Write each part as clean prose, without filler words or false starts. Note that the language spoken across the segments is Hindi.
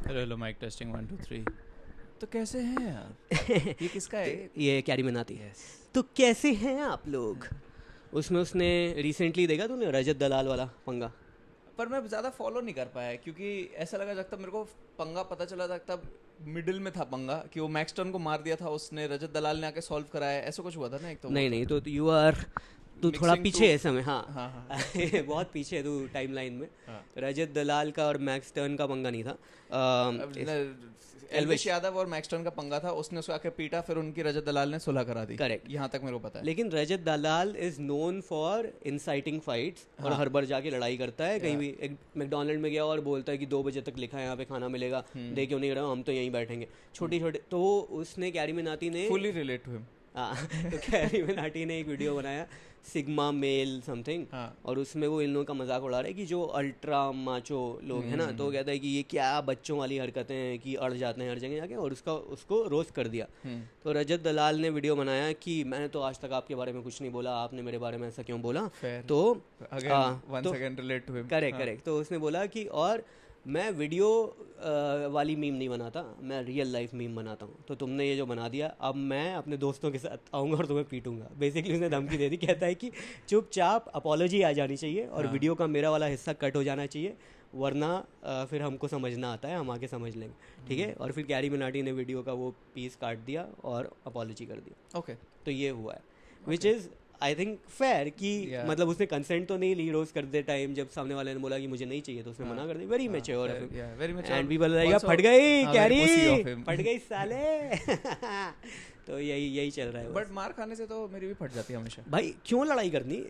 Hello mic testing 1 2 3। तो कैसे हैं यार? ये किसका है? ये कैरी मनाती है। यस। तो कैसे हैं आप लोग? उसमें उसने रिसेंटली देखा तूने रजत दलाल वाला पंगा? पर मैं ज़्यादा फॉलो नहीं कर पाया क्योंकि ऐसा लगा जब तक मेरे को पंगा पता चला था तब मिडिल में था पंगा कि वो मैक्सटन को मार दिया था उसने, रजत दलाल ने आके सॉल्व कराया, ऐसा कुछ हुआ था ना एक तो। नहीं नहीं, तो यू आर, तू थोड़ा Mixing पीछे two- है समय। हाँ हाँ हाँ बहुत पीछे है तू टाइमलाइन में। हाँ। रजत दलाल का और मैक्स टर्न का पंगा नहीं था। एल्विश यादव और मैक्सटन का पंगा था, उसने उसको आके पीटा, फिर उनकी रजत दलाल ने सुलह करा दी। Correct. यहाँ तक मेरे को पता है। लेकिन Rajat Dalal is known for inciting fights और हाँ। हर बार जाके लड़ाई करता है। कहीं भी एक मैकडोनल्ड में गया और बोलता है कि 2 बजे तक लिखा है यहाँ पे खाना मिलेगा, दे क्यों नहीं रहा, हम तो यहीं बैठेंगे। छोटी छोटे तो उसने कैरी मिनाटी ने फुली रिलेट टू हिम। तो कैरी मिनाटी ने एक वीडियो बनाया सिग्मा मेल समथिंग, हाँ। और उसमें वो इन लोगों का मजाक उड़ा रहा है कि जो अल्ट्रा माचो लोग हैं ना, तो कहता है कि ये क्या बच्चों वाली हरकतें हैं कि अड़ जाते हैं हर जगह जाके, और उसको रोस्ट कर दिया। तो रजत दलाल ने वीडियो बनाया कि मैंने तो आज तक आपके बारे में कुछ नहीं बोला, आपने मेरे बारे में ऐसा क्यों बोला। Fair. तो Once again relate to him. Correct correct. तो उसने बोला कि और मैं वीडियो वाली मीम नहीं बनाता, मैं रियल लाइफ मीम बनाता हूँ, तो तुमने ये जो बना दिया, अब मैं अपने दोस्तों के साथ आऊँगा और तुम्हें पीटूंगा। बेसिकली उसने धमकी दे दी। कहता है कि चुपचाप अपॉलॉजी आ जानी चाहिए और वीडियो का मेरा वाला हिस्सा कट हो जाना चाहिए, वरना फिर हमको समझना आता है, हम आके समझ लेंगे, ठीक है। और फिर कैरी मिनाटी ने वीडियो का वो पीस काट दिया और अपॉलॉजी कर दिया। Okay. तो ये हुआ है, which is I think fair कि Yeah. मतलब उसने कंसेंट तो नहीं ली रोज करते टाइम, जब सामने वाले ने बोला कि मुझे नहीं चाहिए तो उसने मना कर दी। वेरी मैच्योर है। Yeah, very mature. And people like Also, फट गई हाँ, very pussy of carry, him. फट गई साले। तो यही चल रहा है बस। बट मार खाने से तो मेरी भी फट जाती है हमेशा। भाई क्यों लड़ाई करनी?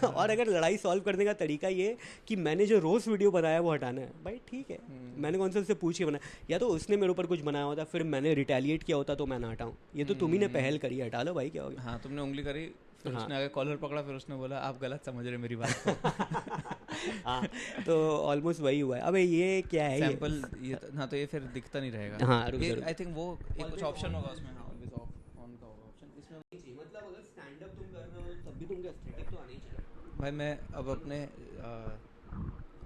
और अगर लड़ाई सॉल्व करने का तरीका ये कि मैंने जो रोज वीडियो बनाया वो हटाना है, भाई ठीक है, मैंने कौन सा उससे पूछ के बनाया, या तो उसने मेरे ऊपर कुछ बनाया होता फिर मैंने रिटेलिएट किया होता तो मैं ना हटाऊं। ये तो तुम ही ने पहल करी, हटा लो भाई, क्या हो गया। हाँ, तुमने उंगली करी, फिर उसने आगे कॉलर पकड़ा, फिर उसने बोला आप गलत समझ रहे मेरी बात को। हाँ, तो ऑलमोस्ट वही हुआ है। अबे ये क्या है? सैंपल ये हाँ, तो ये फिर दिखता नहीं रहेगा। हाँ, रुक जा, रुक। आई थिंक वो एक कुछ ऑप्शन होगा उसमें। हाँ, ऑलवेज ऑन का होगा ऑप्शन इसमें। मतलब अगर स्टैंड अप तुम कर रहे हो तब भी तुमको एस्थेटिक तो आनी चाहिए भाई मैं अब अपने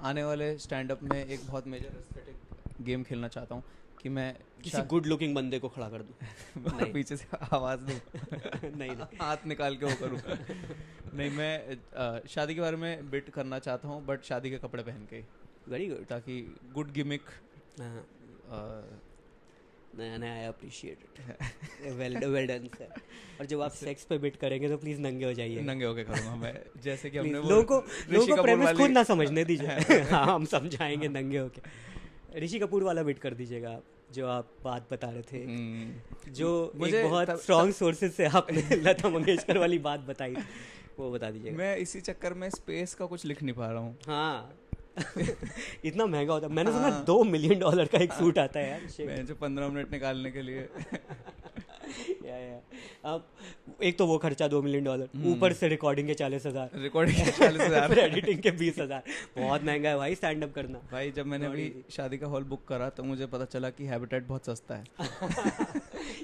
आने वाले स्टैंड अप में एक बहुत मेजर एस्थेटिक गेम खेलना चाहता हूँ कि मैं किसी गुड लुकिंग बंदे को खड़ा कर दूं। पीछे से आवाज़ दूँ। नहीं नहीं, हाथ निकाल के वो करूँ। नहीं, मैं शादी के बारे में बिट करना चाहता हूँ, बट शादी के कपड़े पहन के, वेरी गुड। ताकि गुड गिमिक। नया नया, I appreciate it, well done sir. और जब आप सेक्स पे बिट करेंगे तो प्लीज नंगे हो जाइए। नंगे होके करूँगा मैं, जैसे कि Please, हमने लोगों को प्रेमिस खुद ना समझने वाली- दीजिए। हाँ, हम समझाएंगे नंगे होके। ऋषि कपूर वाला बिट कर दीजिएगा आप, जो आप बात बता रहे थे, जो मुझे एक बहुत स्ट्रॉन्ग सोर्सेज से आपने लता मंगेशकर वाली बात बताई, वो बता दीजिएगा। मैं इसी चक्कर में स्पेस का कुछ लिख नहीं पा रहा हूँ। हाँ इतना महंगा होता है, मैंने सुना $2 मिलियन का एक सूट आता है यार। मैं जो 15 मिनट निकालने के लिए या अब एक तो वो खर्चा $2 मिलियन, ऊपर से रिकॉर्डिंग के 40,000, रिकॉर्डिंग के 40,000, फिर एडिटिंग के 20,000। बहुत महंगा है भाई स्टैंड अप करना। भाई जब मैंने अभी शादी का हॉल बुक करा तो मुझे पता चला कि हैबिटेट बहुत सस्ता है।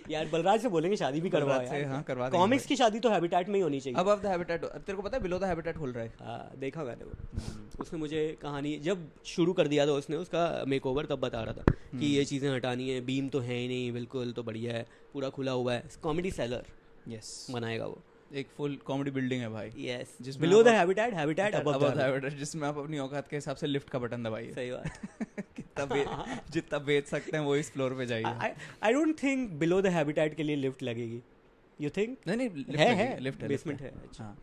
यार बलराज से बोलेंगे शादी भी करवा बलराज से, यार। हाँ, करवा देंगे कॉमिक्स की शादी तो हैबिटेट में ही होनी चाहिए। अब द हैबिटेट, तेरे को पता है बिलो द हैबिटेट खुल रहा है। हाँ, देखा मैंने वो। उसने मुझे कहानी जब शुरू कर दिया था उसने उसका मेकओवर, तब बता रहा था कि ये चीज़ें हटानी है, बीम तो है ही नहीं बिल्कुल, तो बढ़िया है, पूरा खुला हुआ है, कॉमेडी सेलर यस, बनाएगा वो। एक फुल कॉमेडी बिल्डिंग है भाई। यस, जिसमें बिलो द आप- habitat, habitat above the habitat, जिसमें आप अपनी औकात के हिसाब से लिफ्ट का बटन दबाइए। सही बात। जितना बेच सकते हैं वो इस फ्लोर पे जाइए। आई don't think below the habitat के लिए लिफ्ट लगेगी। You think? नहीं, है लिफ्ट बेसमेंट है। अच्छा, हाँ,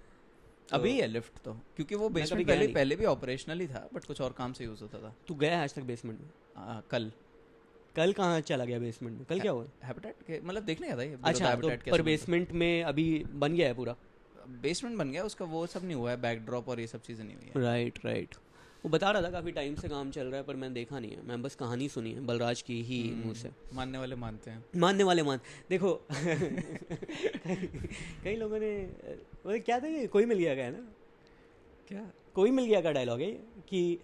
अभी है लिफ्ट तो, क्योंकि वो मैं बेसमेंट कभी गया नहीं। पहले भी ऑपरेशनल ही था, बट कुछ और काम से यूज होता था। तू गया है आज तक बेसमेंट में? कल कल कहाँ चला गया बेसमेंट में? कल क्या हुआ? हैबिटेट के मतलब देखने गया था ये। अच्छा, तो पर बेसमेंट में अभी बन गया है पूरा? बेसमेंट बन गया, उसका वो सब नहीं हुआ है, बैकड्रॉप और ये सब चीज़ें नहीं हुई है। राइट। वो बता रहा था काफ़ी टाइम से काम चल रहा है, पर मैंने देखा नहीं है, मैं बस कहानी सुनी है बलराज की ही मुंह से। मानने वाले मानते हैं। मानने वाले देखो कई लोगों ने मतलब क्या था ये, कोई मिल गया का है ना, क्या कोई मिल गया का डायलॉग है ये, कि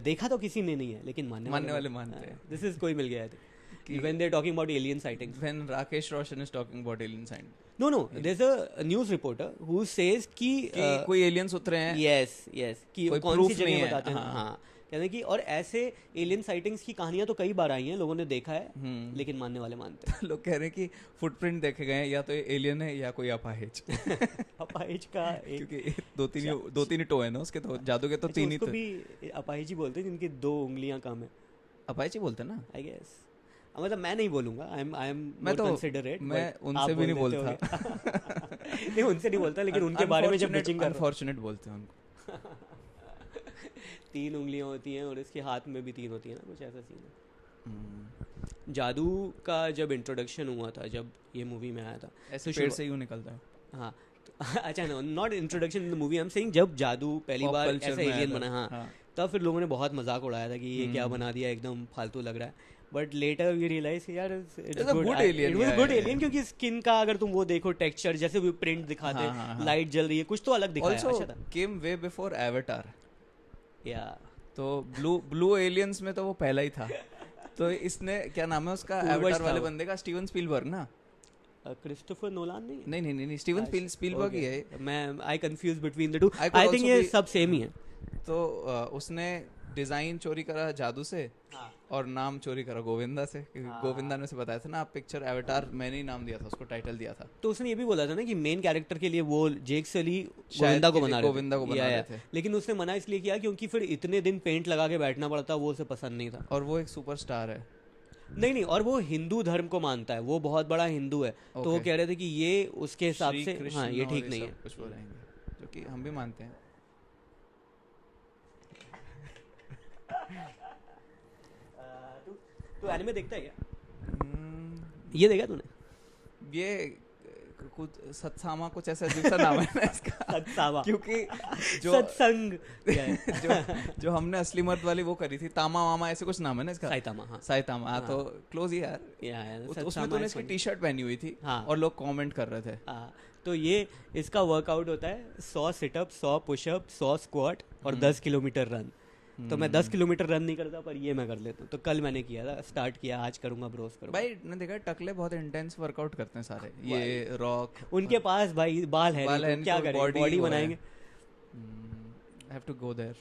देखा तो किसी ने नहीं है लेकिन मानने वाले मानते हैं। दिस इज कोई मिल गया है when they're talking about alien sightings. When Rakesh Roshan is talking about alien sightings. No, there's a news reporter who says कि कोई aliens उतरे हैं। yes कि कोई कौन proof सी नहीं जगह है, बताते हैं, हाँ। हाँ, कहते हैं कि और ऐसे एलियन साइटिंग्स की कहानियां तो कई बार आई हैं, लोगों ने देखा है, लेकिन मानने वाले मानते हैं। लोग कह रहे हैं कि फुटप्रिंट देखे गए हैं, या तो ये एलियन है या कोई अपाहिज। अपाहिज का एक क्योंकि दो तीन ही टो है ना उसके, तो जादू के तो अच्छा, तीन ही उसको तो। भी अपाहिज ही बोलते हैं जिनकी 2 उंगलियां कम है, अपाहिज ही बोलते हैं ना। I guess. मतलब मैं नहीं बोलूंगा, आई एम मैं तो कंसिडरेट, मैं उनसे भी नहीं बोलता। नहीं उनसे नहीं बोलता, लेकिन उनके बारे में जब बिचिंग कर रहा हूं। अनफॉर्चुनेट बोलते हैं उनको। 3 उंगलियां होती हैं और इसके हाथ में भी 3 होती है ना, कुछ ऐसा सीन है। जादू का जब इंट्रोडक्शन हुआ था, जब ये मूवी में आया था, ऐसे पेड़ से यूं निकलता है। हाँ अच्छा, not introduction in the movie, I am saying जब जादू पहली Pop बार culture ऐसा में एलियन आया बना, था। हाँ, हाँ। तब फिर लोगों ने बहुत मजाक उड़ाया था कि ये क्या बना दिया, एकदम फालतू लग रहा है। बट लेटर वी रियलाइज यार It's a good alien, it was yeah, good yeah, alien, क्योंकि स्किन का अगर तुम वो देखो टेक्सचर, जैसे भी प्रिंट दिखाते हाँ, हाँ, हैं, हाँ। लाइट जल रही है, कुछ तो अलग दिखाया, Also अच्छा था। came way before Avatar। या तो ब्लू एलियंस में तो वो पहला ही था। तो इसने क्या नाम है उसका, पूर्वज एवाटार था वाले वो। बंदे का, स्टीवन स्पीलबर्ग ना। क्रिस्टोफर नोलान नहीं? नहीं स्टीवन स्पीलबर्ग ही है। मैं आई confuse between the two, I could I think also ये be- सब सेम ही है। तो उसने डिजाइन चोरी करा जादू से, हाँ। और नाम चोरी करा गोविंदा से, क्योंकि गोविंदा ने उसे बताया था ना, आप पिक्चर एवाटार मैंने ही नाम दिया था उसको, टाइटल दिया था। तो उसने ये भी बोला था ना कि मेन कैरेक्टर के लिए वो जेक सली शायद गोविंदा को के लिए बना गोविंदा को बना रहे थे। लेकिन उसने मना इसलिए किया क्योंकि फिर इतने दिन पेंट लगा के बैठना पड़ता, वो उसे पसंद नहीं था। और वो एक सुपरस्टार है। नहीं, और वो हिंदू धर्म को मानता है, वो बहुत बड़ा हिंदू है। तो वो Okay. कह रहे थे कि ये उसके हिसाब श्री से, कृष्ण हाँ, ये और ठीक नहीं सब है। कुछ बोलेंगे, जो कि हम भी मानते हैं। तो एनिमे देखता है क्या? हम्म, ये देखा तूने? ये कुछ सत्सामा कुछ ऐसा अजीब सा नाम है ना इसका। सत्सावा। क्योंकि जो सत्संग क्या है? जो हमने असली मर्द वाली वो करी थी, तामा वामा ऐसे कुछ नाम है ना इसका। साइतामा, हाँ। साइतामा, हाँ, तो क्लोज ही यार। उसमें सत्सामा तूने is इसकी funny। टी शर्ट पहनी हुई थी, हाँ। और लोग कमेंट कर रहे थे। हाँ, तो ये इसका वर्कआउट होता है 100 सिटअप, 100 पुशअप, 100 स्क्वाट और 10 किलोमीटर रन। तो मैं 10 किलोमीटर रन नहीं करता, पर ये मैं कर लेता हूँ। तो कल मैंने किया था, स्टार्ट किया, आज करूंगा, ब्रोस करूंगा। भाई ने देखा टकले बहुत इंटेंस वर्कआउट करते हैं सारे, ये रॉक। उनके पास भाई बाल है, बाल नहीं है, तो क्या इनको करेंगे, बॉडी वो है। बनाएंगे। I have to go there.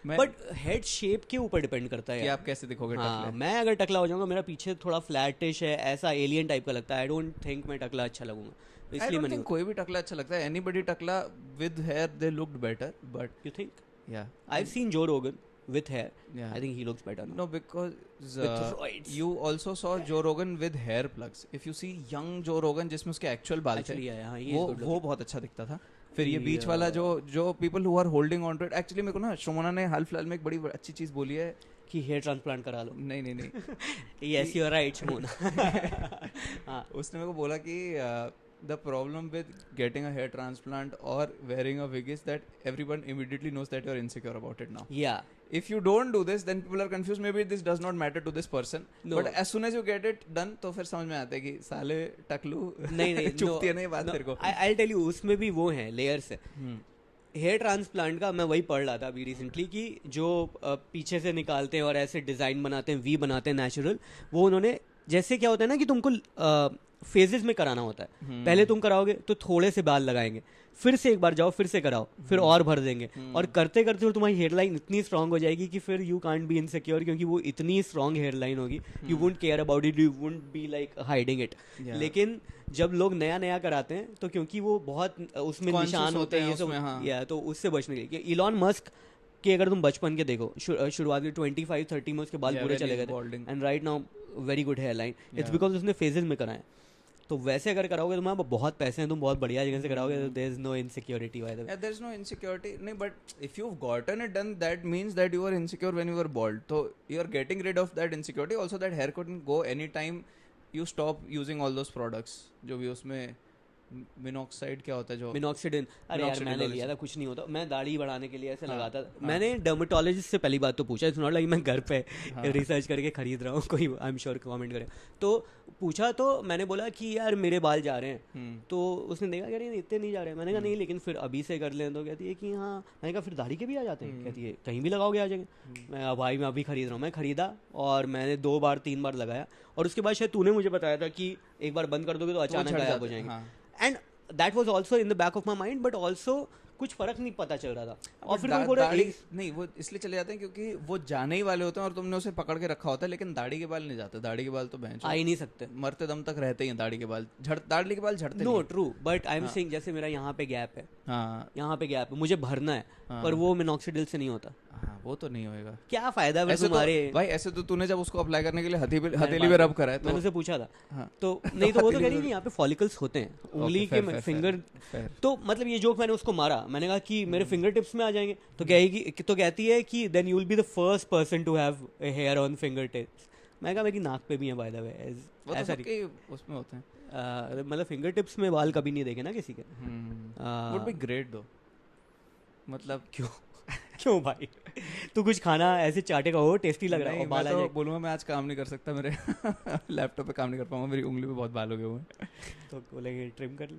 But head shape के ऊपर डिपेंड करता है कि यार। आप कैसे दिखोगे हाँ, टकले। मैं अगर टकला हो जाऊंगा, मेरा पीछे थोड़ा फ्लैटिश है, ऐसा एलियन टाइप का लगता है, आई डोंट थिंक मैं टकला अच्छा लगूंगा, तो I इसलिए don't मैं नहीं। think कोई भी टकला अच्छा लगता है। एनीबॉडी टकला with hair they looked better, but you think? या आई हैव सीन जो रोगन with hair. Yeah. I think he looks better now. No, because With roids. you also saw Joe Rogan with hair plugs. If you see young Joe Rogan जिसमें उसके actual बाल थे, Actually, yeah, he is good वो looking. बहुत अच्छा दिखता था। फिर ये He, बीच वाला जो people who are holding on to it, actually मेरे को ना शोमोना ने हाल फिलहाल में एक बड़ी अच्छी चीज़ बोली है कि हेयर ट्रांसप्लांट करा लो। नहीं Yes, you are right, शोमोना। हाँ, उसने मेरे को बोला कि the problem with getting a hair transplant or wearing a wig is that everyone immediately knows that you are insecure about it now. yeah. If you don't do this, then people are confused. Maybe this does not matter to this person. No. But as soon as you get it done, तो फिर समझ में आता है कि साले टकलू नहीं चुपती है नहीं बात तेरे को। I'll tell you, उसमें भी वो हैं लेयर्स है। हेयर ट्रांसप्लांट का मैं वही पढ़ रहा था अभी रिसेंटली कि जो पीछे से निकालते हैं और ऐसे डिज़ाइन बनाते हैं, वी बनाते हैं नेचुरल, वो उन्होंने, जैसे क्या होता है ना कि तुमको फेजेस में कराना होता है। पहले तुम कराओगे तो थोड़े से बाल लगाएंगे, फिर से एक बार जाओ, फिर से कराओ, फिर और भर देंगे, और करते करते तो तुम्हारी हेयरलाइन इतनी स्ट्रांग हो जाएगी कि फिर यू कांट बी इनसिक्योर, क्योंकि वो इतनी स्ट्रांग हेयरलाइन होगी, you wouldn't care about it, you wouldn't be like hiding it. लेकिन जब लोग नया नया कराते हैं तो क्योंकि वो बहुत उसमें Conscious निशान होते हैं ये उसमें, सब, हाँ। या तो उससे बचने के लिए। इलॉन मस्क के अगर तुम बचपन के देखो, शुरुआत में 25-30 में उसके बाल Yeah, पूरे when चले he's गए थे, balding. And right now very good hair line. It's Yeah. Because उसने फेजेस में कराए। तो वैसे अगर कराओगे, तुम्हारे बहुत पैसे हैं, तुम बहुत बढ़िया जगह से कराओगे, तो there is no insecurity by the way. Yeah, there's no insecurity. No, but if you've gotten it done, that means that you were insecure when you were bald. So you're getting rid of that insecurity. Also, that hair couldn't go anytime you stop using all those products. जो भी उसमें मिनॉक्साइड क्या होता है जो मिनॉक्सिडिन, अरे यार Minoxidil मैंने वाले लिया था, कुछ नहीं होता। मैं दाढ़ी बढ़ाने के लिए ऐसे हाँ, लगाता था। हाँ। मैंने डर्मेटोलॉजिस्ट से पहली बात तो पूछा, इट्स नॉट लाइक मैं घर पे हाँ। रिसर्च करके खरीद रहा हूँ, कोई आई एम श्योर कमेंट करे। तो पूछा तो मैंने बोला कि यार मेरे बाल जा रहे हैं, तो उसने देखा कह रही है इतने नहीं जा रहे हैं। मैंने कहा नहीं, लेकिन फिर अभी से कर लें। तो कहती है कि हाँ। मैंने कहा फिर दाढ़ी के भी आ जाते हैं? कहती है कहीं भी लगाओगे आ जाएंगे। मैं भाई मैं अभी खरीद रहा हूँ। मैं खरीदा और मैंने 2 बार 3 बार लगाया, और उसके बाद शायद तूने मुझे बताया था कि एक बार बंद कर दोगे तो अचानक गायब हो जाएंगे। And that was also in the back of my mind, but also कुछ फर्क नहीं पता चल रहा था। और और फिर मैं बोला दाढ़ी नहीं, वो इसलिए चले जाते हैं क्योंकि वो जाने ही वाले होते हैं और तुमने उसे पकड़ के रखा होता है, लेकिन दाढ़ी के बाल नहीं जाते। दाढ़ी के बाल तो बहन आ ही नहीं सकते। मरते दम तक रहते ही हैं। दाढ़ी के बाल दाढ़ी के बाल झड़ते नो नहीं। True, but I am saying जैसे मेरा यहाँ पे गैप है, हाँ यहाँ पे गैप है, मुझे भरना है, हाँ। पर वो मिनॉक्सिडिल से नहीं होता। हाँ, वो तो नहीं होएगा। क्या फायदा फिर ऐसे तो तुम्हारे। भाई ऐसे तो तूने जब उसको अप्लाई करने के लिए हथेली पे रब करा है मैंने तो उसे पूछा था, हाँ। तो नहीं, तो वो तो हथेली कह रही पे- कि यहाँ पे फॉलिकल्स होते हैं उंगली fair, के fair, फिंगर। fair। तो मतलब ये जोक मैंने उसको मारा, मैंने कहा कि मेरे फिंगर टिप्स में आ जाएंगे, तो कहेगी, तो कहती है कि then you will be the first person to have hair on finger tips. मैं कहा मेरी नाक पे भी है बाय द वे, वो तो ऐसा नहीं। सबके उसमें होते हैं। मतलब फिंगर टिप्स में बाल कभी नहीं देखे ना किसी के। वुड बी ग्रेट दो। मतलब क्यों क्यों भाई, तू कुछ खाना ऐसे चाटे का हो, टेस्टी लग रहा है नहीं, और बाल आ मैं तो जाए, बोलूँगा मैं आज काम नहीं कर सकता, मेरे लैपटॉप पे काम नहीं कर पाऊंगा, मेरी उंगली पे बहुत बाल हो गए हुए हैं। तो बोलेंगे ट्रिम कर ले।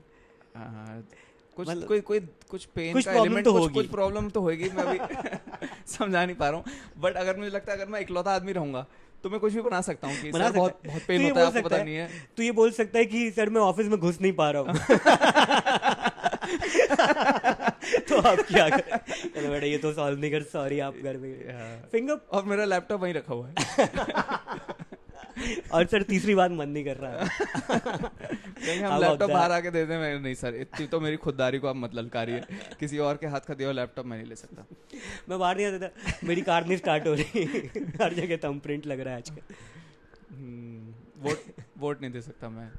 हाँ, कुछ मतलब- कुछ पेन कुछ का problem एलिमेंट तो कुछ होगी। प्रॉब्लम तो होगी। मैं अभी समझा नहीं पा रहा हूँ, बट अगर मुझे लगता है अगर मैं इकलौता आदमी रहूंगा तो मैं कुछ भी बना सकता हूँ कि बना सर बहुत सकता है। बहुत तो पेन ये होता है, बोल आपको सकता पता है। नहीं है। तो ये बोल सकता है कि सर मैं ऑफिस में घुस नहीं पा रहा हूँ। तो आप क्या करें? चलो बेटा ये तो सॉल्व नहीं कर, सॉरी आप घर में फिंगर। और मेरा लैपटॉप वहीं रखा हुआ है। और सर तीसरी बात मन नहीं कर रहा है। कहीं हम How लैपटॉप about बाहर आके दे दें। मैं नहीं सर, इतनी तो मेरी खुददारी को आप मत ललकारिए। किसी और के हाथ का दिया हुआ लैपटॉप मैं नहीं ले सकता। मैं बाहर नहीं आता था, मेरी कार नहीं स्टार्ट हो रही। हर जगह थंब प्रिंट लग रहा है आजकल। वोट नहीं दे सकता मैं।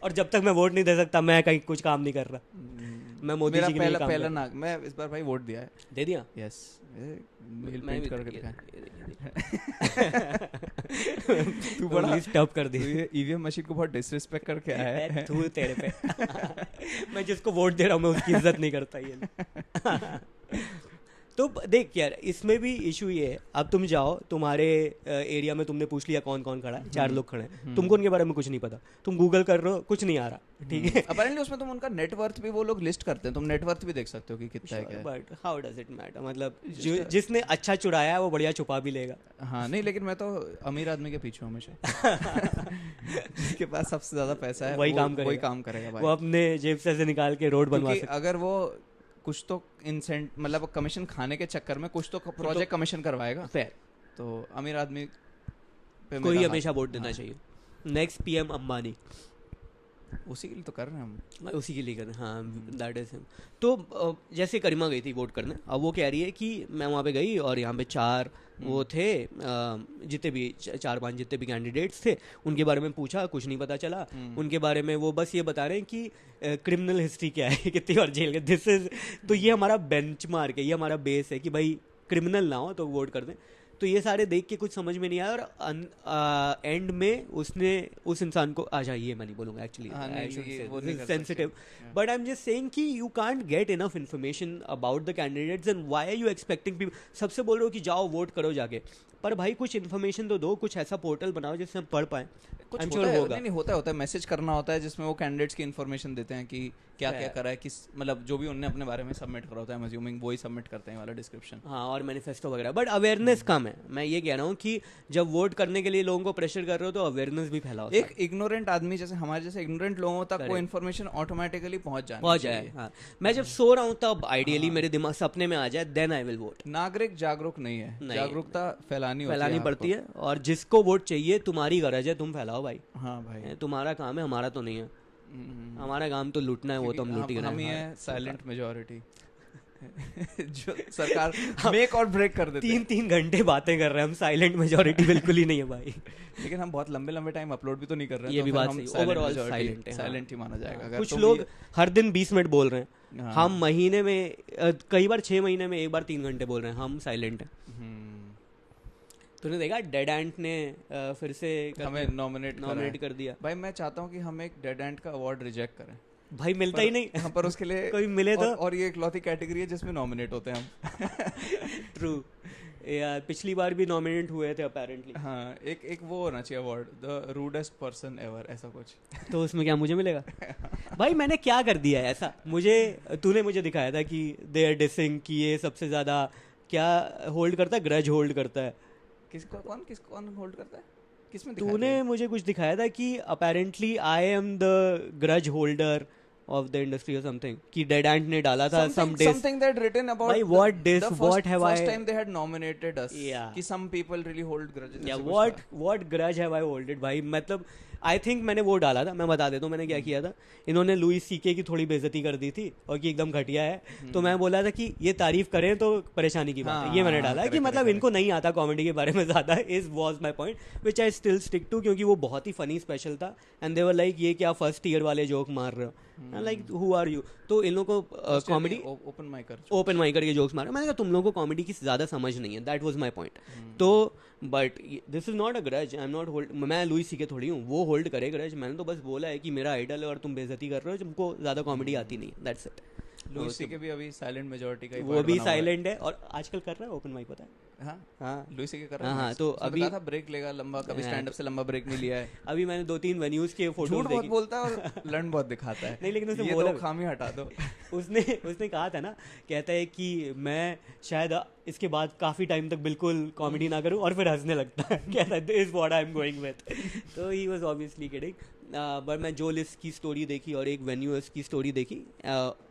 और जब तक मैं वोट नहीं दे सकता मैं कहीं कुछ काम नहीं कर रहा। मैं मोदी मेरा जी के लिए काम पहला कर नाग, मैं इस बार भाई वोट दिया है। दे दिया। यस, मेल मैं प्रिंट भी करके ये- दिखाया। तू बड़ा स्टॉप कर दी। तू ये ईवीएम मशीन को बहुत डिसरिस्पेक्ट करके आया है। तू तेरे पे। मैं जिसको वोट दे रहा हूँ मैं उसकी इज्जत नहीं करता ये। तो देख यार, इसमें भी इशू ये है, अब तुम जाओ, तुम्हारे एरिया में तुमने पूछ लिया कौन कौन खड़ा है, 4 लोग खड़े हैं, तुमको उनके बारे में कुछ नहीं पता, तुम गूगल कर रहे हो, कुछ नहीं आ रहा, ठीक है। अपेरेंटली उसमें तुम उनका नेटवर्थ भी वो लोग लिस्ट करते हैं, तुम नेटवर्थ भी देख सकते हो कि कितना है क्या है। But how does it matter, मतलब जिसने अच्छा चुराया है वो बढ़िया छुपा भी लेगा। हाँ नहीं, लेकिन मैं तो अमीर आदमी के पीछे हूँ हमेशा। जिसके पास सबसे ज्यादा पैसा है वही वही काम काम करेगा भाई। वो अपने जेब से निकाल के रोड बनवा क्योंकि सकता अगर वो कुछ तो मतलब कमीशन खाने के चक्कर में कुछ तो प्रोजेक्ट कमीशन करवाएगा, है। तो अमीर आदमी पे कोई मेरा हमेशा हाथ- वोट देना हाँ, चाहिए। नेक्स्ट पीएम अंबानी, उसी के लिए तो कर रहे हैं हम। उसी के लिए कर रहे हैं, हाँ दैट इज हिम। तो जैसे करीमा गई थी वोट करने, अब वो कह रही है कि मैं वहाँ पे गई और यहाँ पे 4 वो थे, जितने भी 4-5 जितने भी कैंडिडेट्स थे उनके बारे में पूछा, कुछ नहीं पता चला उनके बारे में। वो बस ये बता रहे हैं कि क्रिमिनल हिस्ट्री क्या है, कितनी बार जेल गए, दिस इज। तो ये हमारा बेंचमार्क है, ये हमारा बेस है कि भाई क्रिमिनल ना हो तो वोट कर दें। तो ये सारे देख के कुछ समझ में नहीं आया, और एंड में उसने उस इंसान को आ जाइए, मैं नहीं बोलूँगा एक्चुअली, हाँ, नहीं, ये वो नहीं कर सेंसिटिव, सकते। But I am just saying कि you can't get enough information about the candidates and why are you expecting people. सबसे बोल रहे हो कि जाओ वोट करो जाके, पर भाई कुछ इन्फॉर्मेशन तो दो, कुछ ऐसा पोर्टल बनाओ जिससे हम पढ़ पाएं। कुछ I'm होता sure है, होगा। नहीं होता है मैसेज करना होता है जिसमें वो कैंडिडेट्स की इन्फॉर्मेशन देते हैं कि क्या क्या करा है, किस मतलब जो भी उन्होंने अपने बारे में सबमिट करा होता है, अज्यूमिंग वो ही सबमिट करते हैं वाला डिस्क्रिप्शन। हाँ, और मैनिफेस्टो वगैरह, बट अवेयरनेस कम है। मैं ये कह रहा हूँ कि जब वोट करने के लिए लोगों को प्रेशर कर रहे हो तो अवेयरनेस भी फैलाओ। एक इग्नोरेंट आदमी जैसे हमारे जैसे इग्नोरेंट लोगों तक वो इन्फॉर्मेशन ऑटोमेटिकली पहुंच जाए। चाहिए। हाँ, मैं जब सो रहा हूँ तब आइडियली मेरे दिमाग सपने में आ जाए, देन आई विल वोट। नागरिक जागरूक नहीं है, जागरूकता फैलानी पड़ती है, और जिसको वोट चाहिए तुम्हारी गरज है, तुम फैलाओ भाई। हाँ भाई, तुम्हारा काम है, हमारा तो नहीं है। हमारा काम तो लूटना है, वो तो हम लूट ही रहे हम ही हैं। है साइलेंट मेजॉरिटी जो सरकार मेक और ब्रेक कर देते हैं। 3-3 घंटे बातें कर रहे हैं हम, साइलेंट मेजोरिटी बिल्कुल ही नहीं है भाई। लेकिन हम बहुत लंबे लंबे टाइम अपलोड भी तो नहीं कर रहे हैं, ये तो भी फिर बात हम सही, silent ओवरऑल majority- साइलेंट है, हाँ। साइलेंट ही माना जाएगा। अगर कुछ तो लोग भी- हर दिन 20 मिनट बोल रहे हैं, हाँ। हम महीने में कई बार 6 महीने में एक बार 3 घंटे बोल रहे हैं, हम साइलेंट हैं। तूने देखा डेड एंट ने फिर से हमें नॉमिनेट कर दिया। भाई मैं चाहता हूँ कि हम एक डेड एंड का अवार्ड रिजेक्ट करें भाई मिलता ही नहीं यहाँ पर, उसके लिए कोई मिले तो। और ये इकलौती कैटेगरी है जिसमें नॉमिनेट होते हैं हम। ट्रू यार, पिछली बार भी नॉमिनेट हुए थे अपेरेंटली। हाँ, एक वो होना चाहिए award, the rudest person ever, ऐसा कुछ। तो उसमें क्या मुझे मिलेगा? भाई मैंने क्या कर दिया है ऐसा? तूने मुझे दिखाया था कि दे आर डिसिंग, कि ये सबसे ज्यादा क्या होल्ड करता है, ग्रज होल्ड करता है। कौन होल्ड करता है? किसमें दिखाया तूने था? मुझे कुछ दिखाया था कि apparently I am the grudge holder of the industry or something कि डेड एंड ने डाला था some days something that written about भाई what this the what have first I time they had nominated us Yeah. कि some people really hold grudges या ऐसे कुछ था। what grudge have I holded भाई मतलब आई थिंक मैंने वो डाला था, मैं बता देता हूँ मैंने क्या किया था। इन्होंने लुई सीके की थोड़ी बेइज्जती कर दी थी और कि एकदम घटिया है, तो मैं बोला था कि ये तारीफ करें तो परेशानी की बात है, ये मैंने डाला कि मतलब इनको नहीं आता कॉमेडी के बारे में ज़्यादा, is was my point which I still stick to, क्योंकि वो बहुत ही फनी स्पेशल था एंड दे वर लाइक ये क्या फर्स्ट ईयर वाले जोक मार रहे हो, लाइक हु आर यू। तो इन लोगों को कॉमेडी ओपन माइकर के जोक्स मारे, मैंने कहा तुम लोगों को कॉमेडी की ज़्यादा समझ नहीं है, दैट वाज माय पॉइंट। तो but this is not a grudge, I am not hold, मैं लुई सीके थोड़ी हूँ, वो होल्ड करे ग्रज, मैंने तो बस बोला है कि मेरा आइडल है और तुम बेइज्जती कर रहे हो, तुमको ज़्यादा कॉमेडी आती नहीं, दैट्स इट। लुई सीके भी अभी साइलेंट मेजॉरिटी का ही वो भी साइलेंट है और आजकल कर रहा है ओपन माइक, पता है। हाँ हाँ लुई सीके कर रहा है। हाँ, तो अभी कहा था ब्रेक लेगा लंबा, कभी स्टैंड अप से लंबा ब्रेक नहीं लिया है। अभी मैंने 2-3 वेन्यूज के फोटो झूठ बहुत बोलता है और लंड बहुत दिखाता है। नहीं लेकिन उसने ये बोला तो खामी हटा दो। उसने कहा था ना, कहता है कि मैं शायद इसके बाद काफ़ी टाइम तक बिल्कुल कॉमेडी ना करूं और फिर हंसने लगता है, कहता है this what I am going with. तो he was obviously kidding. But मैं जो लिस्ट की स्टोरी देखी और एक वेन्यूअर्स की स्टोरी देखी,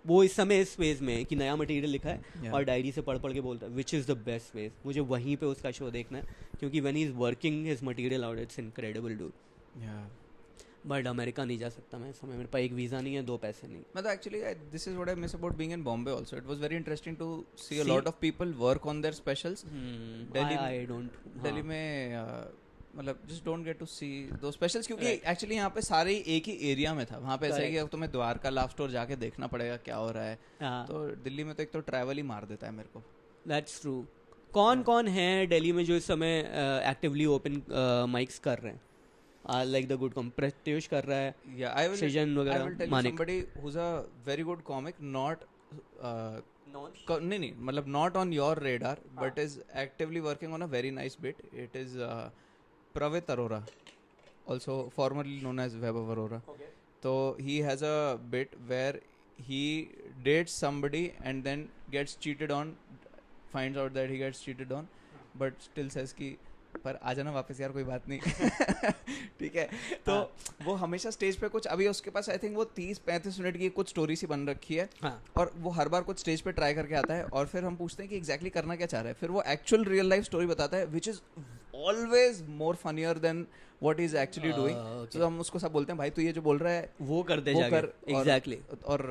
वो इस समय इस फेज में है कि नया मटेरियल लिखा है और डायरी से पढ़ के बोलता है, which is the best phase. मुझे वहीं पे उसका शो देखना है, क्योंकि when he is working his material out, it's incredible dude. But America नहीं जा सकता मैं इस समय, मेरे पास एक वीज़ा नहीं है, 2 पैसे नहीं। मतलब actually this is what I miss about being in Bombay also, it was very interesting to see a lot of people work on their specials. Delhi में मतलब just don't get to see those specials, क्योंकि एक्चुअली यहाँ पे सारे एक ही एरिया में था। वहाँ पे ऐसा है कि अब तुम्हें द्वारका लाव स्टोर जाके देखना पड़ेगा क्या हो रहा है। तो दिल्ली में तो एक तो ट्रैवल ही मार देता है मेरे को। That's true. कौन है दिल्ली में जो इस समय एक्टिवली ओपन माइक्स कर रहे हैं? Like the good प्रत्युष कर रहा है, सृजन वगैरह, Manik. somebody who's a very good comic, not नहीं मतलब not on your radar, but is actively working on a very nice bit. It is Pravit Arora, also formerly known as Web of Aurora. Okay. So he has a bit where he dates somebody and then gets cheated on, finds out that he gets cheated on, but still says कि पर आ जाना वापस यार, कोई बात नहीं। ठीक है। तो वो हमेशा स्टेज पे कुछ, अभी उसके पास आई थिंक वो 30-35 मिनट की कुछ स्टोरी सी बन रखी है। और वो हर बार कुछ स्टेज पे ट्राई करके आता है और फिर हम पूछते हैं कि एग्जैक्टली करना क्या चाह रहा है। फिर वो एक्चुअल रियल लाइफ स्टोरी बताता है, which is always more funnier than what he is actually doing. तो हम उसको सब बोलते हैं भाई तू ये जो बोल रहा है वो कर दे जाके। Exactly. और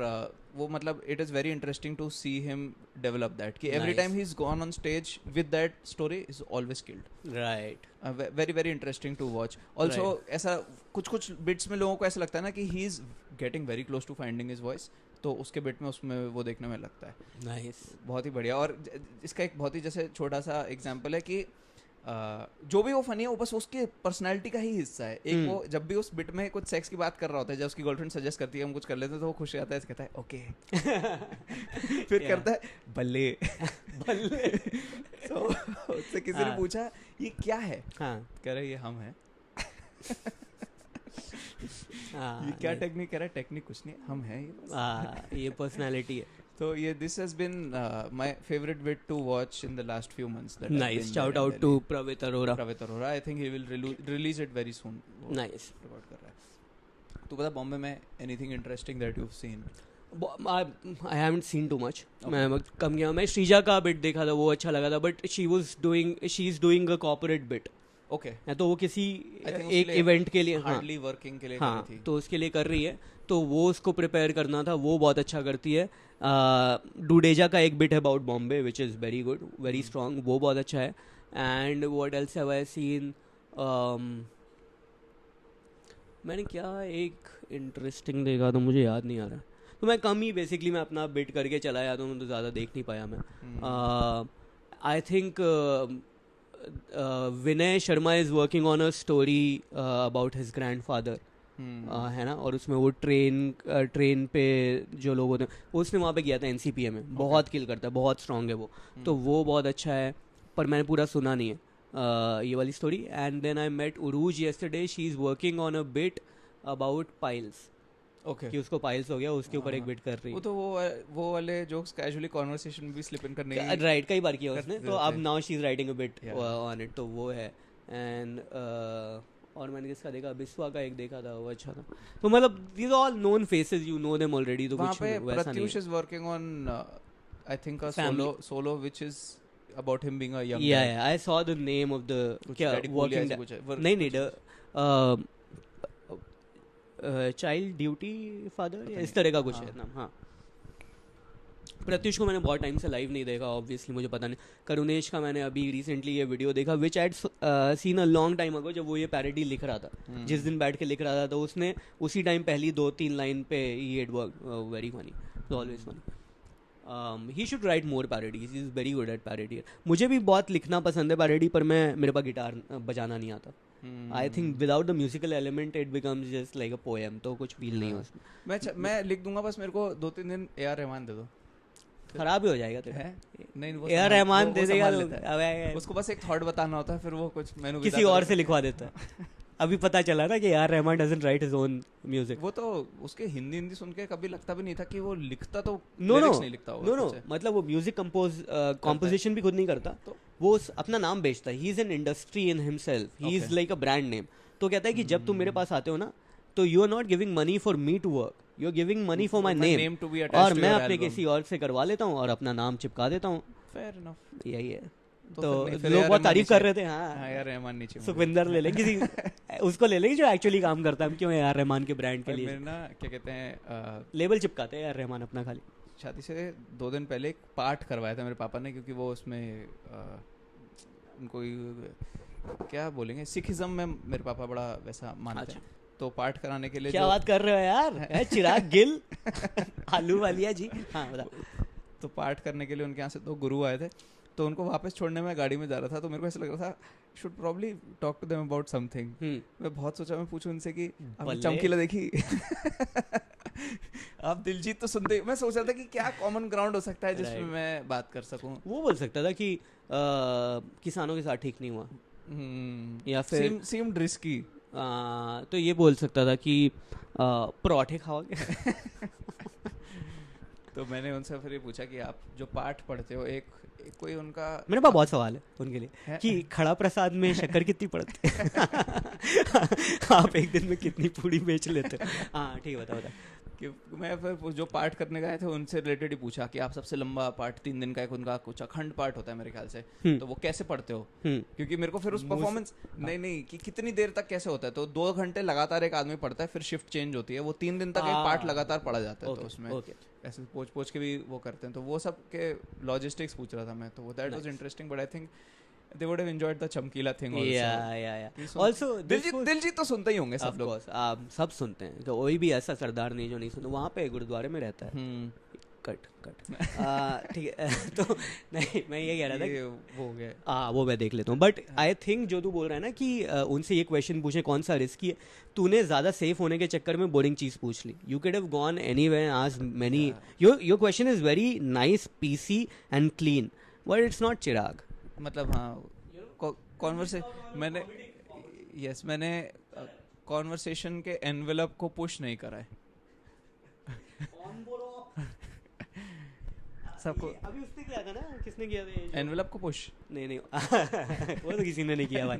वो मतलब it is very interesting to see him develop that कि every time he's gone on stage with that story is always killed. Right. Very very interesting to watch. Also ऐसा कुछ bits में लोगों को ऐसा लगता है ना कि he is getting very close to finding his voice, तो उसके बिट में उसमें वो देखने में लगता है नाइस। बहुत ही बढ़िया। और इसका एक बहुत ही जैसे छोटा सा एग्जांपल है कि जो भी वो फनी है वो बस उसके पर्सनालिटी का ही हिस्सा है। एक वो जब भी उस बिट में कुछ सेक्स की बात कर रहा होता है, जब उसकी गर्लफ्रेंड सजेस्ट करती है हम कुछ कर लेते हैं तो वो खुश हो जाता है, कहता है ओके। फिर करता है बल्ले बल्ले। तो उससे किसी ने पूछा ये क्या है, कह रहा है ये हम है। ये क्या टेक्निक, कह रहा है टेक्निक कुछ नहीं, हम है ये पर्सनालिटी है। So yeah, this has been my favorite bit to watch in the last few months. That nice. Shout out to Pravit Arora. I think he will release it very soon. Nice. तू बता बॉम्बे में anything interesting that you've seen? I haven't seen too much. मैं कम गया, मैं श्रीजा का बिट देखा था, वो अच्छा लगा था, but she's doing a corporate bit. Okay. तो वो किसी एक इवेंट के लिए, हार्डली वर्किंग के लिए हाँ, तो उसके लिए कर रही है, तो वो उसको प्रिपेयर करना था, वो बहुत अच्छा करती है। डूडेजा का एक बिट है about Bombay which is very good, very strong, वो बहुत अच्छा है। And what else have I seen, मैंने क्या एक इंटरेस्टिंग देखा तो मुझे याद नहीं आ रहा, तो मैं कम ही बेसिकली मैं अपना बिट करके चला जाता हूँ, तो ज़्यादा देख नहीं पाया मैं। I think Vinay Sharma is working on a story about his grandfather, है ना, और उसमें वो ट्रेन पे जो लोग होते हैं, उसने वहाँ पे किया था NCPA में, बहुत किल करता है, बहुत स्ट्रॉन्ग है वो, तो वो बहुत अच्छा है, पर मैंने पूरा सुना नहीं है ये वाली story. And then I met Urooj yesterday, she is working on a bit about piles. Okay, कि उसको पाइल्स हो गया, उसके ऊपर एक बिट कर रही है। वो तो वो वाले जोक्स कैजुअली कन्वर्सेशन में भी स्लिप इन करने की, राइट, कई बार किया उसने, तो अब now she is writing a bit on it, तो वो है। एंड और मैंने किसका देखा, बिस्वा का एक देखा था, वो अच्छा था. तो मतलब these are all known faces, you know them already. तो वहाँ कुछ पे वैसा नहीं Pratyush is working on I think a Family. solo which is about him being a young yeah dad. yeah I saw the name of the कुछ क्या Daddy Cool या working ऐसे कुछ है, नहीं नहीं चाइल्ड ड्यूटी फादर पता इस नहीं. तरह का कुछ हाँ. है नाम. हाँ, प्रत्युष को मैंने बहुत टाइम से लाइव नहीं देखा, ऑब्वियसली मुझे पता नहीं. करुणेश का मैंने अभी रिसेंटली ये वीडियो देखा which I seen a long time ago, जब वो ये पैरोडी लिख रहा था. जिस दिन बैठ के लिख रहा था, तो उसने उसी टाइम पहली 2-3 लाइन पे he had work very funny, always funny. He should write more parodies, he is very good at parody. मुझे भी बहुत लिखना पसंद है पैरोडी, पर मेरे पास गिटार बजाना नहीं आता. I think without the musical element it becomes just like a poem, तो कुछ फील नहीं है उसमें. मैं लिख दूंगा, बस मेरे को 2-3 दिन AR रहमान दे दो. खराब ही हो जाएगा तेरा. है नहीं, वो AR रहमान दे देगा संभाल तो लेता है. अबे उसको बस एक थॉट बताना होता है, फिर वो कुछ मैंने किसी और से लिखवा देता है. अभी पता चला ना कि AR Rahman doesn't right his own music. वो तो उसके हिंदी सुन के कभी लगता भी नहीं था कि वो लिखता, तो नो lyrics नहीं लिखता होगा. नो मतलब वो म्यूजिक कंपोजिशन भी खुद नहीं करता, तो वो अपना नाम बेचता है. He is an industry in himself, he is like a brand name. तो कहता है कि जब तुम मेरे पास आते हो ना, तो you are not giving money for me to work, you are giving money for my name, to be attached और to मैं your अपने album. किसी और से करवा लेता हूँ और अपना नाम चिपका देता हूँ. Fair enough. यही है. तो तो फिर लोग AR बहुत तारीफ रहमान कर रहे थे. हाँ हाँ, यार रहमान नीचे सुखविंदर ले लें किसी उसको ले लें जो एक्चुअली काम करता है. हम क्यों AR रहमान के ब्रांड के मेरे लिए ना क्या कहते हैं लेबल चिपकाते हैं AR रहमान अपना खाली. शादी से 2 दिन पहले एक पाठ करवाया था मेरे पापा ने, क्योंकि वो उसमें उनको क्या बोलेंगे, सिखिज्म में मेरे पापा बड़ा वैसा मानते हैं. तो पाठ कराने के लिए क्या बात कर रहे हो यार, है चिराग गिल आलू वालिया जी. हाँ बता. तो पाठ करने के लिए उनके यहाँ से 2 गुरु आए थे, तो उनको वापस छोड़ने में गाड़ी में जा रहा था, तो मेरे को ऐसा लग रहा था should probably talk to them about something. मैं बहुत सोचा, मैं पूछूं उनसे कि आपने चमकीला देखी आप दिलजीत तो सुनते, मैं सोच रहा था कि क्या कॉमन ग्राउंड हो सकता है जिसमें मैं बात कर सकूं. वो बोल सकता था कि किसानों के साथ ठीक नहीं हुआ, या फिर seemed risky. तो ये बोल सकता था कि पराठे खाओगे. तो मैंने उनसे फिर ये पूछा कि आप जो पाठ पढ़ते हो, एक कोई उनका, मेरे पास बहुत सवाल है उनके लिए है? कि खड़ा प्रसाद में शक्कर कितनी पड़ती है आप एक दिन में कितनी पूड़ी बेच लेते हो. हाँ ठीक है, बता. कि मैं फिर जो पाठ करने गए थे उनसे रिलेटेड ही पूछा कि आप सबसे लंबा पाठ 3 दिन का एक उनका कुछ अखंड पाठ होता है मेरे ख्याल से, तो वो कैसे पढ़ते हो, क्योंकि मेरे को फिर उस परफॉर्मेंस नहीं कि कितनी देर तक कैसे होता है. तो 2 घंटे लगातार एक आदमी पढ़ता है, फिर शिफ्ट चेंज होती है, वो 3 दिन तक एक पाठ लगातार पढ़ा जाता है. तो उसमें ऐसे पोच के भी वो करते हैं, तो वो सब के लॉजिस्टिक्स पूछ रहा था मैं. तो that was interesting, but I think they would have enjoyed the chamkila thing also. Yeah. Also Diljit तो सुनते ही होंगे सब लोग. आप सब सुनते हैं, तो कोई भी ऐसा सरदार नहीं जो नहीं सुनता. वहाँ पे गुरुद्वारे में रहता है. कट ठीक है. तो नहीं, मैं ये कह रहा था वो हो गया. वो मैं देख लेता हूँ. बट आई थिंक जो तू बोल रहा है ना कि उनसे ये क्वेश्चन पूछे कौन सा रिस्की है, तूने ज़्यादा सेफ होने के चक्कर में बोरिंग चीज़ पूछ ली. You could have gone anywhere asked many. Your question is very nice, PC and clean, but it's not Chirag. मतलब हाँ, मैंने कॉन्वर्सेशन के एनवेलप को पुश नहीं करा है. सबको अभी उसने किया था ना, किसने किया था एनवेलप को पुश? नहीं वो तो किसी ने नहीं किया भाई.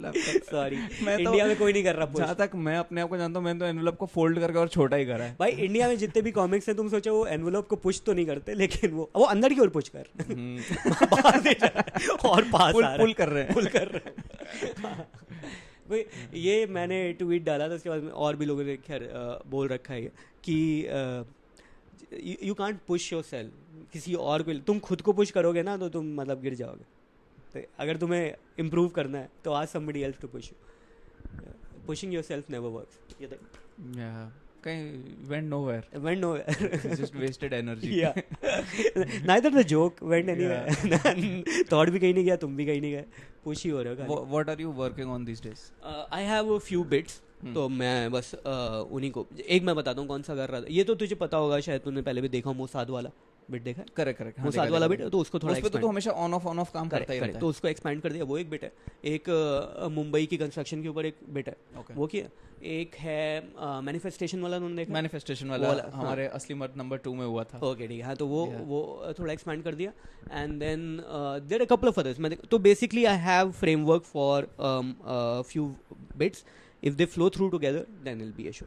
सॉरी, मैं तो इंडिया में कोई नहीं कर रहा. जहाँ तक मैं अपने आप को जानता हूँ, मैंने तो एनवेलप को फोल्ड करके और छोटा ही करा है भाई. इंडिया में जितने भी कॉमिक्स हैं, तुम सोचो वो एनवेलप को पुश तो नहीं करते, लेकिन वो अंदर की ओर पुश कर बाहर नहीं जा रहा और पास पुल कर रहे हैं. भाई ये मैंने ट्वीट डाला था, उसके बाद और भी लोगों ने खैर बोल रखा है कि यू कांट पुश योरसेल्फ. किसी और को तुम खुद को पुश करोगे ना, तो तुम मतलब गिर जाओगे. तो अगर तुम्हें इम्प्रूव करना है तो ask somebody else to push you. Pushing yourself never works. ये देख कहीं went nowhere. Just wasted energy. Yeah. Neither the joke went anywhere. Thought भी कहीं नहीं गया, तुम भी कहीं नहीं गए, push ही हो रहे हो. What are you working on these days? I have a few bits. तो मैं बस उन्हीं को एक मैं बताता हूँ कौन सा कर रहा था. ये तो तुझे पता होगा शायद, तूने पहले भी देखा, मोसाद वाला बिट देखा है. करेक्ट. मोसाद वाला बिट, तो उसको थोड़ा तो हमेशा ऑन ऑफ काम करता ही रहता है. तो उसको एक्सपैंड कर दिया. वो एक बिट है. एक मुंबई की कंस्ट्रक्शन के ऊपर एक बिट है, वो किया. एक है मैनिफेस्टेशन वाला, उन्होंने देखा. मैनिफेस्टेशन वाला हमारे असली मर्द नंबर 2 में हुआ था. ओके ठीक है. हाँ, तो वो थोड़ा एक्सपैंड कर दिया. And then there are couple of others. तो basically I have framework for few bits. If they flow through together then will be a show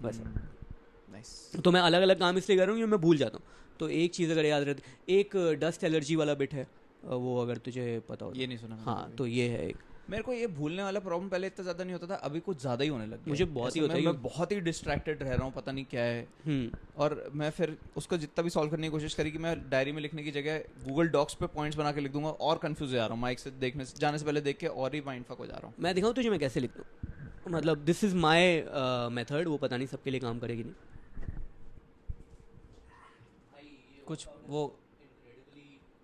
बस। नाइस। तो मैं अलग अलग काम इसलिए कर रहा हूँ कि मैं भूल जाता हूँ। तो एक चीज़ अगर याद रहती, एक डस्ट एलर्जी वाला बिट है, वो अगर तुझे पता हो। ये नहीं सुना मैंने हाँ कभी। तो ये है एक। मेरे को ये भूलने वाला प्रॉब्लम पहले इतना ज़्यादा नहीं होता था, अभी कुछ ज़्यादा ही होने लग गया। मुझे बहुत ही होता है मैं बहुत ही डिस्ट्रैक्टेड रह रहा हूँ, पता नहीं क्या है। और मैं फिर उसको जितना भी सॉल्व करने की कोशिश करी कि मैं डायरी में लिखने की जगह गूगल डॉक्स पे पॉइंट्स बना के लिख दूंगा, और कंफ्यूज हो जा रहा हूँ माइक से देखने से, जाने से पहले देख के और ही माइंड फक हो जा रहा हूँ। मैं दिखाऊँ तुझे मैं कैसे लिखता हूँ, मतलब दिस इज़ माई मेथड, वो पता नहीं सबके लिए काम करेगी नहीं। कुछ वो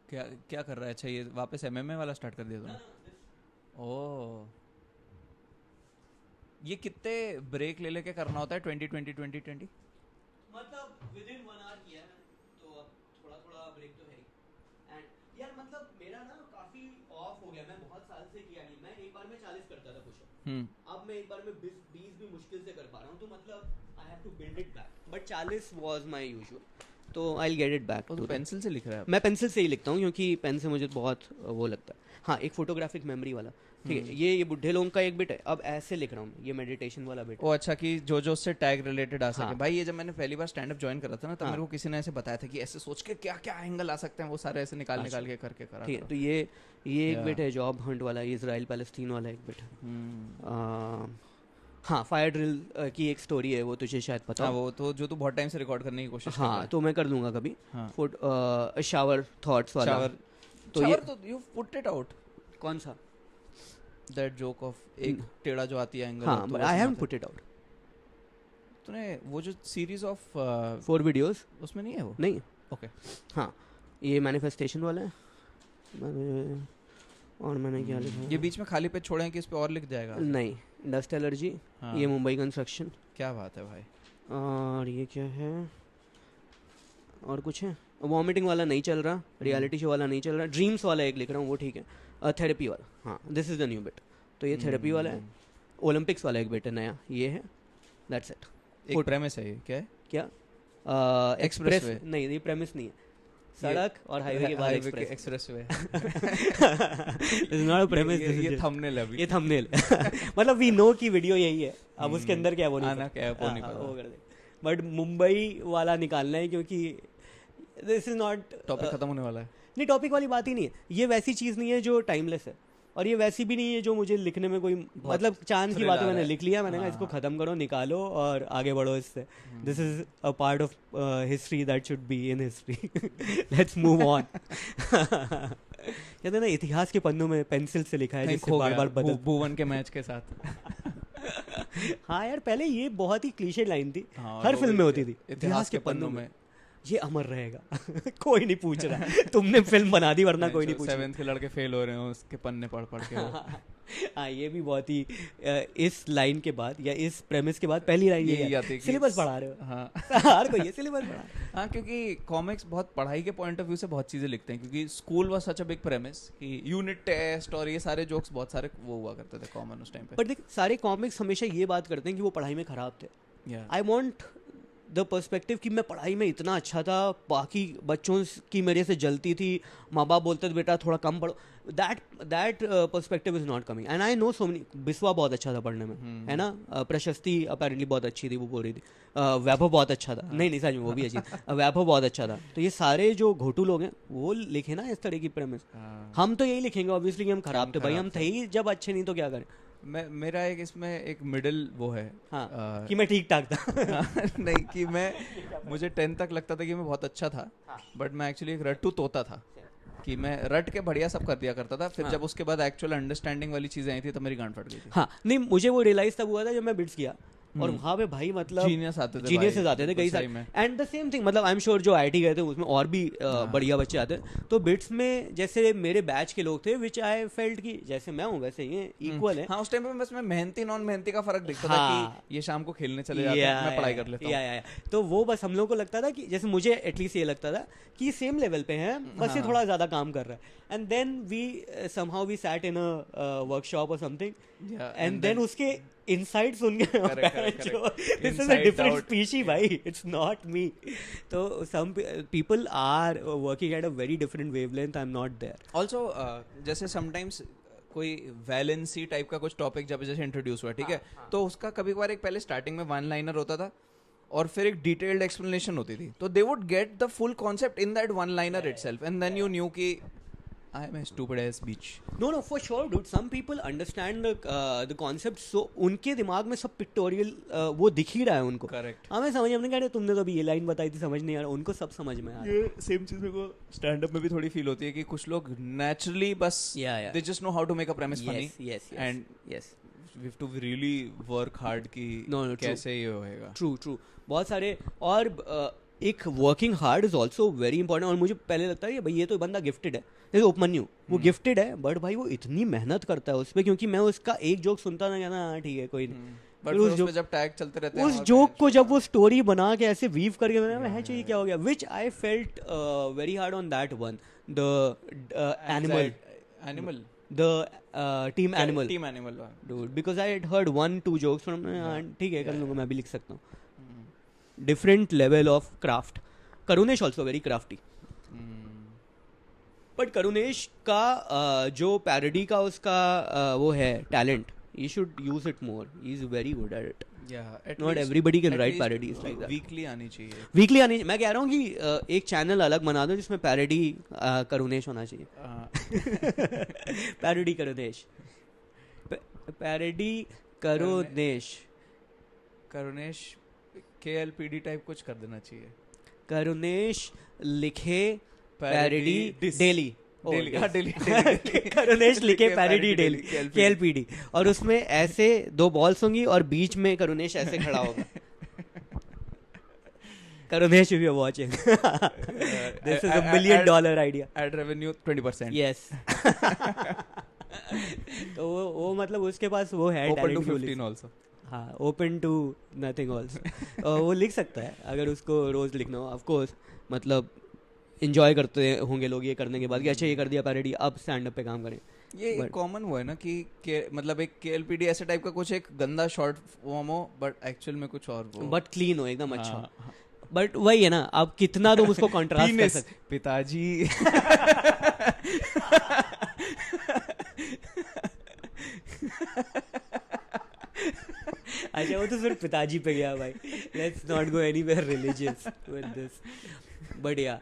क्या क्या कर रहा है? अच्छा, ये वापस MMA वाला स्टार्ट कर दिया तुमने? ओह, ये कितने ब्रेक ले लेके करना होता है? 20-20-20-20? मतलब विद इन 1 आवर किया है मैंने, तो अब थोड़ा थोड़ा ब्रेक तो है ही। एंड यार मतलब मेरा ना काफ़ी ऑफ हो गया, मैं बहुत साल से किया नहीं। मैं एक बार में 40 करता था पुशअप, अब मैं एक बार में 20 भी मुश्किल से कर पा रहा हूँ। तो मतलब I have to build it back, but 40 was my usual, तो I will get it back. तो पेंसिल से लिख रहा है? मैं पेंसिल से ही लिखता हूँ क्योंकि पेन से मुझे बहुत वो लगता है। हाँ, एक फोटोग्राफिक मेमोरी वाला, ठीक है, ये बुढ़े लोगों का एक बिट है। अब ऐसे लिख रहा हूँ, ये मेडिटेशन वाला बिट है। ओ अच्छा, कि जो जो उससे टैग रिलेटेड आ सके। हाँ। भाई ये जब मैंने पहली बार स्टैंड अप ज्वाइन करा था ना, तब हाँ। मेरे को किसी ने ऐसे बताया था कि ऐसे सोच के क्या क्या एंगल आ सकते हैं, वो सारे ऐसे निकाल निकाल के करके करा। ठीक है, तो ये एक बिट है जॉब हंट वाला, ये इजराइल पैलेस्टीन वाला एक बिट है। हाँ, फायर ड्रिल की एक स्टोरी है, वो तुझे शायद पता हाँ, हो। वो तो जो तू बहुत टाइम से रिकॉर्ड करने की कोशिश कर रहा हाँ, है। तो मैं कर दूंगा कभी। हाँ। शावर थॉट्स वाला। शावर तो ये तो यू पुट इट आउट, कौन सा? दैट जोक ऑफ एक टेढ़ा जो आती है एंगल। हाँ, but I haven't put it out. तूने वो जो सीरीज ऑफ 4 वीडियोस, उसमें नहीं है वो? नहीं। ओके। हाँ, ये मैनिफेस्टेशन वाला है। और मैंने क्या लिखा है? ये बीच में खाली पेज छोड़े हैं कि इस पे और लिख जाएगा? नहीं, डस्ट एलर्जी। हाँ। ये मुंबई कंस्ट्रक्शन। क्या बात है भाई। और ये क्या है? और कुछ है? वॉमिटिंग वाला नहीं चल रहा, रियलिटी शो वाला नहीं चल रहा, ड्रीम्स वाला एक लिख रहा हूँ, वो ठीक है। थेरेपी वाला, हाँ, this is the new bit. तो ये थेरेपी वाला है। ओलंपिक्स वाला एक बिट है नया, ये है। That's it. एक प्रेमिस है ये, क्या है? क्या? Express express? नहीं, ये प्रेमिस नहीं है। सड़क और हाईवे के बाद express way. Is not a premise, ये थंबनेल है अभी। ये थंबनेल है। मतलब वी नो की वीडियो यही है, अब उसके अंदर क्या वो नहीं आना क्या है वो नहीं हाँ, पता। वो कर दे। बट मुंबई वाला निकालना है क्योंकि दिस इज नॉट टॉपिक खत्म होने वाला है। नहीं, टॉपिक वाली बात ही नहीं है। ये वैसी चीज़ नहीं है जो टाइमलेस है, और ये वैसी भी नहीं है जो मुझे लिखने में कोई मतलब चांद की thrill बातें आ मैंने रहा है। लिख लिया, मैंने कहा हाँ, इसको ख़त्म करो, निकालो और आगे बढ़ो इससे। This is a part of history that should be in history. Let's move on. कहते हैं ना, इतिहास के पन्नों में पेंसिल से लिखा है, जिससे बार बार बदल। भुवन के मैच के साथ। हाँ यार, पहले ये बहुत ही क्लीशे लाइन थी, हाँ, हर वो फिल्म में भी होती थी। इतिहास के पन्नों में ये अमर रहेगा। कोई नहीं पूछ रहा। तुमने फिल्म बना दी, वरना कोई नहीं पूछ रहा। 7th के लड़के फेल हो रहे हो उसके पन्ने पढ़ पढ़ के। हाँ, ये भी बहुत ही इस लाइन के बाद या इस प्रेमिस के बाद पहली लाइन यही ये आती है कि सिलेबस पढ़ा रहे हो। हाँ। हर कोई ये सिलेबस पढ़ा। हाँ, क्योंकि कॉमिक्स बहुत पढ़ाई के पॉइंट ऑफ व्यू से बहुत चीज़ें लिखते हैं, क्योंकि school was such a big premise कि यूनिट टेस्ट और ये सारे जोक्स बहुत सारे वो हुआ करते थे कॉमन उस टाइम पे। बट देख, सारे कॉमिक्स हमेशा ये बात करते हैं कि वो पढ़ाई में खराब थे। आई वॉन्ट द पर्सपेक्टिव कि मैं पढ़ाई में इतना अच्छा था, बाकी बच्चों की मेरे से जलती थी, माँ बाप बोलते थे बेटा थोड़ा कम पढ़ो। That perspective is not coming. And I know so many. Biswa बहुत अच्छा था पढ़ने में, है ना। प्रशस्ति अपेरेंटली बहुत अच्छी थी, वो बोल रही थी। वैभव बहुत अच्छा था। नहीं सच में वो भी अच्छी थी। वैभव बहुत अच्छा था। तो ये सारे जो घोटू लोग हैं वो लिखे ना इस तरह की प्रेमिस। हम तो यही लिखेंगे ऑब्वियसली कि हम खराब थे भाई, हम थे ही जब अच्छे नहीं तो क्या करें। मेरा एक इसमें एक मिडिल वो है। हाँ, कि मैं ठीक ठाक था। नहीं, कि मुझे 10 तक लगता था कि मैं बहुत अच्छा था, बट मैं एक्चुअली एक रट्टू तोता था, कि मैं रट के बढ़िया सब कर दिया करता था। फिर जब उसके बाद एक्चुअल अंडरस्टैंडिंग वाली चीजें आई थी तो मेरी गांड फट गई थी। हाँ, नहीं, मुझे वो रियलाइज तब हुआ था जब मैं बिट्स किया, और वहाँ पे भाई मतलब जीनियस आते थे, जीनियस आते थे कई सारे। एंड द सेम थिंग, मतलब आई एम श्योर जो आईआईटी गए थे उसमें और भी बढ़िया बच्चे आते। तो बिट्स में जैसे मेरे बैच के लोग थे, विच आई फेल्ट कि जैसे मैं हूँ वैसे ये इक्वल है। हाँ, उस टाइम पे बस मैं मेहनती नॉन मेहनती का फर्क दिखता था कि ये शाम को खेलने चले जाते हैं, मैं पढ़ाई कर लेता हूँ। तो वो बस हम लोग को लगता था कि जैसे मुझे एटलीस्ट ये लगता था कि सेम लेवल पे हैं, बस ये थोड़ा ज्यादा काम कर रहा है। And then we somehow we sat in a workshop और समथिंग, एंड देन उसके इनसाइड सुन के this is a different species भाई, इट्स नॉट मी। तो some people are working at a very different wavelength, I am not there. Also जैसे समटाइम्स कोई वैलेंसी टाइप का कुछ टॉपिक जब जैसे इंट्रोड्यूस हुआ, ठीक है, तो उसका कभी कभार एक पहले स्टार्टिंग में वन लाइनर होता था और फिर एक डिटेल्ड एक्सप्लेनेशन होती थी, तो they would get the full concept in that one liner itself and then you knew कि I am a stupid ass bitch. No, for sure, dude. Some people understand the concept, so उनके दिमाग में सब पिक्टोरियल वो दिख ही रहा है उनको. Correct. हमें समझ में नहीं आ रहा, तुमने तो अभी ये लाइन बताई थी, समझ नहीं आ रहा, उनको सब समझ में आ रहा है. ये सेम चीज मेरे को स्टैंड अप में भी थोड़ी फील होती है कि कुछ लोग नेचुरली बस they just know how to make a premise funny and we have to really work hard कि कैसे ये होएगा. ट्रू बहुत सारे. और एक working hard is also very important. और मुझे पहले लगता है भाई ये तो बंदा गिफ्टेड है, जैसे उपमन्यु वो गिफ्टेड है, बट भाई वो इतनी मेहनत करता है उस पर, क्योंकि मैं उसका एक जोक सुनता था, कहना हाँ ठीक है कोई नहीं, बट उस जोक जब टैग चलते रहते हैं उस जोक को जब वो स्टोरी बना के ऐसे वीव करके बनाया है, चाहिए क्या हो गया, which I felt very hard on that one, the animal the team animal dude, because I had heard 1-2 jokes from ठीक है कर लूँगा, मैं भी लिख सकता हूँ. Different level of craft. Karunesh also very crafty. But Karunesh का जो पैरोडी का उसका वो है talent, he should use it more. He is very good at it. Yeah, not everybody can write parodies like that. Weekly आनी चाहिए. Weekly आनी, मैं कह रहा हूँ कि एक चैनल अलग बना दो जिसमें पैरोडी करुणेश होना चाहिए. Parody Karunesh, parody Karunesh KLPD type कुछ कर देना चाहिए. करुणेश लिखे पैरोडी डेली. करुणेश लिखे पैरोडी डेली KLPD, और उसमें ऐसे 2 बॉल्स होंगी और बीच में करुणेश ऐसे खड़ा होगा. Karunesh if you're watching, this is $1 million idea. Ad revenue 20%. Yes. तो वो मतलब उसके पास वो है. Open to 15 also. हाँ, ओपन टू नथिंग ऑल्सो. वो लिख सकता है अगर उसको रोज लिखना हो. ऑफ कोर्स मतलब इंजॉय करते होंगे लोग ये करने के बाद कि अच्छा ये कर दिया पैरोडी, अब स्टैंड अप पे काम करें. ये एक कॉमन वो है ना कि मतलब एक KLPD ऐसे टाइप का कुछ एक गंदा शॉर्ट फॉर्म हो बट एक्चुअल में कुछ और वो, बट क्लीन हो एकदम अच्छा. बट वही है ना, आप कितना तुम उसको कॉन्ट्रास्ट कर सकते. पिताजी अच्छा वो तो सिर्फ पिताजी पे गया भाई. Let's not go anywhere religious with this. But या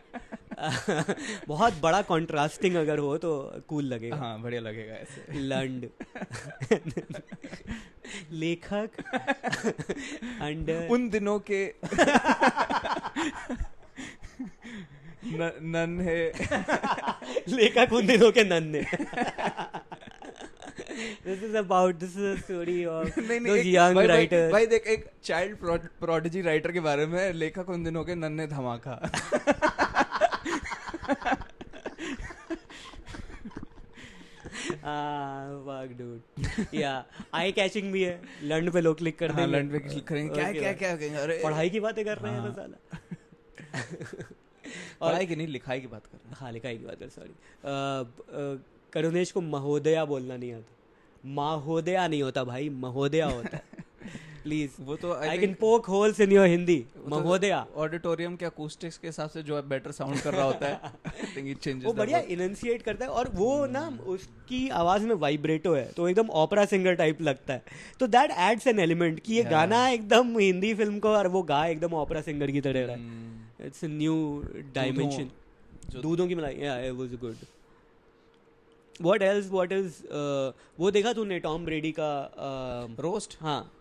बहुत बड़ा कॉन्ट्रास्टिंग अगर हो तो कूल लगेगा. हाँ बढ़िया लगेगा ऐसे. लंड लेखक अंडर उन दिनों के नन्हे लेखक उन दिनों के नन्हे. This is a story of those young writers. भाई देख, एक चाइल्ड प्रोडिजी राइटर के बारे में, लेखक उन दिनों के नन्हे धमाका. fuck dude. Yeah, eye catching भी है. लंड पे लोग क्लिक कर देंगे. लंड पे क्लिक करेंगे. क्या कहेंगे, अरे पढ़ाई की बातें कर रहे हैं तो साला. पढ़ाई की नहीं, लिखाई की बात कर रहे हैं. हाँ लिखाई की बात कर. सॉरी. करुणेश को महोदया बोलना नहीं आता. महोदया नहीं होता भाई, महोदया होता है. प्लीज, वो तो आई कैन पोक होल्स इन योर हिंदी. महोदया ऑडिटोरियम के अकूस्टिक्स के हिसाब से जो बेटर साउंड कर रहा होता है. I think it changes. वो बढ़िया इनंसिएट करता है और वो ना उसकी आवाज में वाइब्रेटो है तो एकदम ओपेरा सिंगर टाइप लगता है. तो दैट एड्स एन एलिमेंट कि ये गाना एकदम हिंदी फिल्म को और वो गा एकदम ओपेरा सिंगर की तरह रहा है. It's a new dimension. दूधों की मलाई. Yeah it was good. What else? वो देखा तूने टॉम ब्रेडी का रोस्ट? हाँ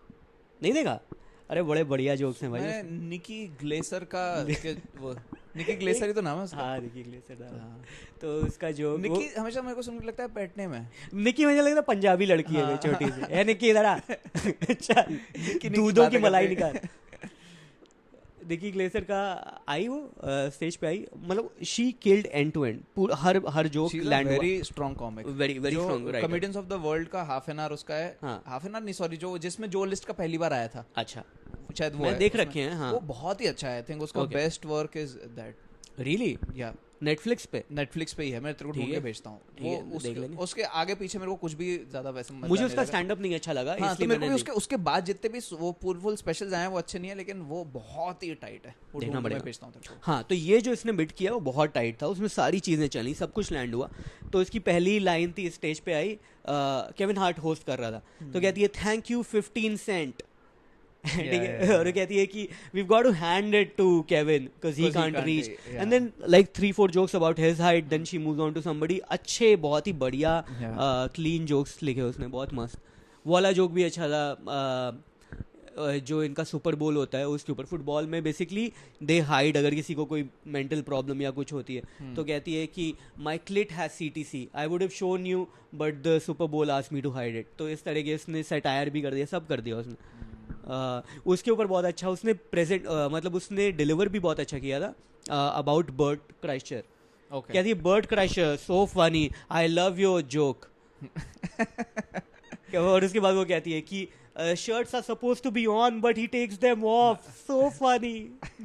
नहीं देखा? अरे बड़े बढ़िया जोक्स हैं भाई. निकी ग्लेसर का वो निकी ग्लेसर ही तो नाम है उसका. हाँ निकी ग्लेसर. तो उसका जो निकी हमेशा मेरे को सुनने लगता है बैठने में. निकी मुझे लगता है पंजाबी लड़की है छोटी सी. है निकी इधर आ. अच्छा दूधों की मलाई निकाल. निकी ग्लेसर का आई वो स्टेज पे आई, मतलब she killed end to end. पूरा हर joke land. Very strong comic. Very strong. Comedians of the world का हाफ एन आवर उसका है. हाफ एन आवर नहीं सॉरी, जो जिसमें जो लिस्ट का पहली बार आया था. अच्छा शायद वो मैं देख रखे हैं. हाँ वो बहुत ही अच्छा है. आई थिंक उसका best work is that. Really? या नेटफ्लिक्स पे ही है. मैं तेरे को ढूंढ के भेजता हूँ. उसके आगे पीछे मेरे को कुछ भी ज्यादा वैसे मुझे उसका स्टैंड अप नहीं अच्छा लगा. इसलिए मेरे को उसके बाद जितने भी वो फुल स्पेशल्स आए वो अच्छे नहीं है, लेकिन वो बहुत ही टाइट है. देखना पड़ेगा. भेजता हूँ तेरे को. हाँ तो ये जो इसने बिट किया वो बहुत टाइट था. उसमें सारी चीजें चली, सब कुछ लैंड हुआ. तो इसकी पहली लाइन थी, स्टेज पे आई, केविन हार्ट होस्ट कर रहा था, तो कहती है थैंक यू 15 सेंट, ठीक है, और कहती है कि we've got to hand it to Kevin because he can't reach, and then like 3-4 jokes about his height, then she moves on to somebody. अच्छे बहुत ही बढ़िया clean jokes लिखे उसने, बहुत मस्त. वो वाला जोक भी अच्छा था, जो इनका सुपर बोल होता है उसके ऊपर. फुटबॉल में बेसिकली दे हाइड, अगर किसी को कोई मेंटल प्रॉब्लम या कुछ होती है तो कहती है कि my clit has CTC, I would have shown you but the super bowl asked me to hide it. तो इस तरह के उसने सटायर भी कर दिया, सब कर दिया उसने. उसके ऊपर बहुत अच्छा उसने प्रेजेंट, मतलब उसने डिलीवर भी बहुत अच्छा किया था अबाउट बर्ट क्राइस्चर. कहती है Bert Kreischer so funny, I love your joke. और उसके बाद वो कहती है कि shirts are supposed to be on but he takes them off, so funny,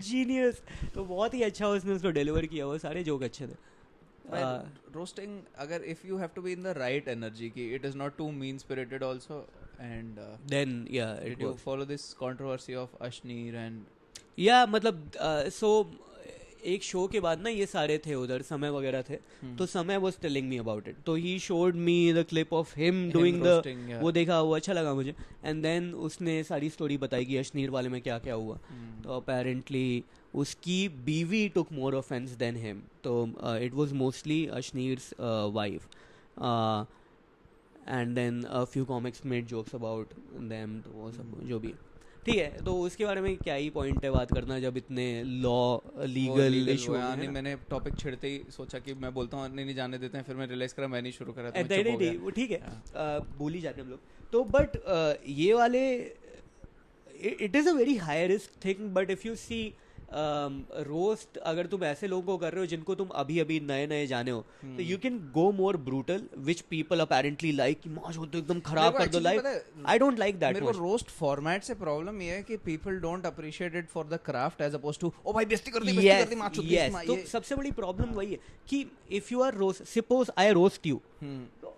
genius. तो बहुत ही अच्छा उसने उसको डिलीवर किया, वो सारे जोक अच्छे थे. रोस्टिंग, अगर if you have to be in the right energy कि it is not too mean spirited also, and then yeah, did you follow this controversy of Ashneer and yeah, मतलब so एक शो के बाद ना ये सारे थे उधर, समय वगैरह थे, तो Samay was telling me about it, तो he showed me the clip of him doing the, वो देखा, वो अच्छा लगा मुझे. एंड देन उसने सारी स्टोरी बताई कि अश्नीर वाले में क्या क्या हुआ. तो अपेरेंटली उसकी बीवी took more offense than him, तो it was mostly Ashneer's wife. And then a few comics made jokes about them, तो वो सब जो भी है ठीक है. तो उसके बारे में क्या ही पॉइंट है बात करना जब इतने लीगल इशू है. नहीं, मैंने टॉपिक छिड़ते ही सोचा कि मैं बोलता हूँ नहीं जाने देते हैं, फिर मैं रियलाइज करा मैं नहीं शुरू करा, तो नहीं वो ठीक है, भूल ही जाते हम लोग. तो बट ये वाले it is a very high risk thing, but if you see roast अगर तुम ऐसे लोगों को कर रहे हो जिनको तुम अभी अभी नए नए जाने हो, तो you can go more brutal which people apparently like कि माश हो तो एकदम खराब कर दो life. I don't like that. मेरे को रोस्ट फॉर्मेट से प्रॉब्लम ये है कि people don't appreciate it for the craft as opposed to ओ भाई बेइज्जती कर दी मार चुकी. तो सबसे बड़ी प्रॉब्लम वही है कि if you are roast, suppose I roast you,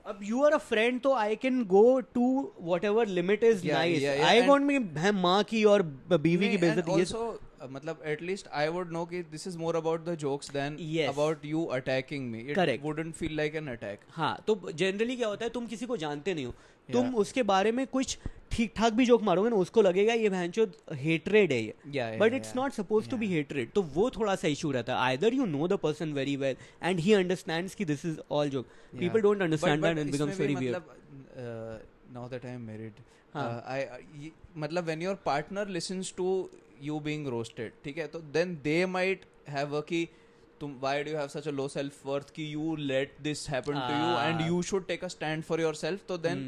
अब यू आर अ फ्रेंड, तो I can go to whatever limit is nice. I want me माँ की और बीवी की बेइज्जती. मतलब एटलीस्ट आई वुड नो कि this is more about the jokes than about you attacking me. It wouldn't feel like an attack. हाँ, तो जनरली क्या होता है, तुम किसी को जानते नहीं हो, तुम उसके बारे में कुछ ठीक ठाक भी जोक मारोगे ना, उसको लगेगा ये भैंचोद हेट्रेड है ये, but it's not suppose to be hatred. तो वो थोड़ा सा इशू रहता है. Either you know the person very well and he understands कि this is all joke. People don't understand that and becomes very weird. Now that I am married, मतलब when your partner listens to you being roasted, ठीक है, तो then they might have a कि तुम why do you have such a low self worth कि you let this happen to you and you should take a stand for yourself. तो then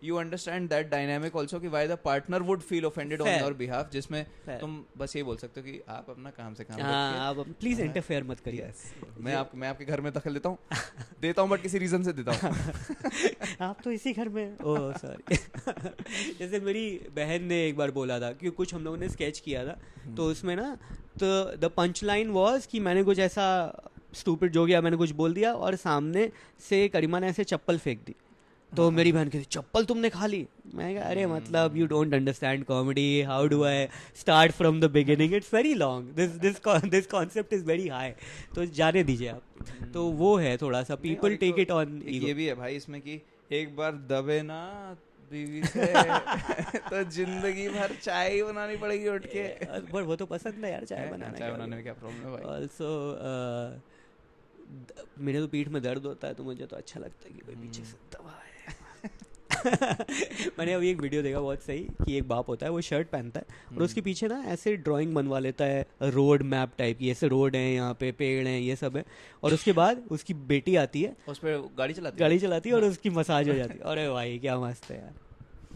you understand that dynamic also कि why the partner would feel offended on your behalf, जिसमें तुम बस ये बोल सकते हो कि आप अपना काम से काम रखिए, आप प्लीज इंटरफेयर मत करिए. मैं आपके घर में दखल देता हूँ बट किसी रीजन से देता हूँ. आप तो इसी घर में, ओह सॉरी. जैसे मेरी बहन ने एक बार बोला था कि कुछ हम लोगों ने स्केच किया था, तो उसमें ना तो द पंच लाइन वॉज कि मैंने कुछ ऐसा स्टूपिड जो गया, मैंने कुछ बोल दिया और सामने से करीमा ने ऐसे चप्पल फेंक दी. तो मेरी बहन कहती चप्पल तुमने खा ली. मैं कहा अरे मतलब you don't understand comedy, how do I start from the beginning, it's very long, this concept is very high, तो जाने दीजिए आप. तो वो है थोड़ा सा, पीपल टेक इट ऑन. ये भी है भाई इसमें कि एक बार दबे ना बीवी से तो जिंदगी भर चाय बनानी पड़ेगी उठ के. पर वो तो पसंद है यार चाय बनाने में, क्या प्रॉब्लम है भाई. ऑल्सो मेरे तो पीठ में दर्द होता है, तो मुझे तो अच्छा लगता है कि कोई पीछे से दबा है. मैंने अभी एक वीडियो देखा बहुत सही कि एक बाप होता है, वो शर्ट पहनता है और उसके पीछे ना ऐसे ड्राइंग बनवा लेता है रोड मैप टाइप की, ऐसे रोड है, यहाँ पे पेड़ हैं, ये सब है, और उसके बाद उसकी बेटी आती है, उस पर गाड़ी चलाती है और उसकी मसाज हो जाती है. अरे भाई क्या मस्त है यार.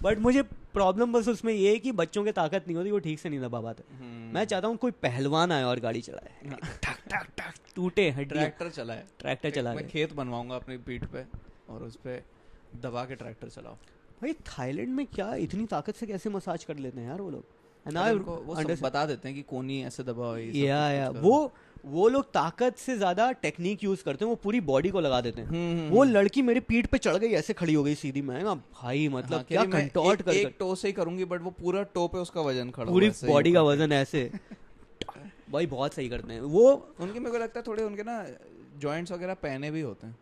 बट मुझे प्रॉब्लम बस उसमें ये है कि बच्चों के ताकत नहीं होती, वो ठीक से नहीं दबा पाते. मैं चाहता हूँ कोई पहलवान आए और गाड़ी चलाए, ठक ठक ठक टूटे हड्डियाँ. ट्रैक्टर चलाए. मैं खेत बनवाऊंगा अपनी पीठ पे और उस पे दबा के ट्रैक्टर चलाओ. भाई थाईलैंड में क्या इतनी ताकत से कैसे मसाज कर लेते हैं यार वो लोग. वो बता देते हैं कि कोनी ऐसे दबा हो. या वो लोग ताकत से ज्यादा टेक्निक यूज करते हैं, वो पूरी बॉडी को लगा देते हैं. वो लड़की मेरी पीठ पे चढ़ गई, ऐसे खड़ी हो गई सीधी. मैं भाई मतलब क्या कंटोर्ट कर एक टो से ही करूंगी, बट वो पूरा टो पे उसका वजन खड़ा, पूरी बॉडी का वजन ऐसे. भाई बहुत सही करते हैं वो. उनके मेरे को लगता है थोड़े उनके ना जॉइंट्स वगैरह पहने भी होते हैं.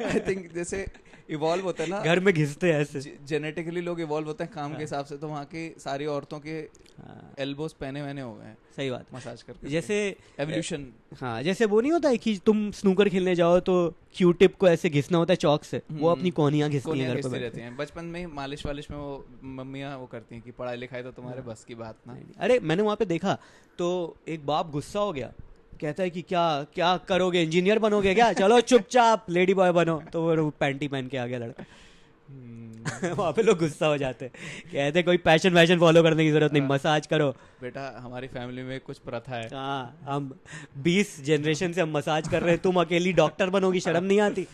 आई थिंक जैसे इवॉल्व होते हैं ना, घर में घिसते हैं ऐसे। जेनेटिकली लोग इवॉल्व होते हैं काम के हिसाब से, तो वहाँ की सारी औरतों के हाँ, एल्बोस पहने वहने हो गए हैं सही बात। मसाज करके, जैसे एवोल्यूशन। हाँ, जैसे वो नहीं होता है कि तुम स्नूकर खेलने जाओ तो क्यू टिप को ऐसे घिसना होता है चौक से, वो अपनी कोहनियाँ घिसती हैं घर पे बैठ रहती हैं। बचपन में ही मालिश वालिश में वो मम्मियाँ वो करती हैं कि पढ़ाई लिखाई तो तुम्हारे बस की बात ना। के। अरे मैंने वहाँ पे देखा तो एक बाप गुस्सा हो गया, कहता है कि क्या क्या करोगे, इंजीनियर बनोगे क्या, चलो चुपचाप लेडी बॉय बनो। तो वो पैंटी पहन के आ गया लड़का। वहाँ पे लोग गुस्सा हो जाते हैं, कहते हैं कोई पैशन वैशन फॉलो करने की जरूरत नहीं, मसाज करो। बेटा हमारी फैमिली में कुछ प्रथा है। हाँ, हम 20 जनरेशन से हम मसाज कर रहे हैं, तुम अकेली डॉक्टर बनोगी, शर्म नहीं आती?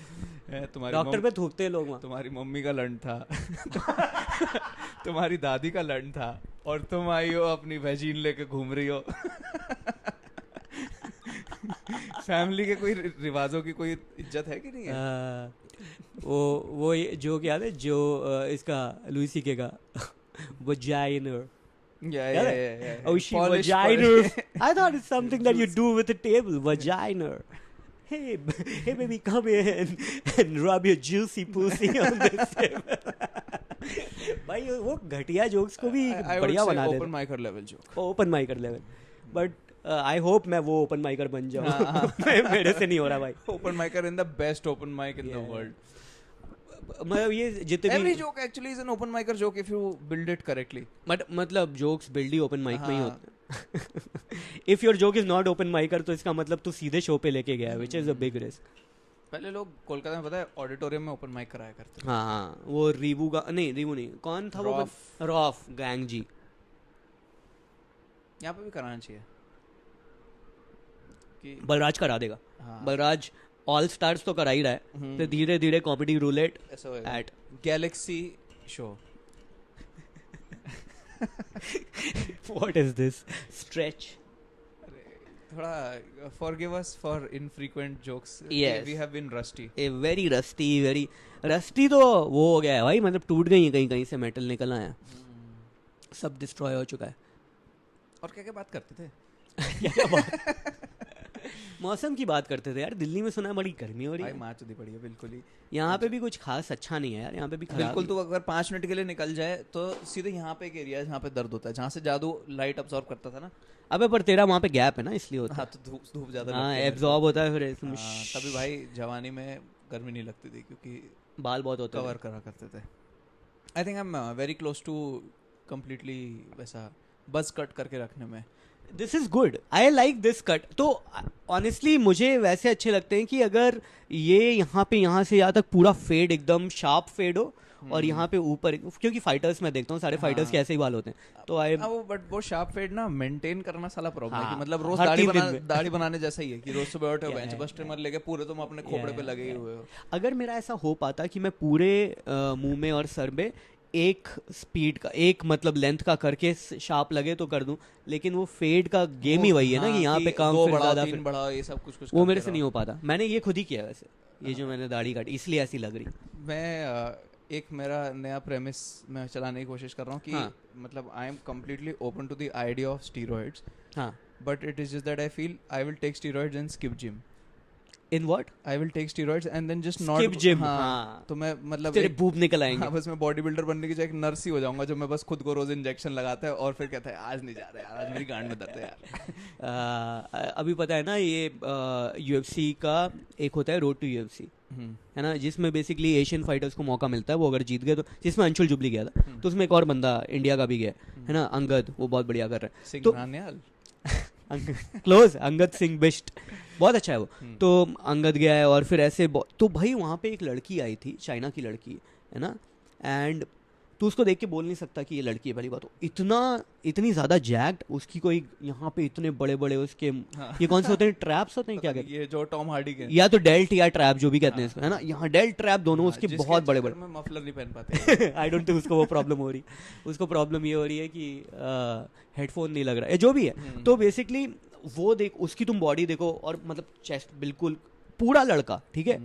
डॉक्टर पे थूकते हैं लोग वहाँ। तुम्हारी मम्मी का लंड था तुम्हारी दादी का लंड था, और तुम आई हो अपनी वैजीन लेके घूम रही हो। फैमिली के कोई रिवाजों की कोई इज्जत है कि नहीं है? वो जो याद है जो इसका लुई सीके का वजाइनर, oh she vaginer, I thought it's something that you do with a table, vaginer. Hey baby, come here and rub your juicy pussy on this table. भाई वो घटिया जोक्स को भी बढ़िया बना देते। Open micer level joke, open micer level. But I hope मैं वो ओपन माइकर बन जाऊँ। मेरे से नहीं हो रहा भाई। Open micer in the best open mic in the world. मतलब ये जितने every joke actually is an open micer joke if you build it correctly. मतलब जोक्स बिल्ड ही ओपन माइक में ही होते हैं। If your joke is not open micer तो इसका मतलब तू सीधे शो पे लेके गया है, which is a big risk. पहले लोग कोलकाता में पता है ऑडिटोरियम में ओपन माइक कराया करते थे। हाँ, वो रीवू का रीवू नहीं, कौन था वो, रॉफ गैंग जी। यहाँ पे भी कराना चाहिए कि बलराज करा देगा। हाँ। बलराज ऑल स्टार्स तो करा ही रहा है, तो धीरे धीरे comedy roulette at Galaxy show. What is this stretch? थोड़ा forgive us for infrequent jokes. Yes. We have been rusty. Very rusty तो वो हो गया है भाई, मतलब टूट गई है, कहीं कहीं से मेटल निकल आया, सब डिस्ट्रॉय हो चुका है। और क्या क्या बात करते थे? क्या बात? मौसम की बात करते थे यार। दिल्ली में सुना है बड़ी गर्मी हो रही है। माँ चुदी पड़ी है बिल्कुल ही। यहाँ पे भी कुछ खास अच्छा नहीं है यार, यहाँ पे भी बिल्कुल। तो अगर 5 मिनट के लिए निकल जाए तो सीधे यहाँ पे एक एरिया है जहाँ पे दर्द होता है, जहाँ से जादू लाइट अब्सॉर्ब करता था ना। अबे पर तेरा वहाँ पे गैप है ना, इसलिए होता है। हाँ, तो धूप ज्यादा हाँ, एब्जॉर्ब होता है फिर। तभी भाई जवानी में गर्मी नहीं लगती थी क्योंकि बाल बहुत होते कवर करा करते थे। I think I am very close to completely वैसा बस कट करके रखने में। This is good, I like this cut. तो ऑनेस्टली मुझे वैसे अच्छे लगते हैं कि अगर ये यहाँ से यहाँ तक पूरा फेड, एकदम शार्प फेड हो, और यहाँ पे ऊपर, क्योंकि फाइटर्स मैं देखता हूँ सारे फाइटर्स के ऐसे ही बाल होते हैं, तो आई वो शार्प फेड ना मेंटेन करना साला प्रॉब्लम है। हाँ, कि मतलब रोज दाढ़ी बनाने जैसा ही है कि रोज सुबह उठे बेंच बस ट्रिमर लेके पूरे तुम अपने खोपड़े पे लगे हुए हो। अगर मेरा ऐसा हो पाता कि मैं पूरे मुंह में और सर में एक स्पीड का, एक मतलब लेंथ का करके शार्प लगे तो कर दूं, लेकिन वो फेड का गेम ही वही है ना कि यहाँ पे काम फिर ज्यादा फिर बड़ा, ये सब कुछ वो मेरे से नहीं हो पाता। मैंने ये खुद ही किया वैसे, ये जो मैंने दाढ़ी काटी इसलिए ऐसी लग रही। मैं एक मेरा नया प्रेमिस मैं चलाने की कोशिश कर रहा हूँ कि मतलब I am completely open to the idea of steroids, but it is just that I feel I will take steroids and skip gym. In what? I will take steroids and then just not skip gym। हाँ, तो मैं मतलब तेरे बूब निकल आएंगे। हाँ, बस मैं बॉडी बिल्डर बनने की जगह एक नर्स ही हो जाऊंगा जो मैं बस खुद को रोज इंजेक्शन लगाता है और फिर कहता है आज नहीं जा रहा यार, आज मेरी गांड में दर्द है यार। अभी पता है ना ये UFC का एक होता है रोड टू UFC, है ना, जिसमें बेसिकली एशियन फाइटर्स को मौका मिलता है, वो अगर जीत गए तो, जिसमें अंशुल जुबली गया था, तो उसमें एक और बंदा इंडिया का भी गया है ना, अंगद, वो बहुत बढ़िया कर रहा है। तो क्लोज अंगद सिंह बिष्ट, बहुत अच्छा है वो। तो अंगद गया है और फिर ऐसे तो भाई वहाँ पे एक लड़की आई थी, चाइना की लड़की है ना, एंड तू उसको देख के बोल नहीं सकता कि ये लड़की है, पहली बात। इतनी ज़्यादा जैक्ड, उसकी कोई यहाँ पे इतने बड़े बड़े उसके ये कौन से होते हैं, ट्रैप्स होते हैं क्या कहते हैं, ये जो टॉम हार्डी के, या तो डेल्ट या ट्रैप जो भी कहते हैं इसको, है ना, यहाँ डेल्ट ट्रैप दोनों उसके बहुत बड़े बड़े। मफलर नहीं पहन पाते। आई डोंट थिंक उसको वो प्रॉब्लम हो रही, उसको प्रॉब्लम ये हो रही है कि हेडफोन नहीं लग रहा है, जो भी है। तो बेसिकली वो देख, उसकी तुम बॉडी देखो, और मतलब चेस्ट बिल्कुल पूरा लड़का, ठीक है,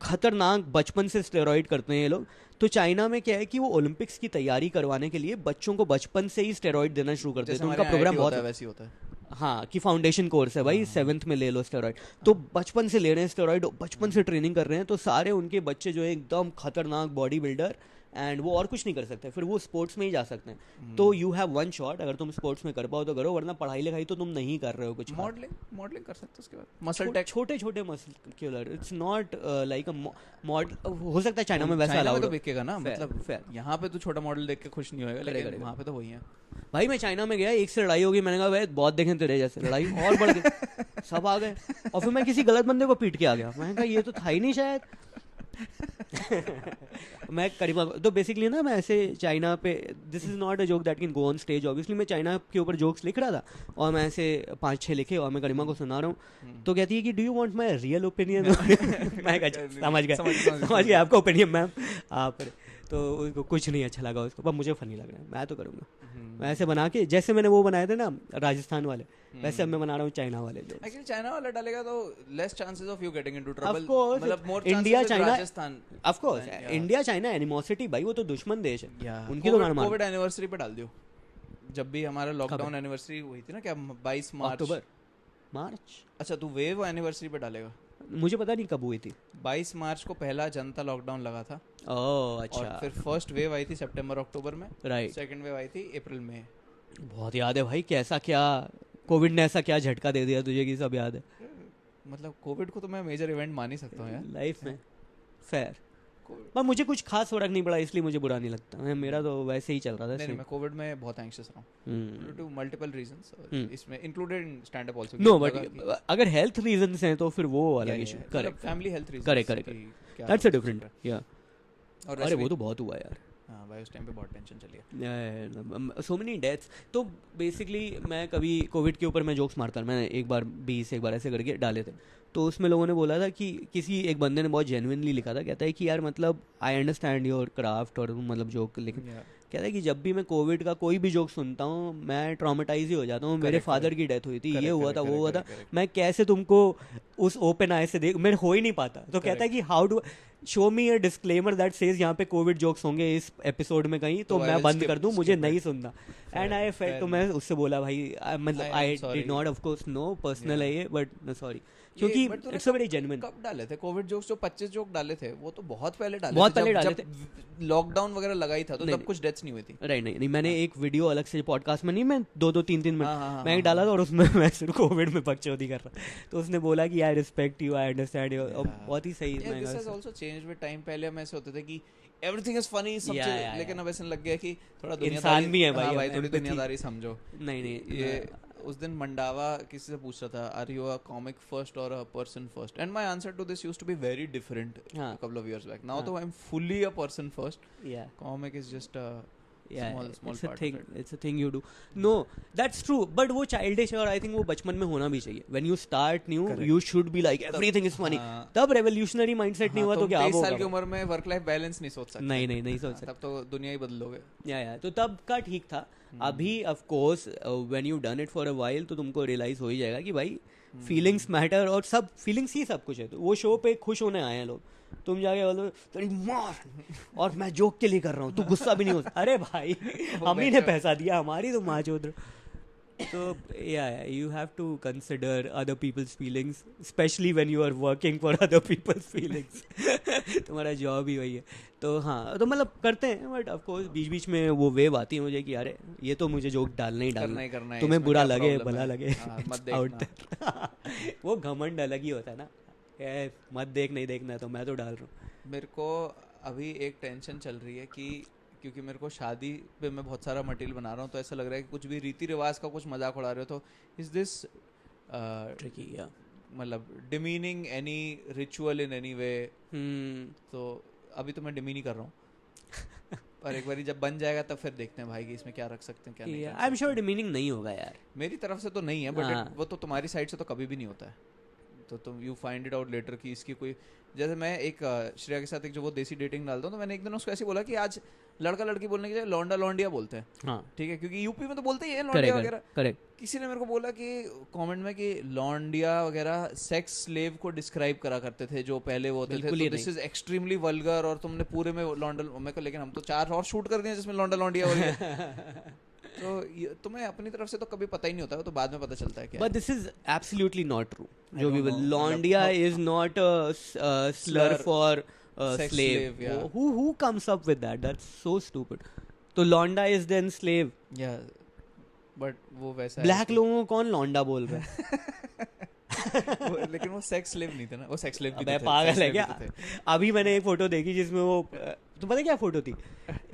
खतरनाक, बचपन से स्टेरॉइड करते हैं ये लोग। तो चाइना में क्या है कि वो ओलंपिक्स की तैयारी करवाने के लिए बच्चों को बचपन से ही स्टेरॉइड देना शुरू करते हैं, तो उनका प्रोग्राम बहुत वैसे होता है। हाँ कि फाउंडेशन कोर्स है भाई, 7th में ले लो स्टेरॉइड। तो बचपन से ले रहे हैं स्टेरॉइड, बचपन से ट्रेनिंग कर रहे हैं, तो सारे उनके बच्चे जो है एकदम खतरनाक बॉडी बिल्डर, एंड वो और कुछ नहीं कर सकते, फिर वो स्पोर्ट्स में ही जा सकते हैं। तो यू हैव वन शॉट, अगर तुम स्पोर्ट्स में कर पाओ तो करो, वरना पढ़ाई लिखाई तो तुम नहीं कर रहे हो कुछ। मॉडलिंग कर सकते हो उसके बाद, मसल टेक, छोटे छोटे muscular, it's not like a model. हो सकता है चाइना में वैसा अलाउड तो बिकेगा ना, मतलब यहाँ पे तो छोटा मॉडल देख के खुश नहीं होएगा, लेकिन वहाँ पे तो वही है भाई। मैं चाइना में गया, एक से लड़ाई होगी, मैंने कहा भाई बहुत देखे तेरे जैसे, लड़ाई और बढ़ गई, सब आ गए, और फिर मैं किसी गलत बंदे को पीट के आ गया, मैंने कहा ये तो था ही नहीं शायद। मैं करीबा तो बेसिकली ना, मैं ऐसे चाइना पे, this is not a joke that can go on stage obviously, मैं चाइना के ऊपर जोक्स लिख रहा था और मैं ऐसे 5-6 लिखे और मैं करीमा को सुना रहा हूँ, तो कहती है कि do you want my real opinion. मैं कहा समझ गया आपका ओपिनियन मैम आप। तो उसको कुछ नहीं अच्छा लगा उसको, पर मुझे फनी लग रहा है, मैं तो करूँगा। मैं ऐसे बना के, जैसे मैंने वो बनाए थे ना राजस्थान वाले, वैसे अब मैं बना रहा हूँ चाइना वाले। एक्चुअली चाइना वाला डालेगा तो less chances of you getting into trouble, of course, मतलब more India China, Rajasthan, of course India China animosity भाई, वो तो दुश्मन देश है, उनकी तो गाड़ मार। कोविड एनिवर्सरी पे डाल दियो, जब भी हमारा लॉकडाउन एनिवर्सरी हुई थी ना, क्या 22 मार्च, अक्टूबर मार्च, अच्छा तू वेव एनिवर्सरी पे डालेगा, मुझे पता नहीं कब हुई थी। 22 मार्च को पहला जनता लॉकडाउन लगा था, ओह अच्छा, और फिर फर्स्ट वेव आई थी सितंबर अक्टूबर में, राइट, सेकंड वेव आई थी अप्रैल में। बहुत याद है भाई, कैसा क्या कोविड ने ऐसा क्या झटका दे दिया तुझे कि सब याद है। मतलब कोविड को तो मैं मेजर इवेंट मान ही सकता हूँ यार लाइफ में, फेयर। पर मुझे कुछ खास फर्क नहीं पड़ा, इसलिए मुझे बुरा नहीं लगता, मेरा तो वैसे ही चल रहा था। नहीं, मैं कोविड में बहुत एंग्शियस रहा हूँ, टू मल्टीपल रीजंस, इसमें included in stand up also. No but अगर हेल्थ रीजंस हैं तो फिर वो वाला issue, correct, family health reasons, correct, that's a different, yeah. और अरे वो तो बहुत हुआ यार, हाँ भाई, उस टाइम पे बहुत टेंशन चली है, सो मेनी डेथ्स। तो बेसिकली मैं कभी कोविड के ऊपर मैं जोक्स मारता, मैंने एक बार 20 एक बार ऐसे करके डाले थे, तो उसमें लोगों ने बोला था कि किसी एक बंदे ने बहुत जेन्युइनली लिखा था, कहता है कि यार मतलब आई अंडरस्टैंड योर क्राफ्ट, और मतलब जोक, लेकिन कहता है कि जब भी मैं कोविड का कोई भी जोक सुनता हूँ मैं ट्रॉमेटाइज ही हो जाता हूँ, मेरे फादर की डेथ हुई थी, ये हुआ था, वो हुआ था, मैं कैसे तुमको उस ओपन आई से देख, मेरे हो ही नहीं पाता। तो कहता है कि how do show me a disclaimer that says यहाँ पे कोविड जोक्स होंगे इस एपिसोड में कहीं, तो मैं बंद कर दूं, मुझे नहीं सुनना। एंड आई फेल्ट, तो मैं उससे बोला भाई मतलब I did not of course no personal है ये, बट सॉरी, क्योंकि इट्स अ वेरी जेन्युइन। कब डाले थे कोविड जोक्स? जो 25 जोक डाले थे वो तो बहुत पहले डाले, बहुत पहले डाले थे, लॉकडाउन वगैरह लगाई था तो तब कुछ डेथ्स नहीं हुई थी। राइट, नहीं मैंने एक वीडियो अलग से पॉडकास्ट में नहीं, मैं 2-3 में मैं डाला था, और उसमें मैं सिर्फ कोविड में बकचोदी कर रहा, तो उसने बोला कि I respect you, I understand you, बहुत ही सही। This has also changed with time, पहले हम ऐसे होते थे कि एवरीथिंग इज फनी सब चीज, लेकिन अब ऐसे लग गया कि थोड़ा इंसान भी है भाई, थोड़ी दुनियादारी समझो। नहीं ये उस दिन मंडावा किसी से पूछ रहा था, are you a comic first और a person first, and my answer to this used to be very different a couple of years back. Now तो I am fully a person first, comic is just a small it's a part thing, of it. it's a thing you do. No, that's true, but वो childish है, और I think वो बचपन में होना भी चाहिए। When you start new, you should be like everything is funny. तब revolutionary mindset नहीं हुआ तो क्या होगा? 23 साल की उम्र में वर्क लाइफ बैलेंस नहीं सोच सकते। नहीं सोच सकते। तब तो दुनिया ही बदलोगे। या तो तब का ठीक था। अभी of course when you done it for a while तो तुमको realize हो ही जाएगा कि भाई feelings matter, और सब feelings ही सब कुछ है। तो वो शो पे खुश होने आए हैं लोग, तुम जाके बोलो तेरी मार, और मैं जोक के लिए कर रहा हूँ, तू गुस्सा भी नहीं होता। अरे भाई हम ही ने पैसा दिया, हमारी तो माँ चौधरी। तो you have to consider other people's feelings, especially when you are working for other people's feelings. तुम्हारा जॉब ही वही है। तो हाँ, तो मतलब करते हैं, बट ऑफ कोर्स बीच बीच में वो वेव आती है मुझे कि अरे ये तो मुझे जोक डालना ही डालना, तुम्हें बुरा लगे भला लगे, आउट देयर। वो घमंड अलग ही होता है ना, मत देख, नहीं देखना तो मैं तो डाल रहा हूँ। मेरे को अभी एक टेंशन चल रही है कि क्योंकि मेरे को शादी पे मैं बहुत सारा मटेरियल बना रहा हूँ, तो ऐसा लग रहा है कि कुछ भी रीति रिवाज का कुछ मजाक उड़ा रहे हो, तो इज दिस ट्रिकी, मतलब demeaning any ritual in any way? तो अभी तो मैं डिमीन ही कर रहा हूँ पर एक बार जब बन जाएगा तब फिर देखते हैं भाई कि इसमें क्या रख सकते हैं क्या नहीं। आई एम श्योर डिमीनिंग नहीं होगा यार, मेरी तरफ से तो नहीं है, बट वो तो तुम्हारी साइड से तो कभी भी नहीं होता है, तो तुम you find it out later कि इसकी कोई, जैसे मैं एक श्रेया के साथ एक जो वो देसी डेटिंग डालता हूँ, तो मैंने एक दिन उसको ऐसे बोला कि आज लड़का लड़की बोलने की जगह लौंडा लौंडिया बोलते हैं। हाँ ठीक है, क्योंकि यूपी में तो बोलते ही है लौंडिया वगैरह। करेक्ट। किसी ने मेरे को बोला कि कमेंट में कि लौंडिया वगैरह सेक्स स्लेव को डिस्क्राइब करा करते थे जो पहले वो होते थे, तो दिस इज एक्सट्रीमली वल्गर और तुमने पूरे में लौंडा, मैं को लेकिन हम तो 4 और शूट कर दिए जिसमें लौंडा लौंडिया हो तो तुम्हें अपनी तरफ से तो कभी पता ही नहीं होता है, तो बाद में पता चलता है क्या But this is absolutely not true. जो भी don't know. Londia is not a slur Slur. for Sex slave. slave, yeah. Who comes up with that? That's so stupid. तो लौंडा is then slave. या बट वो वैसा Black लोगों को कौन लौंडा बोल रहा है? लेकिन वो सेक्स स्लेव नहीं थे ना, वो सेक्स स्लेव भी अबे थे, पागल sex है slave क्या? भी थे। अभी मैंने एक फोटो देखी जिसमें वो तो पता है क्या फोटो थी?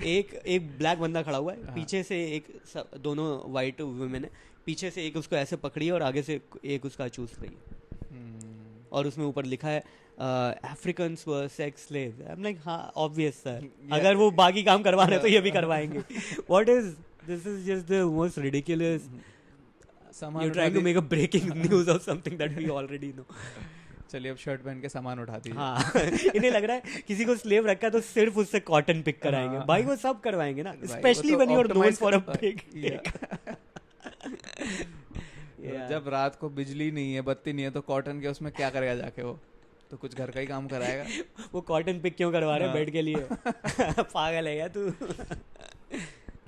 एक ब्लैक बंदा खड़ा हुआ है, पीछे से दोनों वाइट वुमेन है, पीछे से एक उसको ऐसे पकड़ी है और आगे से एक उसका चूस रही है, और उसमें ऊपर लिखा है Africans were sex slaves. I am like हाँ ऑब्वियस सर, अगर वो बाकी काम करवा रहे हैं तो ये भी करवाएंगे। What is this is just the most ridiculous, सामान you're trying to make a breaking news of something that we already know. चलिए अब शर्ट पहन के सामान उठा दीजिए। हाँ इन्हें लग रहा है किसी को स्लेव रखा है तो सिर्फ उससे कॉटन पिक कराएंगे। भाई वो सब करवाएंगे ना, specially when you are known for a pig. जब रात को बिजली नहीं है, बत्ती नहीं है, तो कॉटन के उसमें क्या करेगा जाके, वो तो कुछ घर का ही काम कराएगा। वो कॉटन पिक क्यों करवा रहे हैं बेड के लिए? पागल है क्या तू?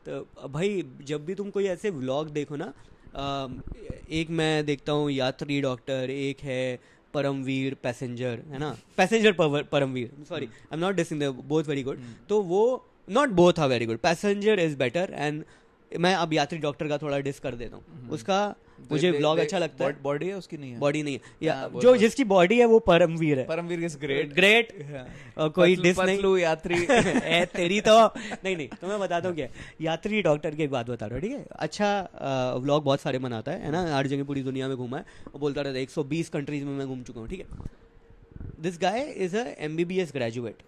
तो भाई जब भी तुम कोई ऐसे व्लॉग देखो ना, एक मैं देखता हूँ यात्री डॉक्टर, एक है परमवीर पैसेंजर, है ना, passenger Paramvir, sorry I am not dissing, they both very good. तो वो not both are very good, passenger is better, and मैं अब यात्री डॉक्टर का थोड़ा डिस कर देता हूँ। उसका मुझे व्लॉग अच्छा लगता है। बॉडी है उसकी, नहीं है बॉडी नहीं है, या जो जिसकी बॉडी है वो परमवीर है। परमवीर इज ग्रेट ग्रेट, कोई डिस नहीं। यात्री ए तेरी तो नहीं तो मैं बताता हूँ क्या, यात्री डॉक्टर की बात बता रहा हूँ, ठीक है। अच्छा व्लॉग बहुत सारे बनाता है ना, हर जगह पूरी दुनिया में घूमा है, वो बोलता रहता है 120 कंट्रीज में मैं घूम चुका हूँ, ठीक है। This guy is a MBBS graduate,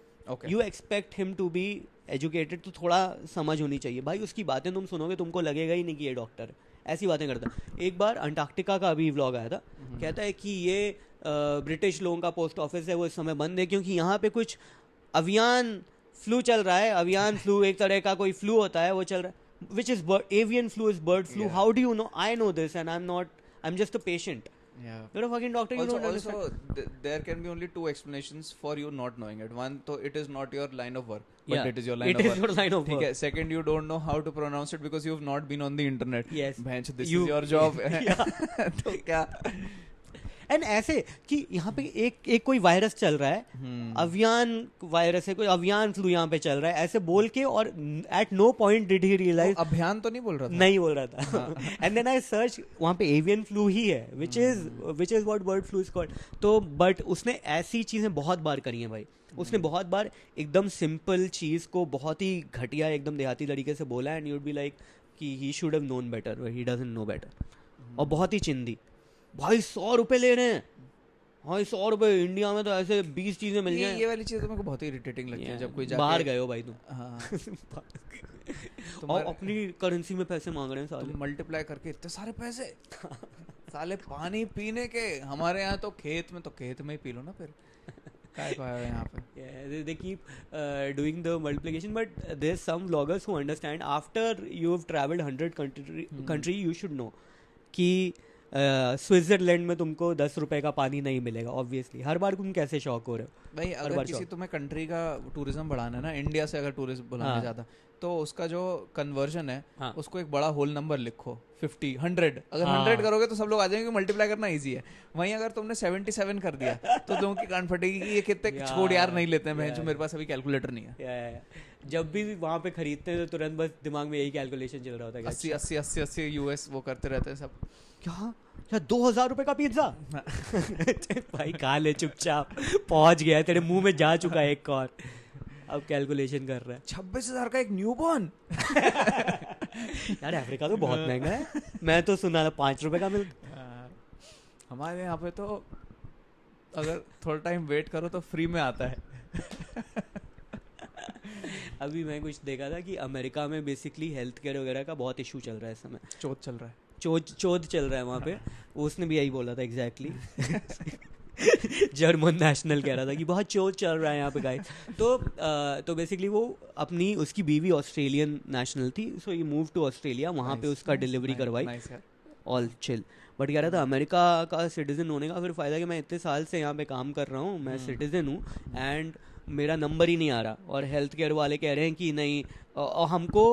you expect him to be educated, तो थोड़ा समझ होनी चाहिए भाई। उसकी बातें तुम सुनोगे तुमको लगेगा ही नहीं कि ये डॉक्टर है, ऐसी बातें करता। एक बार अंटार्कटिका का अभी व्लॉग आया था, कहता है कि ये ब्रिटिश लोगों का पोस्ट ऑफिस है, वो इस समय बंद है क्योंकि यहाँ पे कुछ अवियान फ्लू चल रहा है। अवियान फ्लू एक तरह का कोई फ्लू होता है, वो चल रहा है, which is avian flu is bird flu. How do you know? I know this and I am just a patient. Yeah. You're a fucking doctor. You don't understand. Also, there can be only two explanations for you not knowing it. One, so it is not your line of work, but Yeah, it is your line it of is work. your line of ठीक work. है. Second, you don't know how to pronounce it because you've not been on the internet. Yes. Bench, this You- is your job. तो क्या? एंड ऐसे कि यहाँ पे एक कोई वायरस चल रहा है, अवियान वायरस है, कोई अवियान फ्लू यहाँ पे चल रहा है, ऐसे बोल के, और at no point did he realise, अभियान तो नहीं बोल रहा था, नहीं बोल रहा था। एंड देन आई सर्च, वहाँ पे एवियन फ्लू ही है, which is what bird flu is called. तो बट उसने ऐसी चीज़ें बहुत बार करी हैं भाई, उसने बहुत बार एकदम सिंपल चीज़ को बहुत ही घटिया एकदम देहाती तरीके से बोला, एंड यूड बी लाइक कि he should have known better, he doesn't know better. और बहुत ही चिंदी, भाई 100 रुपए ले रहे हैं, भाई 100 रुपए, इंडिया में तो ऐसे 20 चीजें मिल जाएं। ये वाली चीज़ तो मेरे को बहुत ही इरिटेटिंग लगती है जब कोई जाके बाहर गए हो भाई तुम, हाँ और अपनी करेंसी में पैसे मांग रहे हैं साले। तुम मल्टीप्लाई करके इतने सारे पैसे साले पानी पीने के, हमारे यहाँ तो खेत में ही पी लो ना, फिर काय को आया यहाँ पे। They keep doing the multiplication, but there's some vloggers who understand after you've traveled 100 country you should know कि स्विट्जरलैंड में तुमको 10 रुपए का पानी नहीं मिलेगा ऑब्वियसली। हर बार तुम कैसे शॉक हो रहे हो भाई? अगर किसी तुम्हें कंट्री का टूरिज्म बढ़ाना है ना, इंडिया से अगर टूरिज्म बढ़ाना ज़्यादा, तो उसका जो कन्वर्जन है, उसको एक बड़ा होल नंबर लिखो, 50 100। अगर 100 करोगे तो सब लोग आ जाएंगे, मल्टीप्लाई करना ईजी है। वहीं अगर तुमने 77 कर दिया तो तुम की कान फटेगी कि ये कितने, छोड़ यार नहीं लेते हैं, जो मेरे पास अभी कैलकुलेटर नहीं है। जब भी वहाँ पे खरीदते हैं तो तुरंत बस दिमाग में यही कैलकुलेशन चल रहा होता है, 80 यूएस वो करते रहते हैं सब। क्या 2000 रुपए का पिज्जा? भाई खा ले चुपचाप, पहुंच गया, तेरे मुंह में जा चुका है एक और, अब कैलकुलेशन कर रहा है। 26,000 का एक न्यूबॉर्न। यार अफ्रीका तो बहुत महंगा है, मैं तो सुना था 5 रुपए का मिलता। हमारे यहाँ पे तो अगर थोड़ा टाइम वेट करो तो फ्री में आता है। अभी मैं कुछ देखा था कि अमेरिका में बेसिकली हेल्थ केयर वगैरह का बहुत इशू चल रहा है इस समय, चोट चल रहा है, चोद चल रहा है वहाँ पे। उसने भी यही बोला था एग्जैक्टली। जर्मन नेशनल कह रहा था कि बहुत चोद चल रहा है यहाँ पे गाइस। तो बेसिकली वो अपनी, उसकी बीवी ऑस्ट्रेलियन नेशनल थी, सो ही मूव टू ऑस्ट्रेलिया, वहाँ पे उसका डिलीवरी करवाई, ऑल चिल। बट कह रहा था अमेरिका का सिटीजन होने का फिर फ़ायदा कि मैं इतने साल से यहाँ पे काम कर रहा हूँ, मैं सिटीजन हूँ, एंड मेरा नंबर ही नहीं आ रहा, और हेल्थ केयर वाले कह रहे हैं कि नहीं, और हमको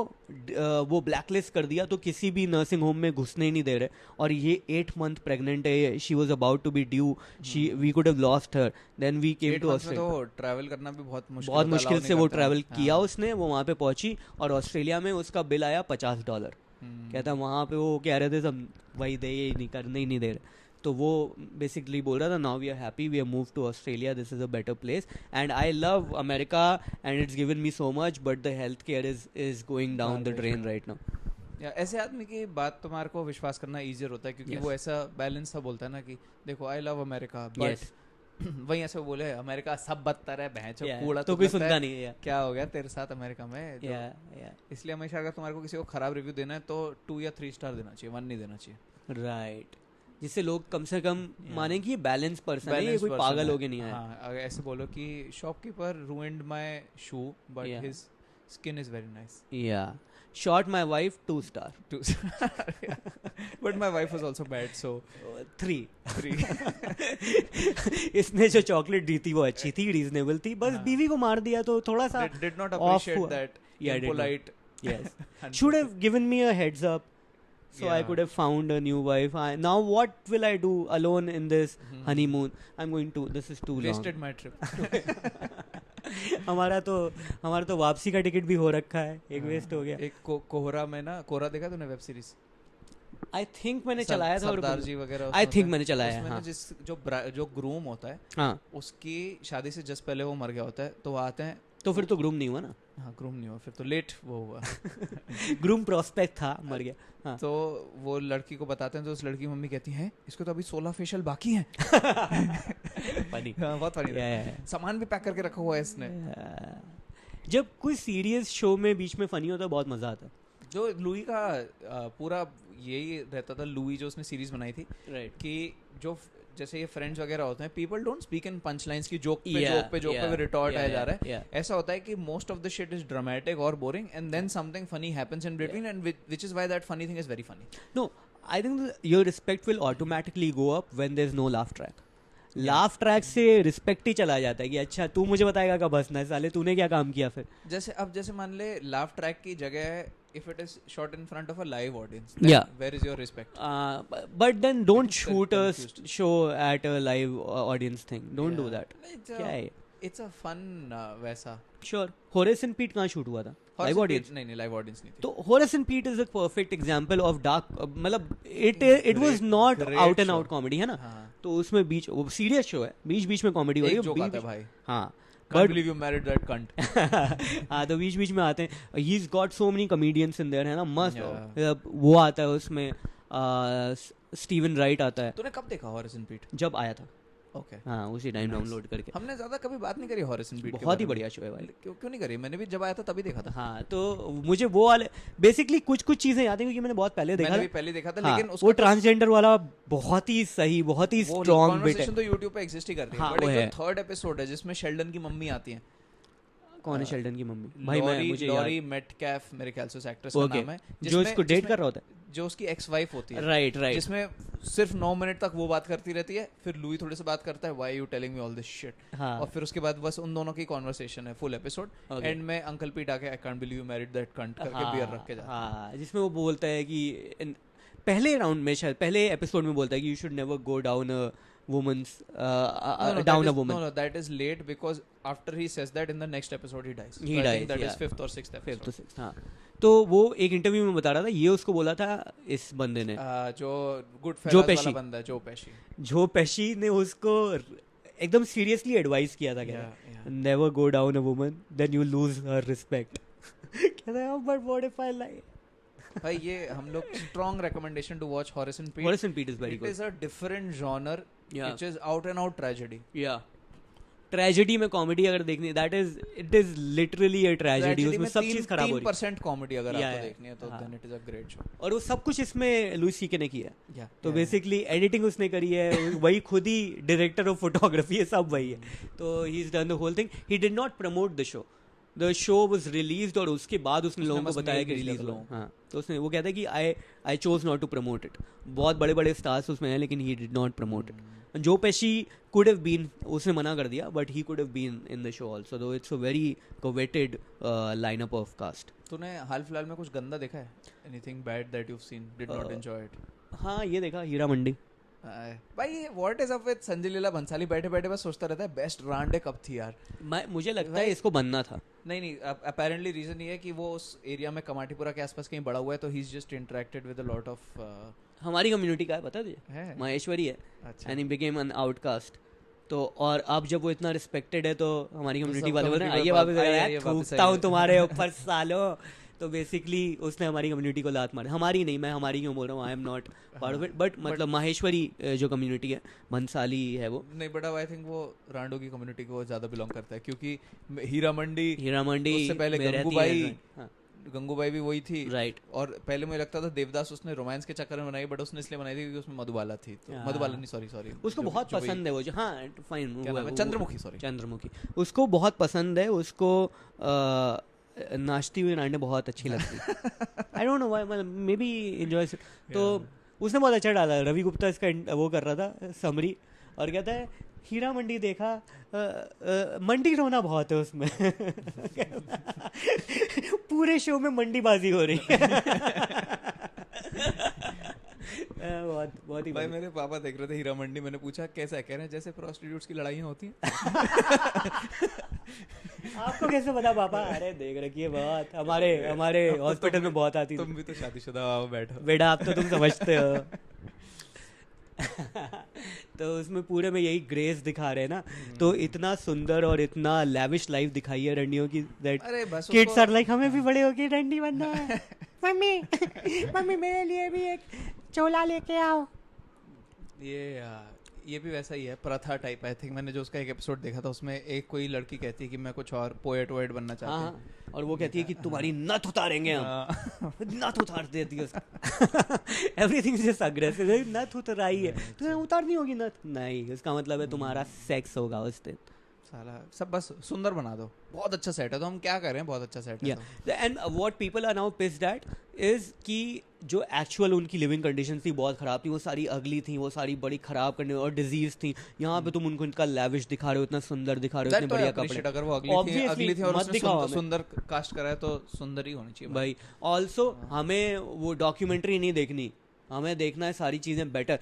वो ब्लैकलिस्ट कर दिया, तो किसी भी नर्सिंग होम में घुसने ही नहीं दे रहे। और ये 8 मंथ प्रेग्नेंट है, she was about to be due, she we could have lost her, then we came to Australia. तो ट्रैवल करना भी बहुत मुश्किल बहुत होता है, मुश्किल allow से नहीं वो करते ट्रैवल हैं। किया हाँ। उसने, वो वहाँ पे पहुंची, और ऑस्ट्रेलिया में उसका बिल आया $50। कहता वहाँ पे वो कह रहे थे सब वही दे ही नहीं, करने ही नहीं दे रहे। तो वो बेसिकली बोल रहा था now we are happy, we are move to Australia, this is a better place, and I love America and it's given me so much, but the health care is going down the drain right now. या ऐसे आदमी की बात तुम्हारे को विश्वास करना ईजियर होता है, क्योंकि Yes. वो ऐसा बैलेंस सा बोलता है ना कि देखो आई लव अमेरिका, Yes. बट वही ऐसे वो बोले अमेरिका सब बदतर है, भैंचो कूड़ा तो कोई लगता सुनता है, नहीं है। क्या हो गया तेरे साथ अमेरिका में। इसलिए हमेशा अगर तुम्हारे को किसी को खराब रिव्यू देना है तो 2 या 3 स्टार देना चाहिए, 1 नहीं देना चाहिए। राइट, जिससे लोग कम से कम माने कि ये बैलेंस पर्सन है, ये कोई पागल हो के नहीं आया। हाँ, अगर ऐसे बोलो कि shopkeeper ruined my shoe but Yeah. his skin is very nice. या shot my wife 2 star. But my wife was also bad, so 3। 3. इसने जो चॉकलेट दी थी वो अच्छी थी, रीजनेबल थी, बस बीवी को मार दिया तो थोड़ा सा did not off appreciate हुआ। that Yeah, did not. impolite. yes should have given me a heads up, so I Yeah. could have found a new wife. Now what will I do alone in this honeymoon? I'm going to, this is too long. Wasted my trip. हमारा तो वापसी का टिकट भी हो रखा है, एक वेस्ट हो गया। एक कोहरा में ना, कोहरा देखा तूने वेब सीरीज? आई थिंक मैंने चलाया था, सरदार जी वगैरह आई उसमें थिंक होता है। मैंने चलाया है। उसमें ना हाँ जिस जो ग्रूम होता है, हाँ, उसकी शादी से जस्ट पहले वो मर गया होता है, तो वो आते हैं। तो फिर तो ग्रूम नहीं हुआ ना। हाँ, ग्रूम नहीं हुआ, फिर तो लेट वो हुआ। ग्रूम प्रोस्पेक्ट था, मर गया। हाँ। तो वो लड़की को बताते हैं, तो उस लड़की की मम्मी कहती है इसको तो अभी 16 फेशियल बाकी हैं। फनी। हाँ, बहुत फनी। Yeah. सामान भी पैक करके रखा हुआ है इसने। जब कोई सीरियस शो में बीच में फनी होता है, बहुत मजा आता है। जो लुई का पूरा यही रहता था, लुई जो उसने सीरीज बनाई थी, राइट, कि जो जैसे ये फ्रेंड्स वगैरह होते हैं, people don't speak in punch lines की जोक Yeah, पे yeah, रिटॉर्ट आया yeah, जा रहा है। yeah. ऐसा होता है कि most of the shit is dramatic और boring, and then something funny happens in between, and which is why that funny thing is very funny. No, I think your respect will automatically go up when there's no laugh track. Laugh track से रिस्पेक्ट ही चला जाता है कि अच्छा तू मुझे बताएगा कब हंसना है, साले तूने क्या काम किया फिर। जैसे मान ले लाफ ट्रैक की जगह if it is shot in front of a live audience, Yeah. where is your respect? But then don't It's shoot a confused. show at a live audience thing. Don't do that. क्या है? It's a fun वैसा। Sure. Horace and Pete कहाँ shoot हुआ था? Live audience. नहीं, live audience नहीं थी। तो Horace and Pete is a perfect example of dark, मतलब it was not great out and show. out comedy है ना। हाँ। तो उसमें बीच वो सीरियस शो है, बीच बीच में कॉमेडी हो रही एक है। जोक आता है भाई। हाँ, Can't believe you married that cunt. हाँ, तो बीच बीच में आते हैं। He's got so many comedians in there है ना, मस्त। Yeah. वो आता है उसमें, स्टीवन राइट आता है। तूने कब देखा हॉरिस एंड पीट? जब आया था। Okay. हाँ, उसी टाइम डाउनलोड करके। हमने ज्यादा कभी बात नहीं करी हॉरिस एंड पीट के बहुत ही बारे में। बढ़िया शो है भाई। क्यों नहीं करी? मैंने भी जब आया था तभी देखा था। हाँ, तो मुझे वो वाले बेसिकली कुछ चीजें याद है क्योंकि मैंने बहुत पहले देखा मैंने था। भी पहले देखा था, हाँ, लेकिन वो ट्रांसजेंडर वाला बहुत ही सही, बहुत ही वो स्ट्रॉन्ग बिट है। conversation तो YouTube पे एग्जिस्ट ही करती है। हाँ, बट वो एक है। थर्ड एपिसोड है जिसमें शेल्डन की मम्मी आती है। कौन है शेल्डन की मम्मी? भाई मैं मुझे लॉरी मेटकैफ मेरे ख्याल से उस एक्ट्रेस का Okay. नाम है, जो इसको डेट कर रहा होता है। जो उसकी एक्स वाइफ होती है। Right right. जिसमें सिर्फ 9 मिनट तक वो बात करती रहती है, फिर लुई थोड़े से बात करता है, why you telling me all this shit, हाँ, और फिर उसके बाद बस उन दोनों की कॉन्वर्सेशन है फुल एपिसोड। Okay. एंड में अंकल पीट आके I can't believe you married that cunt करके बियर रख के जाता है। हाँ, जिसमें वो बोलता है कि पहले राउंड में, शायद पहले एपिसोड में बोलता है कि you should never go down a women's down a woman. No, that is late because after he says that in the next episode he dies. He So I dies, think that is yeah. 5th or 6th episode. 5th to 6th, हाँ। तो वो एक इंटरव्यू में बता रहा था, ये उसको बोला था इस बंदे ने, जो गुड जो वाला पेशी। बंदा है, जो पेशी। जो पेशी ने उसको एकदम सीरियसली एडवाइस किया था, Yeah. Never go down a woman then you lose her respect. कहता है but what if I like. भाई ये हम लोग strong recommendation to watch Horace and Pete. Horace and Pete is very It good. is a different genre, Yeah. which is out and out tragedy. या ट्रेजेडी में कॉमेडी अगर देखनी, that is it is literally a tragedy. Tragedy उसमें में सब चीज खराब हो रही 3% कॉमेडी अगर Yeah, आपको yeah. देखनी है तो हाँ. then it is a great show. है, और वो सब कुछ इसमें लुई सीके ने किया है। Yeah. तो Yeah. बेसिकली एडिटिंग उसने करी है, वही खुद ही डायरेक्टर ऑफ फोटोग्राफी है, सब वही है। तो he is done the whole thing. He did not promote the show, the show was released और उसके बाद उसने लोगों को बस बताया mail कि भेज दिया रिलीज था लो। लोगों को। हाँ, तो उसने वो कहता है कि I chose not to promote it. बहुत बड़े बड़े स्टार्स उसमें हैं लेकिन he did not promote it. जो पेशी could have been, उसने मना कर दिया, but he could have been in the show also, though it's a very coveted lineup of cast. तूने हाल फिलहाल में कुछ गंदा देखा है? Anything bad that you've seen, did not enjoy it? हाँ ये देखा हीरा मंडी. भाई what is up with Sanjay Leela Bhansali? बैठे बैठे बस सोचता रहता है बेस्ट रांडे कब थी यार. मुझे लगता है इसको बनना था. नहीं अपेरेंटली रीजन ये है कि वो उस एरिया में कमाटीपुरा के आसपास कहीं बड़ा हुआ है, तो he is just interacted with a lot of हमारी कम्युनिटी का है, पता है, महेश्वरी है. अच्छा. And he became an outcast. तो और अब जब वो इतना रिस्पेक्टेड है तो हमारी कम्युनिटी वाले बोल रहे हैं आइए वापस, थूकता हूँ तुम्हारे ऊपर सालो. तो बेसिकली उसने हमारी कम्युनिटी को लात मारी. हमारी नहीं, मैं हमारी क्यों बोल रहा हूँ, आई am not part of it, but मतलब माहेश्वरी जो कम्युनिटी है, भंसाली है वो. नहीं बट आई थिंक वो रांडो की कम्युनिटी को ज्यादा बिलोंग करता है, क्योंकि हीरा मंडी उससे पहले गंगूबाई भी वही थी, राइट. और पहले मुझे लगता था देवदास उसने रोमांस के चक्कर में बनाई, बट उसने इसलिए बनाई थी क्योंकि उसमें मधुबाला थी. तो मधुबाला नहीं, सॉरी उसको बहुत पसंद है वो जो, हाँ फाइन, चंद्रमुखी उसको बहुत पसंद है. उसको नाचती हुई रांडे बहुत अच्छी लगती. आई डोंट नो व्हाई, मतलब मे बी एंजॉयज. तो उसने बहुत अच्छा डाला. रवि गुप्ता इसका वो कर रहा था समरी, और कहता है हीरा मंडी देखा, मंडी रोना बहुत है उसमें. पूरे शो में मंडीबाजी हो रही है. बहुत ही भाई मेरे पापा देख रहे थे हीरा मंडी, मैंने पूछा कैसा है, कह रहे हैं जैसे प्रोस्टिट्यूट्स की लड़ाइयाँ होती हैं. आपको कैसे पता पापा? अरे देख रखी है बहुत, हमारे हॉस्पिटल में बहुत आती. तुम भी तो शादीशुदा हो, बैठो बेटा, आप तो तुम समझते हो. तो उसमें पूरे में यही ग्रेस दिखा रहे हैं ना. तो इतना सुंदर और इतना लैविश लाइफ दिखाई है रंडियों की, दैट किड्स आर लाइक हमें भी बड़े होके रंडी बनना है. मम्मी मेरे लिए भी एक चोला लेके आओ. ये भी वैसा ही है, प्रथा टाइप. आई थिंक मैंने जो उसका एक एपिसोड देखा था, उसमें एक कोई लड़की कहती है कि मैं कुछ और पोएट बनना चाहती हूँ, और वो कहती है कि तुम्हारी नथ उतारेंगे हम. नथ उतार देती है एवरीथिंग इज जस्ट अग्रेसिव. नथ उतराई है, तुम्हें उतारनी होगी नथ. नहीं, उसका मतलब है तुम्हारा सेक्स होगा उस दिन. साला सब बस सुंदर बना दो. बहुत अच्छा सेट है, तो हम क्या कर रहे हैं, बहुत अच्छा सेट है. And what people are now pissed at is कि जो एक्चुअल उनकी लिविंग कंडीशन थी बहुत ख़राब थी, वो सारी अगली थी, वो सारी बड़ी ख़राब करने और डिजीज थी. यहाँ पे तुम उनको इनका लैविश दिखा रहे हो, इतना सुंदर दिखा रहे हो, इतने बढ़िया कपड़े. अगर वो अगली थी और उसने सुंदर कास्ट करा है तो सुंदर ही होनी चाहिए भाई. ऑल्सो हमें वो डॉक्यूमेंट्री नहीं देखनी, हमें देखना है सारी चीज़ें बेटर.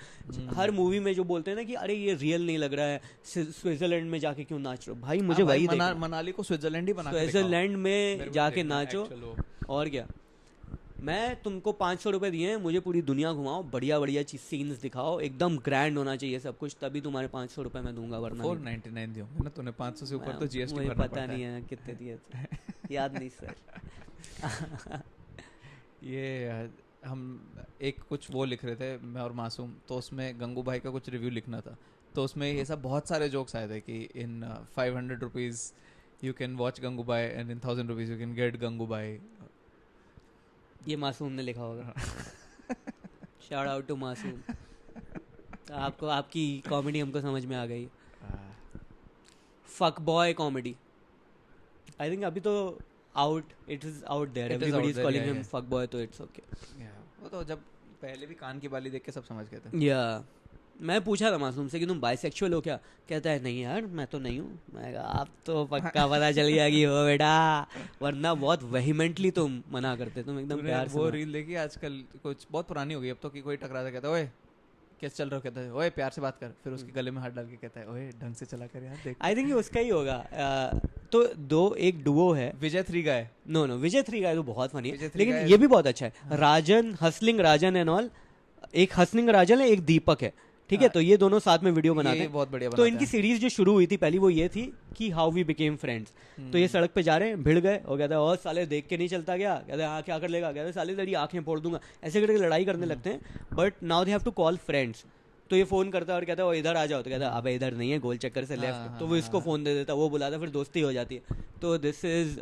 हर मूवी में जो बोलते हैं ना कि अरे ये रियल नहीं लग रहा है, स्विट्जरलैंड में जाके क्यों नाच रहे हो भाई, मुझे वही मनाली को स्विट्जरलैंड ही बना, स्विट्जरलैंड में जाके नाचो. और क्या, मैं तुमको 500 रुपये दिए हैं, मुझे पूरी दुनिया घुमाओ, बढ़िया बढ़िया सीन्स दिखाओ, एकदम ग्रैंड होना चाहिए सब कुछ, तभी तुम्हारे 500 रुपये मैं दूंगा, वरना 499 दियो ना तूने. 500 से ऊपर तो जीएसटी भरना पता नहीं है कितने दिए थे, याद नहीं सर. ये हम एक कुछ वो लिख रहे थे मैं और मासूम, तो उसमें गंगू भाई का कुछ रिव्यू लिखना था, तो उसमें ये सब बहुत सारे जोक्स आए थे कि in 500 rupees you can watch Gangubai and in 1000 rupees you can get Gangubai. ये मासूम ने लिखा होगा. शाउट आउट टू मासूम. आपको आपकी कॉमेडी हमको समझ में आ गई. Fuck boy comedy I think अभी तो it is out there, everybody is calling him fuck boy, तो it's okay. वो तो जब पहले भी कान की बाली देख के सब समझ गए थे. मैं पूछा था मासूम से कि तुम बाइसेक्सुअल हो क्या, कहता है नहीं यार मैं तो नहीं हूँ. मैं कहा आप तो पक्का पता चल गया कि हो बेटा, वरना बहुत वेहिमेंटली तुम मना करते, तुम एकदम प्यार से. वो रील देखी आजकल, कुछ बहुत पुरानी हो गई अब तो, कि कोई टकराता कहता है ओए कैसे चल रहा हो, कहता है ओए प्यार से बात कर, फिर उसके गले में हाथ डाल के कहता है ओए ढंग से चला कर यार देख. आई थिंक उसका ही होगा. तो एक डुओ है, विजय 3 का है. नो विजय 3 का तो बहुत फनी है, लेकिन ये भी बहुत अच्छा है. राजन हसलिंग राजन एंड ऑल, एक हसलिंग राजन है, एक दीपक है, ठीक है. तो ये दोनों साथ में वीडियो बनाते हैं, बहुत बढ़िया. तो इनकी सीरीज जो शुरू हुई थी पहली, वो ये थी कि हाउ वी बिकेम फ्रेंड्स. तो ये सड़क पे जा रहे हैं, भिड़ गए, और कहता है और साले देख के नहीं चलता क्या, कहते हैं हाँ क्या कर लेगा, कहते हैं साले तेरी आंखें फोड़ दूंगा, ऐसे करके लड़ाई करने लगते हैं. But now they have to call friends. तो ये फोन करता है और कहता है वो इधर आ जाओ, तो कहता है अबे इधर नहीं है, गोल चक्कर से लेफ्ट, तो वो इसको फोन दे देता है, वो बुलाता है, फिर दोस्ती हो जाती है। तो this is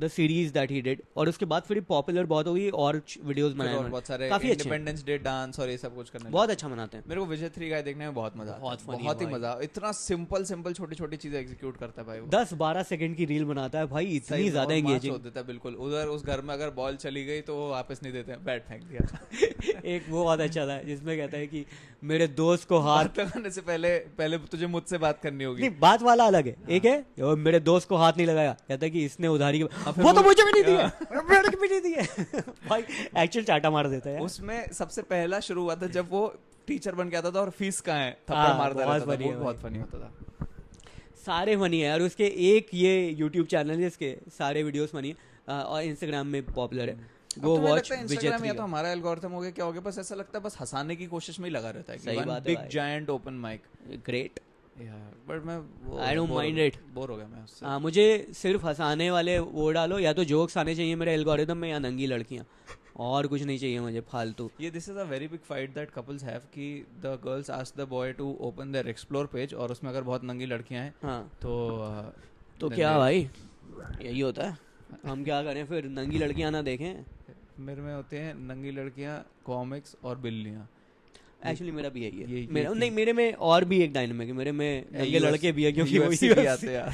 the series that he did, और उसके बाद फिर पॉपुलर बहुत हो गई और वीडियोस फिर और बनाए, बहुत सारे काफी अच्छे हैं, इंडिपेंडेंस डे डांस और ये सब कुछ करने बहुत अच्छा मनाते हैं। मेरे को विजय 3 का देखने में बहुत मजा आता बहुत है, funny बहुत है ही भाई। मजा, इतना सिंपल सिंपल छोटी छोटी चीजें एग्जीक्यूट करता है भाई वो। 10-12 सेकंड की रील बनाता है भाई, सही इतनी में, ज्यादा और मार एंगेजिंग। छोड़ देता है बिल्कुल। उधर उस घर में अगर बॉल चली गई तो वो वापस नहीं देते हैं, बैट फेंक दिया। एक वो बहुत अच्छा था जिसमें कहता है कि मेरे दोस्त को हाथ बात लगाने से पहले पहले तुझे मुझसे बात करनी होगी। नहीं, बात वाला अलग है। एक है वो मेरे दोस्त को हाथ नहीं लगाया, कहता है कि इसने उधारी वो तो मुझे भी नहीं दिया, मेरे को भी नहीं दिया। भाई एक्चुअल चाटा मार देता है। उसमें सबसे पहला शुरू हुआ था जब वो टीचर बन के आता था और फीस कहाँ है थप्पड़ हाँ, मारता बहुत रहता था, funny वो है बहुत फनी होता था। सारे फनी है, और उसके एक ये यूट्यूब चैनल है इसके सारे वीडियोस फनी है, और इंस्टाग्राम में पॉपुलर है। गो वॉच विजय इंस्टाग्राम या 3 तो हमारा एल्गोरिथम हो गया, क्या हो गया, बस ऐसा लगता है बस हंसाने की कोशिश में ही लगा रहता है सही कि वन बात है बिग भाई। Giant open mic. Great. But मैं I don't mind it. Bore हो गया मैं उससे। हाँ, मुझे सिर्फ हंसाने वाले वो डालो, या तो जोक्स आने चाहिए मेरे एल्गोरिदम में, या नंगी लड़कियाँ, और कुछ नहीं चाहिए मुझे फालतू। ये this is a very big fight that couples have कि the girls ask the boy to open their explore page, और उसमें अगर बहुत नंगी लड़कियां हैं हाँ तो तो क्या भाई, यही होता है। हम क्या करें फिर, नंगी लड़कियां ना देखें। मेरे में होते हैं नंगी लड़कियां, कॉमिक्स और बिल्लियां। एक्चुअली मेरा भी यही ये है। मेरा नहीं, मेरे में और भी एक डायनामिक है, मेरे में नंगे लड़के भी है, क्योंकि वो UFC भी आते हैं यार।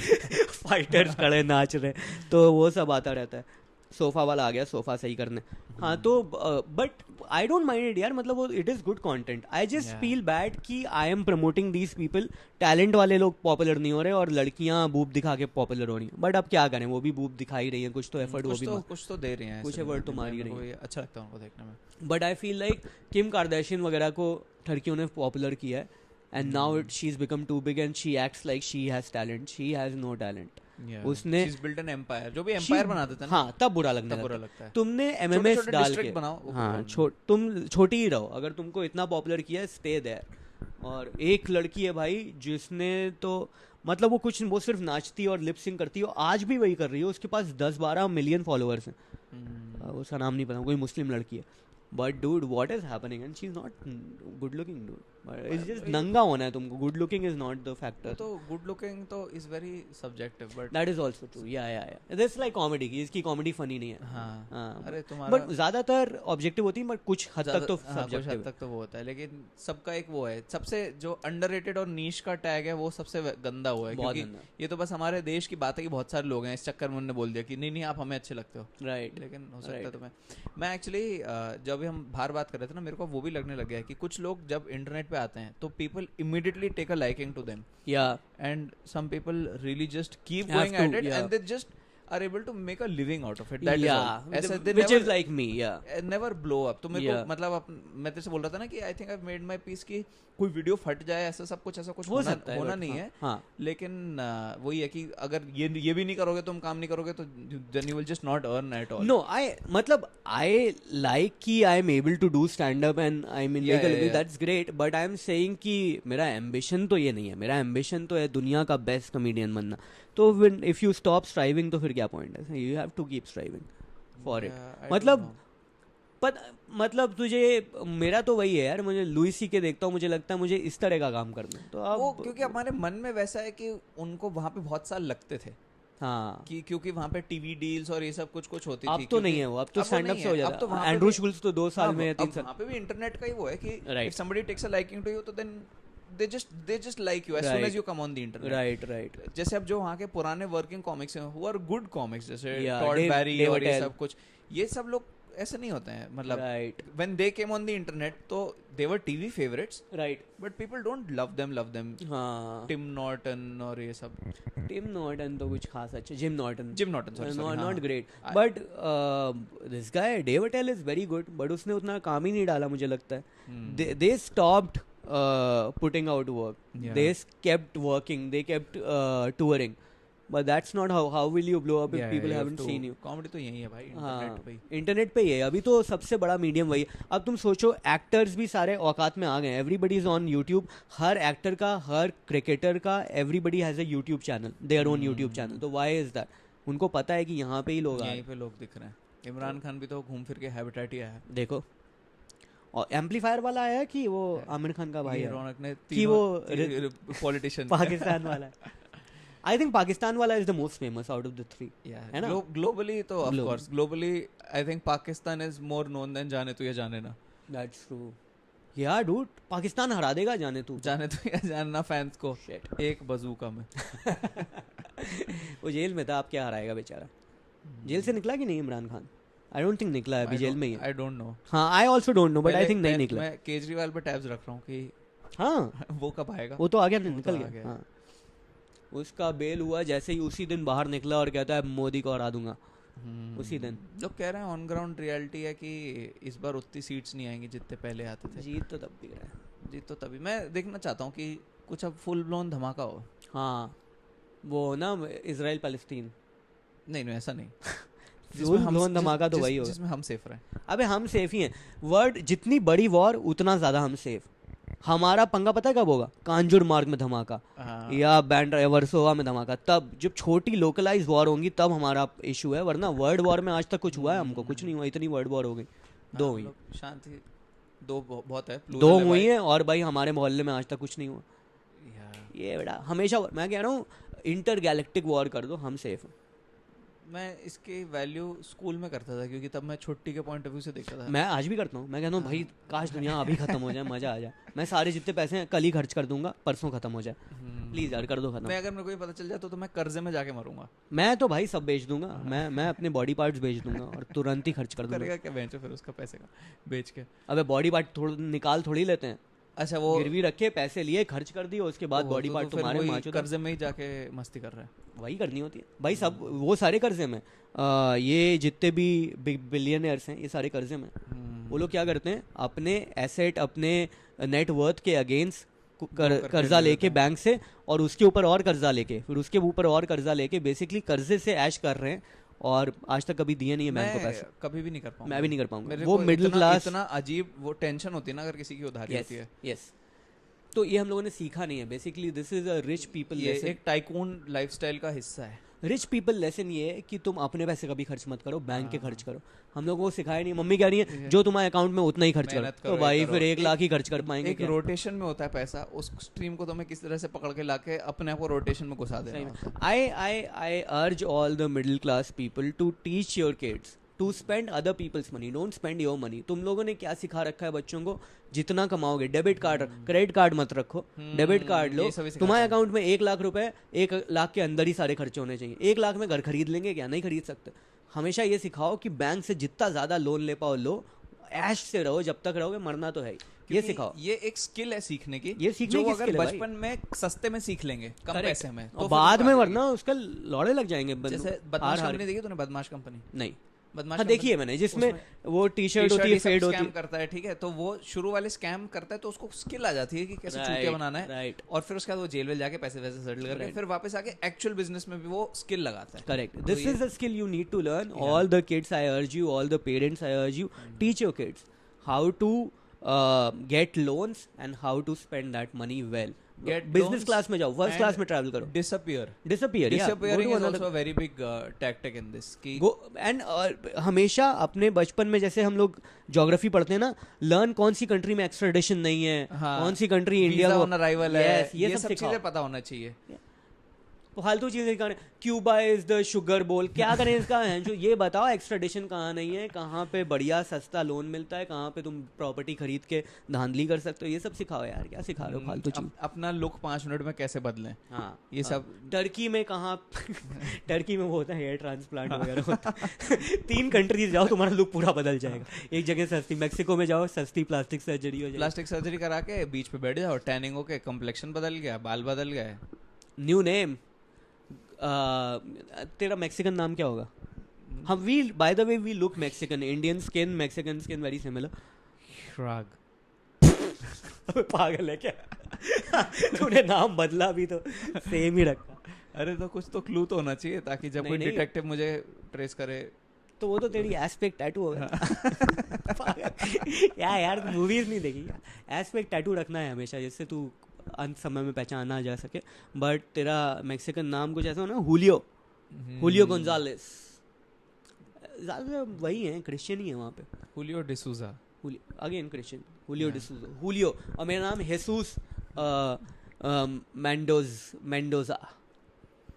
फाइटर्स खड़े नाच रहे, तो वो सब आता रहता है। सोफा वाला आ गया सोफा सही करने। हाँ तो but I don't mind it यार, मतलब वो it is good content. I just Yeah. Feel bad कि I am promoting these people. Talent वाले लोग पॉपुलर नहीं हो रहे और लड़कियां बूब दिखा के पॉपुलर हो रही हैं। बट अब क्या करें, वो भी बूब दिखा ही रही है, कुछ तो एफर्ट वो भी कुछ तो दे रहे हैं, कुछ ऐसे effort तो में मार ही मेरे रही को हैं। ये अच्छा लगता है उनको देखने में। But I feel like Kim Kardashian वगैरह को लड़कियों ने पॉपुलर किया है, and now it she is become too big and she acts like she has talent. She has no talent. उसने She's built an empire, जो भी एम्पायर बना देता है ना, हाँ, तब बुरा लगने तब बुरा लगता है। लगता है। तुमने एमएमएस छोटे-छोटे डाल district के बनाओ, वो हाँ, problem तुम छोटी ही रहो, अगर तुमको इतना पॉपुलर किया है, स्टे देयर। और एक लड़की है भाई जिसने तो मतलब वो कुछ, वो सिर्फ नाचती और लिप सिंक करती है, आज भी वही कर रही है। उसके पास 10-12 मिलियन फॉलोअर्स हैं। उसका नाम नहीं पता, कोई मुस्लिम लड़की है। But dude what is happening, and she is not good looking dude. It's just नंगा होना है तुमको, good looking is not the वो फैक्टर। तो गुड लुकिंग तो is very subjective, but that is also true. या दिस लाइक कॉमेडी की, इसकी कॉमेडी फनी नहीं है। हाँ, अरे तुम्हारा बट ज्यादातर ऑब्जेक्टिव होती है, बट कुछ हद तक तो हाँ, कुछ हद सब्जेक्टिव। तक तो वो होता है, लेकिन सबका एक वो है, सबसे जो अंडररेटेड और नीश का टैग है वो सबसे गंदा हुआ है, बहुत क्योंकि गंदा। ये तो बस हमारे देश की बात है कि बहुत सारे लोग हैं इस चक्कर में उन्होंने बोल दिया कि नहीं नहीं आप हमें अच्छे लगते हो, राइट। लेकिन हो सकता है तो मैं एक्चुअली जब भी हम बाहर बात कर रहे थे ना, मेरे को वो भी लगने लग गया है कि कुछ लोग जब इंटरनेट पे आते हैं तो people immediately take a liking to them, yeah and some people really just keep Have going to, at it, yeah. and they just are able to make a living out of it. That is all. yeah, ऐसा they which never, is like me, yeah. never blow up. तो मेरे Yeah. को मतलब मैं तेरे से बोल रहा था ना कि I think I made my peace कि कोई वीडियो फट जाए, ऐसा सब कुछ, ऐसा कुछ हो सकता है, होना but नहीं हाँ, है, हाँ। लेकिन वही है कि अगर ये भी नहीं करोगे, तुम काम नहीं करोगे, तो then you will just not earn at all. No, मतलब I like कि I am able to do stand up and I mean Yeah, make a yeah, living, yeah. that's great, but I am saying कि मेरा ambition तो ये नहीं है। मेरा ambition तो है दुनिया का बेस्ट कॉमेडियन बनना। तो if you stop striving तो फिर क्या point है? You have to keep striving for it. Yeah, I don't मतलब know. मतलब तुझे, मेरा तो वही है यार, मुझे लुई सी के देखता हूँ, मुझे लगता है मुझे इस तरह का काम करना है। तो वो अब क्योंकि हमारे मन में वैसा है कि उनको वहाँ पे बहुत साल लगते थे, हाँ, कि क्योंकि वहाँ पे टीवी डील्स और ये सब कुछ कुछ होती थी। अब तो क्योंकि नहीं है वो, अब तो वो स्टैंड अप नहीं से हो है, अब जाता तो वहाँ है। पे एंड्रू भी- शुल्स तो 2 साल हाँ, में, अब 3 साल। वहाँ पे भी इंटरनेट का ही वो है कि Right. if somebody takes a liking to you, तो then they just like you as soon Right. as you come on the internet. Right. जैसे अब जो वहाँ के पुराने वर्किंग कॉमिक्स हैं, who are good comics, जैसे Yeah, टॉड Dave- बैरी Dave और ये Attell. सब कुछ, ये सब लोग ऐसे नहीं होते हैं, मतलब right when they came on the internet, तो they were TV favorites, राइट। but people don't love them. हाँ, टिम नॉर्टन और ये सब, टिम नॉर्टन तो कुछ खास अच्छा, जिम नॉर्टन sorry, नॉट हाँ, great, I- but this guy Dave Attell is very good, but उसने उतना काम ही नहीं डाला मुझे लगता है। They stopped putting out work. Yeah. They kept working, they kept touring, but that's not how will you blow up if people haven't seen you. Comedy तो यही है भाई, हाँ, इंटरनेट पे ही। इंटरनेट पे ही है अभी तो सबसे बड़ा मीडियम वही है। अब तुम सोचो, एक्टर्स भी सारे औकात में आ गए हैं, everybody is on YouTube. Her actor का, हर क्रिकेटर का, everybody has a YouTube channel, their own YouTube channel. तो व्हाई इज दैट? उनको पता है कि यहाँ पे ही लोग आ रहे यहीं हैं। पे लोग दिख रहे हैं। इमरान खान भी तो घूम फिर के हैबिटेट ही आया है। देखो, और एम्पलीफायर वाला आया कि वो आमिर खान का भाई ये है रौनक ने कि वो पॉलिटिशियन पाकिस्तान वाला है. आई थिंक पाकिस्तान वाला is the most famous out of the 3. है ना? ग्लोबली तो of course globally I think Pakistan is more known than Jaane Tu Ya Jaane Na. That's true. Yeah dude Pakistan हरा देगा जाने तू या जानना फैंस को. Shit. एक बजूका में. वो जेल में था, आप क्या हराएगा बेचारा. जेल से निकला कि नहीं Imran Khan? I don't think निकला है, अभी जेल में ही है. I don't know. हाँ, I also don't know but I think नहीं निकला. मैं केजरीवाल पे टैब्स रख रहा हूँ कि हाँ वो कब आएगा. वो तो आ गया, निकल आ गया. हाँ, उसका बेल हुआ जैसे ही उसी दिन बाहर निकला और कहता है मोदी को हरा दूंगा. उसी दिन लोग कह रहे हैं ऑन ग्राउंड रियलिटी है कि इस बार उतनी सीट्स नहीं आएंगी जितने पहले आते थे. जीत तो तब भी रहा है. जीत तो तभी मैं देखना चाहता हूँ कि कुछ अब फुल ब्लोन धमाका हो. हाँ, वो ना इजराइल पैलेस्टीन. नहीं ऐसा नहीं. फुल ब्लोन धमाका तो वही होगा जिसमें हम सेफ रहे. अबे हम सेफ ही हैं. वर्ल्ड जितनी बड़ी वॉर उतना ज्यादा हम सेफ. हमारा पंगा पता है कब होगा? कांजुर मार्ग में धमाका या बैंड वर्सोवा में धमाका. तब जब छोटी लोकलाइज वॉर होंगी तब हमारा इशू है. वरना वर्ल्ड वॉर में आज तक कुछ हुआ है? हमको कुछ नहीं हुआ. इतनी वर्ल्ड वॉर हो गई. 2 हुई. शांति 2 बहुत है. 2 हुई है और भाई हमारे मोहल्ले में आज तक कुछ नहीं हुआ. ये बेटा हमेशा मैं कह रहा हूँ इंटर गैलेक्टिक वॉर कर दो, हम सेफ हैं. मैं इसकी वैल्यू स्कूल में करता था क्योंकि तब मैं छुट्टी के पॉइंट ऑफ व्यू से देखता था. मैं आज भी करता हूँ. मैं कहता हूँ भाई काश दुनिया अभी खत्म हो जाए, मजा आ जाए. मैं सारे जितने पैसे हैं कल ही खर्च कर दूंगा, परसों खत्म हो जाए. प्लीज यार कर दो खत्म. मैं अगर मेरे को ये पता चल जाए तो मैं कर्जे में जाके मरूंगा. मैं तो भाई सब बेच दूंगा. मैं अपने बॉडी पार्ट्स बेच दूंगा और तुरंत ही खर्च कर दूंगा. करेगा क्या बेचो फिर उसका पैसे का बेच के. अबे बॉडी पार्ट निकाल थोड़ी लेते हैं. अच्छा वो गिरवी रखे, पैसे लिए, खर्च कर दिए, उसके बाद बॉडी पार्ट तुम्हारे माचो. कर्जे में ही जाके मस्ती कर रहा है. वही करनी होती है भाई. सब वो सारे कर्जे में ये जितने भी बिलियनर्स हैं ये सारे कर्जे में. वो लोग क्या करते हैं? अपने एसेट, अपने नेट वर्थ के अगेंस्ट कर्जा लेके बैंक से, और उसके ऊपर और कर्जा लेके, फिर उसके ऊपर और कर्जा लेके, बेसिकली कर्जे से ऐश कर रहे हैं. और आज तक कभी दिए नहीं है बैंक को पैसे. कभी भी नहीं कर पाऊंगा. मैं भी नहीं कर पाऊंगा. वो मिडिल क्लास इतना अजीब वो टेंशन होती है ना अगर किसी की उधारी होती है. यस. तो ये हम लोगों ने सीखा नहीं है. Basically this is a rich people lesson. एक टाइकून लाइफस्टाइल का हिस्सा है. रिच पीपल लेसन ये है कि तुम अपने पैसे कभी खर्च मत करो, बैंक के खर्च करो. हम लोगों को सिखाया नहीं. मम्मी कह रही है जो तुम्हारे अकाउंट में उतना ही खर्च करो. तो भाई फिर 1 लाख ही खर्च कर पाएंगे. एक रोटेशन में होता है पैसा. उस स्ट्रीम को तुम्हें किस तरह से पकड़ के लाके अपने आप को रोटेशन में घुसा देना होता है. I urge all the middle class people to teach your kids to spend other people's money. Don't spend your money. तुम लोगों ने क्या सिखा रखा है बच्चों को? जितना कमाओगे डेबिट कार्ड, क्रेडिट कार्ड मत रखो. डेबिट कार्ड लो. तुम्हारे अकाउंट में 1 लाख रुपए, 1 लाख के अंदर ही सारे खर्चे होने चाहिए. 1 लाख में घर खरीद लेंगे क्या? नहीं खरीद सकते. हमेशा ये सिखाओ कि बैंक से जितना ज्यादा लोन ले पाओ लो. ऐश से रहो, जब तक रहोगे मरना तो है ही. ये सिखाओ. ये एक स्किल है सीखने की. ये सीखने की अगर बचपन में सस्ते में सीख लेंगे कम पैसे में तो बाद में वरना उसका लौड़े लग जाएंगे. जैसे बदमाश कंपनी देखी तूने? बदमाश कंपनी नहीं. बदमाश हाँ देखी है मैंने, जिसमें वो टी शर्ट होती है, फेड होती है. करता है ठीक है. तो वो शुरू वाले स्कैम करता है तो उसको स्किल आ जाती है कि कैसे चूतिया बनाना है. राइट. और फिर उसके बाद वो जेल में जाके पैसे वैसे सेटल करके फिर वापस आके एक्चुअल बिजनेस में भी वो स्किल लगाता है. Correct. This is a skill you need to learn. All the kids I urge you, all the parents I urge you, teach your kids how to get loans and how to spend that money well. Business class में जाओ, first class में travel करो. Disappearing is also a very big tactic in this. And हमेशा अपने बचपन में जैसे हम लोग ज्योग्राफी पढ़ते हैं ना, लर्न कौन सी कंट्री में एक्सट्रेडिशन नहीं है, कौन सी कंट्री इंडिया ऑन अराइवल है, ये सब सिखाओ. चीजें पता होना चाहिए. फालतू चीजें सिखाने. क्यूबा इज द शुगर बोल. क्या करें इसका है जो ये बताओ एक्सट्रेडिशन कहाँ नहीं है, कहाँ पे बढ़िया सस्ता लोन मिलता है, कहाँ पे तुम प्रॉपर्टी खरीद के धांधली कर सकते हो. ये सब सिखाओ यार. क्या सिखा रहे हो फालतू चीज. अपना लुक 5 मिनट में कैसे बदलें. हाँ ये सब. टर्की में कहाँ टर्की में वो होता है हेयर ट्रांसप्लांट वगैरह होता है. 3 कंट्रीज जाओ तुम्हारा लुक पूरा बदल जाएगा. एक जगह सस्ती मैक्सिको में जाओ, सस्ती प्लास्टिक सर्जरी हो जाए. प्लास्टिक सर्जरी करा के बीच पे बैठ जाओ, टैनिंग होके कम्प्लेक्शन बदल गया, बाल बदल गए. New name. तेरा मैक्सिकन नाम क्या होगा? हम we by the way we look Mexican. Indian skin, Mexican skin very similar. Shrug. पागल है क्या? तूने नाम बदला भी तो सेम ही रखा. अरे तो कुछ तो क्लू तो होना चाहिए ताकि जब कोई डिटेक्टिव मुझे ट्रेस करे. तो वो तो तेरी एस्पेक्ट टैटू होगा. यार मूवीज नहीं देखी. एस्पेक्ट टैटू रखना है हमेशा जिससे तू अंत समय में पहचाना जा सके. बट तेरा मैक्सिकन नाम कुछ ऐसा हो ना, हुलियो गोंजालेस. ज़्यादा वही है, क्रिश्चियन ही है वहाँ पे. हुलियो डिसूजा. अगेन क्रिश्चियन, हुलियो डिसूजा, हुलियो, और मेरा नाम हेसूस मेंडोजा।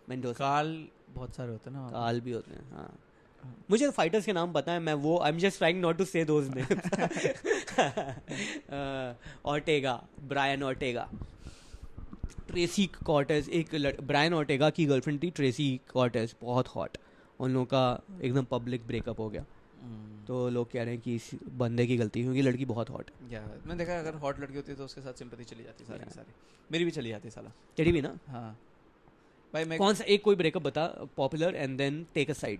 काल बहुत सारे होते हैं ना, काल भी होते हैं, हाँ। मुझे फाइटर्स के नाम पता है, मैं वो I am just trying not to say those names. Ortega, Brian Ortega, Tracy Cortez, एक ब्रायन ऑर्टेगा की गर्लफ्रेंड थी ट्रेसी कॉर्टेज, बहुत हॉट। उन लोगों का एकदम पब्लिक ब्रेकअप हो गया, तो लोग कह रहे हैं कि इस बंदे की गलती है क्योंकि लड़की बहुत हॉट है। या मैंने देखा अगर हॉट लड़की होती है तो उसके साथ सिंपैथी चली जाती है सारी की सारी। मेरी भी चली जाती है साला। तेरी भी ना? हाँ भाई, मैं कौन सा एक कोई ब्रेकअप बता popular and then take a side.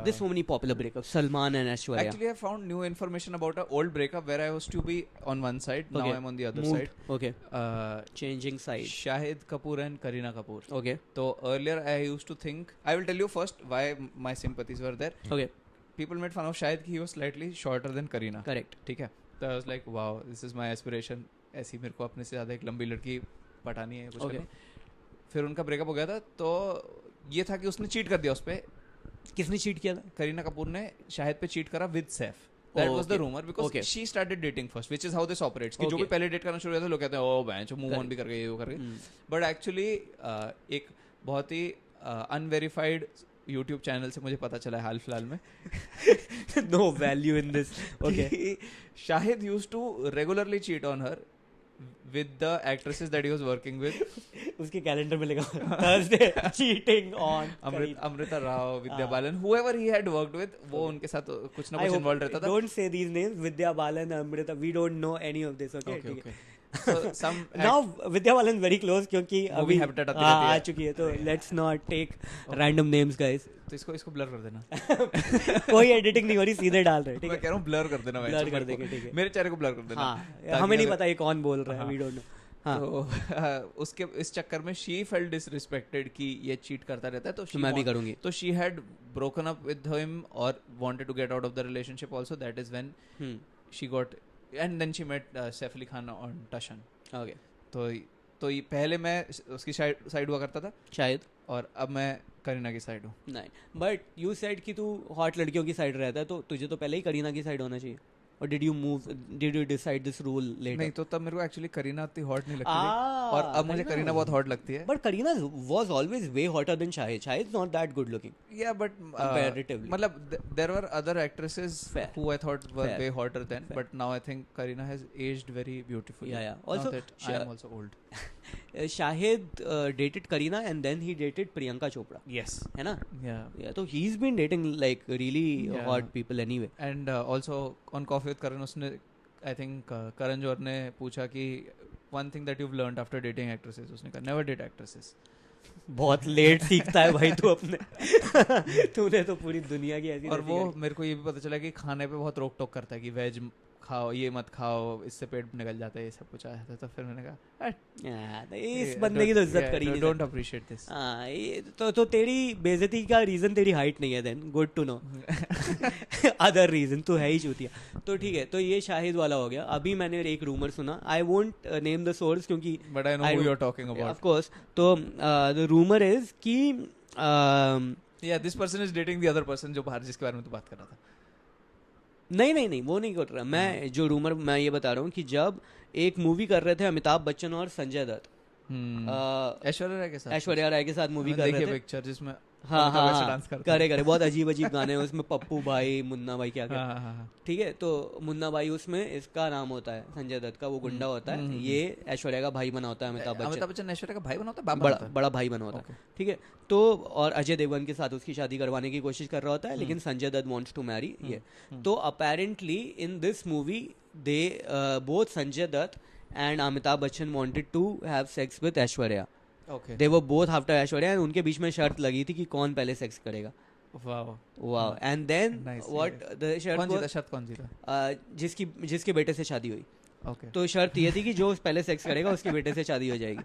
There's so many popular breakups. Salman and Aishwarya. Actually, I found new information about an old breakup where I used to be on one side. Now Okay. I'm on the other Moved. side. Okay. Changing side. Shahid Kapoor and Kareena Kapoor. Okay. So earlier I used to think, I will tell you first why my sympathies were there. Okay. People made fun of Shahid कि he was slightly shorter than Kareena. Correct. ठीक है. So I was like, wow, this is my aspiration. ऐसी मेरे को अपने से ज़्यादा एक लंबी लड़की पटानी है कुछ Okay. करनी। फिर उनका ब्रेकअप हो गया था, तो ये था कि उसने चीट कर दिया उस पे। किसने चीट किया था? करीना कपूर ने शाहिद पे चीट करा with Saif. That was the okay. rumor because Okay. she started dating first, which is how this operates. कि जो Okay. भी पहले डेट करना शुरू किया था लोग कहते हैं ओ बैंच मूव ऑन भी कर गए, ये वो कर गए। बट एक्चुअली एक बहुत ही अनवेरीफाइड यूट्यूब चैनल से मुझे पता चला है हाल फिलहाल में No value in this. Okay. कि Shahid used to regularly cheat on her with the actresses that he was working with. उसके कैलेंडर में लगा Thursday cheating on Amrita Rao, Vidya Balan, whoever he had worked with, वो उनके साथ कुछ ना कुछ इन्वॉल्व रहता था। Don't say these names. Vidya Balan, Amrita, we don't know any of this. Okay. Okay, ठीक है? okay. So some Now Vidya Balan very close क्योंकि वो भी अभी habitat आती रहती आ है। चुकी है, तो let's not take random names guys. तो इसको ब्लर कर देना। कोई एडिटिंग नहीं हो रही, सीधे डाल रहे हैं, ठीक मैं है? कह रहा हूँ ब्लर कर देना। Blur कर देंगे, ठीक है? मेरे चेहरे को ब्लर कर देना। हाँ, हमें नहीं पता ये कौन बोल रहा है, हाँ। we don't know. हाँ, तो उसके इस चक्कर में शी फेल्ट डिसरिस्पेक्टेड कि ये चीट करता रहता है, तो तो मैं भी करूँगी. तो she had broken up with him और wanted to get out of the relationship also. That is when she got and then she met Saif Ali Khan on Tashan. Okay. तो ये पहले मैं उसकी साइड हुआ करता था शायद. और अब मैं करीना की साइड हूँ. नहीं, बट यू सेड कि तू हॉट लड़कियों की साइड रहता है, तो तुझे तो पहले ही करीना की साइड होना चाहिए. और did you decide this rule later? नहीं, तो तब मेरे को एक्चुअली करीना इतनी हॉट नहीं लगती थी, और अब मुझे करीना बहुत हॉट लगती है. But Kareena was always way hotter then Shahid. Shahid is not that good looking. Yeah, but Comparatively. मतलब there were other actresses Fair. who I thought were Fair. way hotter than, Fair. but now I think Kareena has aged very beautifully. Yeah. Now Also, that I am also old. Shahid dated Kareena and then he dated Priyanka Chopra. Yes. है ना? Yeah. Yeah, so he's been dating like really Yeah. hot people anyway. And also on Coffee with Karan, उसने I think Karan Johar ने पूछा कि one thing that you've learned after dating actresses, उसने कहा never date actresses. बहुत लेट सीखता है भाई तू अपने. तूने तो पूरी दुनिया की ऐसी और वो मेरे को ये भी पता चला कि खाने पे बहुत रोक टोक करता है कि वेज खाओ, ये मत खाओ, इससे पेट निकल जाता है, ये सब कुछ आया था. तो फिर मैंने कहा इस बंदे की तो इज्जत करी नहीं. Don't appreciate this. हाँ, ये तो तेरी बेइज्जती का रीजन तेरी हाइट नहीं है. Then good to know. Other reason तू है ही चूतिया. तो ठीक है, तो ये शाहिद वाला हो गया. अभी मैंने एक रूमर सुना, I won't name the source क्योंकि but I know who you are talking about. Of course. तो द रूमर इज कि या this person is dating the other person जो बाहर जिसके बारे में तू बात कर रहा था. नहीं वो नहीं कर रहा मैं. जो रूमर मैं ये बता रहा हूँ कि जब एक मूवी कर रहे थे अमिताभ बच्चन और संजय दत्त, ऐश्वर्या राय के साथ मूवी कर रहे थे. पिक्चर जिसमें हाँ करे बहुत अजीब गाने हैं उसमें. पप्पू भाई, मुन्ना भाई, क्या ठीक है. तो मुन्ना भाई उसमें इसका नाम होता है संजय दत्त का, वो गुंडा होता है. ये ऐश्वर्या का भाई बना होता है अमिताभ बच्चन ऐश्वर्या का भाई बना होता है, बड़ा भाई बना होता है. ठीक है. तो और अजय देवगन के साथ उसकी शादी करवाने की कोशिश कर रहा होता है, लेकिन Sanjay Dutt wants to marry ये. तो apparently in this movie they both Sanjay Dutt and Amitabh Bachchan wanted to have sex with Aishwarya. They were both after Aishwarya, and उनके बीच में शर्त लगी थी कि कौन पहले सेक्स करेगा. Wow. And then what the शर्त कौन जीता? जिसके बेटे से शादी हुई. Okay. तो शर्त ये थी कि जो पहले सेक्स करेगा उसके बेटे से शादी हो जाएगी.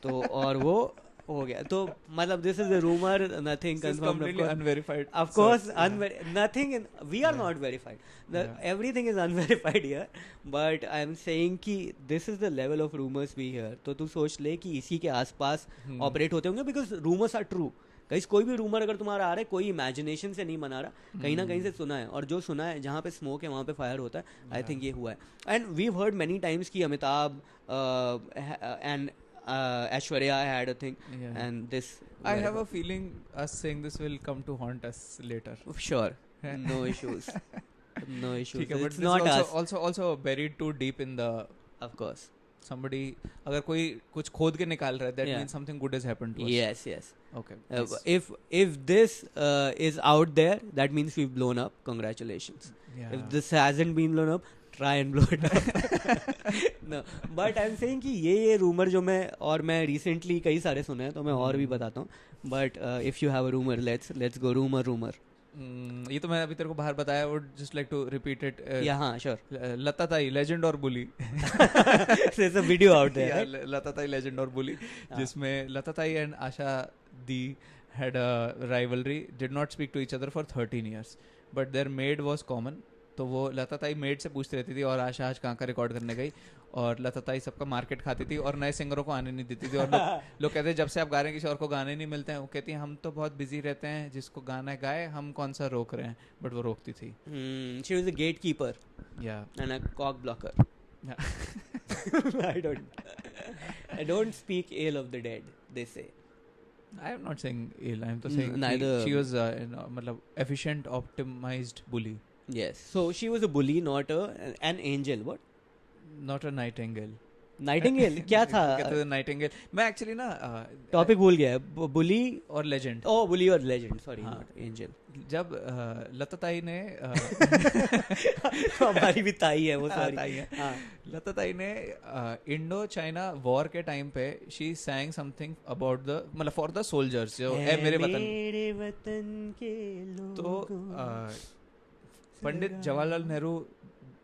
तो और वो हो गया. तो मतलब this is the rumour, nothing confirmed, unverified. Of course, nothing. We are not verified. Everything is unverified here. But I am saying कि this is the level of rumors we hear. तो तू सोच ले कि इसी के आसपास ऑपरेट होते होंगे, because rumors are true. कहीं कोई भी रूमर अगर तुम्हारा आ रहा है, कोई इमेजिनेशन से नहीं बना रहा, कहीं ना कहीं से सुना है, और जो सुना है जहाँ पे स्मोक है वहाँ पे फायर होता है. आई थिंक ये हुआ है. And we heard many times कि Amitabh and Aishwarya had a thing, Yeah. and this. I have a feeling us saying this will come to haunt us later. Sure, no issues, no issues. ठीक है, but It's this not also, us, also buried too deep in the of course. somebody. अगर कोई कुछ खोद के निकाल रहा है, that Yeah. means something good has happened to us. Yes, yes. Okay. If this is out there, that means we've blown up. Congratulations. Yeah. If this hasn't been blown up, try and blow it up. No, but I'm saying कि ये रूमर जो मैं recently कई सारे सुने हैं, तो मैं और भी बताता हूँ. But if you have a rumor, let's go rumor. ये तो मैं अभी तेरे को बाहर बताया. Would just like to repeat it. Yeah, हाँ, sure. लता ताई legend और bully. There's a video out there. Yeah, Right? लता ताई legend और bully, जिसमें लता ताई and Asha the had a rivalry, did not speak to each other for 13 years, but their maid was common. तो वो लता ताई मेड से पूछती रहती थी और आशा आज कहाँ का रिकॉर्ड करने गई, और लता ताई सबका मार्केट खाती थी और नए सिंगरों को आने नहीं देती थी. और लोग कहते हैं जब से आप गा रहे हैं किसी और को गाने नहीं मिलते हैं. वो कहती है हम तो बहुत बिजी रहते हैं, जिसको गाना गाए हम कौन सा रोक रहे हैं. बट वो रोकती थी. She was a gatekeeper या and a cock blocker. I don't speak ill of the dead, they say. I am not saying ill. I am to saying Neither. she was मतलब efficient, optimized bully, Yes. So she was a bully, not an angel. What? not a nightingale. Nightingale? क्या था? कहते थे nightingale. मैं actually ना टॉपिक भूल गया. बुली और legend. ओ बुली और लेजेंड, सॉरी, हाँ. Not angel. जब लता ताई ने हमारी भी ताई है वो, सॉरी. ताई है. हाँ. लता ताई ने इंडो चाइना वॉर के टाइम पे she sang something about the मतलब for the soldiers जो है मेरे वतन. तो पंडित जवाहरलाल नेहरू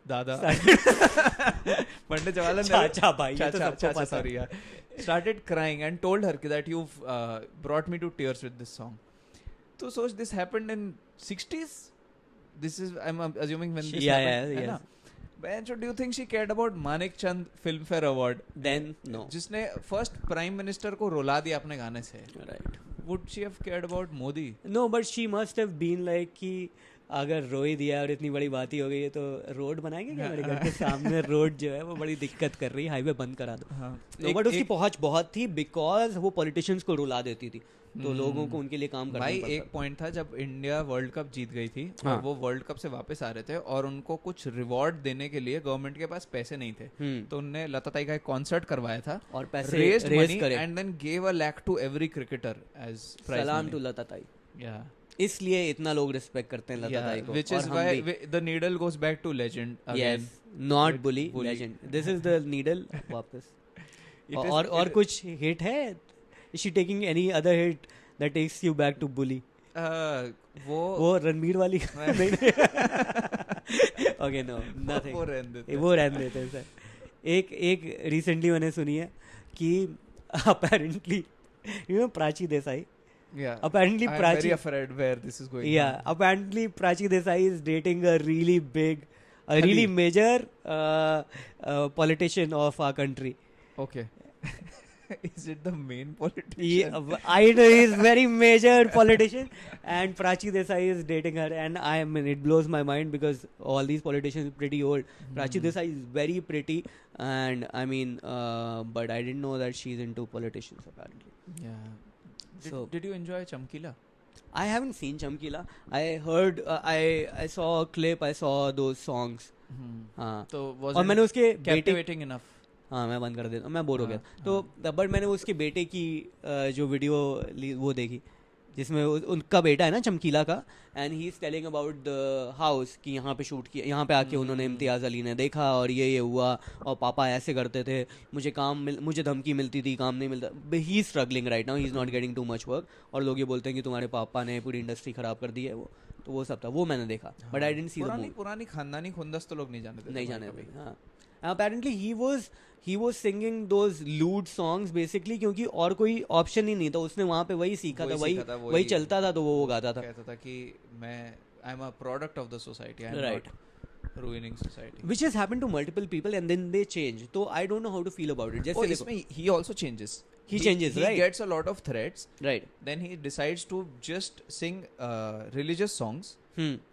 दादा पंडित जवाहरलाल चाचा भाई, ये तो सबको चाचा पता है. sorry यार, started crying and told her that you've brought me to tears with this song. So this happened in 60s. This is I'm assuming when this Yeah, happened. yeah, है yes. ना? Man, so do you think she cared about Manik Chand Filmfare Award? Then no. जिसने फर्स्ट प्राइम मिनिस्टर को रुला दिया अपने गाने से. Right. Would she have cared about Modi? No, but she must have been like कि अगर रो ही दिया और इतनी बड़ी बात ही हो गई है तो रोड बनाएंगे क्या मेरे घर के सामने. रोड जो है वो बड़ी दिक्कत कर रही है, हाईवे बंद करा दो. हाँ. बट उसकी पहुंच बहुत थी बिकॉज वो पॉलिटिशियंस को रुला देती थी, तो लोगों को उनके लिए काम करना भाई पड़ता एक पॉइंट था जब इंडिया वर्ल्ड कप जीत गई थी हाँ. और वो वर्ल्ड कप से वापस आ रहे थे और उनको कुछ रिवॉर्ड देने के लिए गवर्नमेंट के पास पैसे नहीं थे. तो उनने लता ताई का एक कॉन्सर्ट करवाया था और पैसे रेज रेज करे. And then give a lakh to every cricketer as prize सलाम money. To Lata Tai. Yeah. इसलिए इतना लोग रिस्पेक्ट करते हैं लता Yeah, ताई को. which और is हम why भी. the needle goes back to legend again. Yes, not With bully, bully. legend. This is the needle. वापस. It is- और कुछ हिट है? Is she taking any other hit that takes you back to bully? वो रणबीर वाली नहीं. Okay, no, nothing. वो रहने देते हैं. वो रहने देते हैं सर. एक रिसेंटली मैंने सुनी है कि apparently Prachi Desai. Yeah. Apparently I'm Prachi. very afraid where this is going. Yeah, apparently Prachi Desai is dating a really big, a really major politician of our country. Okay. Is it the main politician? Yeah, I know he's very major politician, and Prachi Desai is dating her, and I mean it blows my mind because all these politicians are pretty old. Prachi Desai is very pretty, and I mean, but I didn't know that she's into politicians apparently. Yeah. Did you enjoy Chamkila? I haven't seen Chamkila. I heard, I saw a clip, I saw those songs. हाँ. So was और it मैंने उसके बेटे. captivating enough? हाँ, मैं बंद कर देता हूँ, मैं बोर हो गया. तो बट मैंने उसके बेटे की जो वीडियो वो देखी जिसमें उनका बेटा है ना चमकीला का, and he is telling about the house कि यहाँ पे शूट किया, यहाँ पे आके उन्होंने इम्तियाज़ अली ने देखा और ये हुआ और पापा ऐसे करते थे, मुझे धमकी मिलती थी, काम नहीं मिलता. He is struggling right now, he is not getting too much work, और लोग ये बोलते हैं कि तुम्हारे पापा ने पूरी इंडस्ट्री ख़राब कर दी है. वो सब था, वो मैंने देखा. But I didn't see the movie. पुरानी खानदानी खुंदस तो लोग नहीं जानते. नहीं जाने थे. हाँ. Apparently he was singing those lewd songs basically क्योंकि और कोई ऑप्शन ही नहीं था. उसने वहाँ पे वही सीखा था, वही चलता था, तो वो गाता था. कहता था कि मैं I am a product of the society. Right. ruining society. which has happened to multiple people and then they change. So I don't know how to feel about it. Oh, जैसे देखो, इसमें he also changes. He changes, he right? gets a lot of threats. right. Then he decides to just sing religious songs.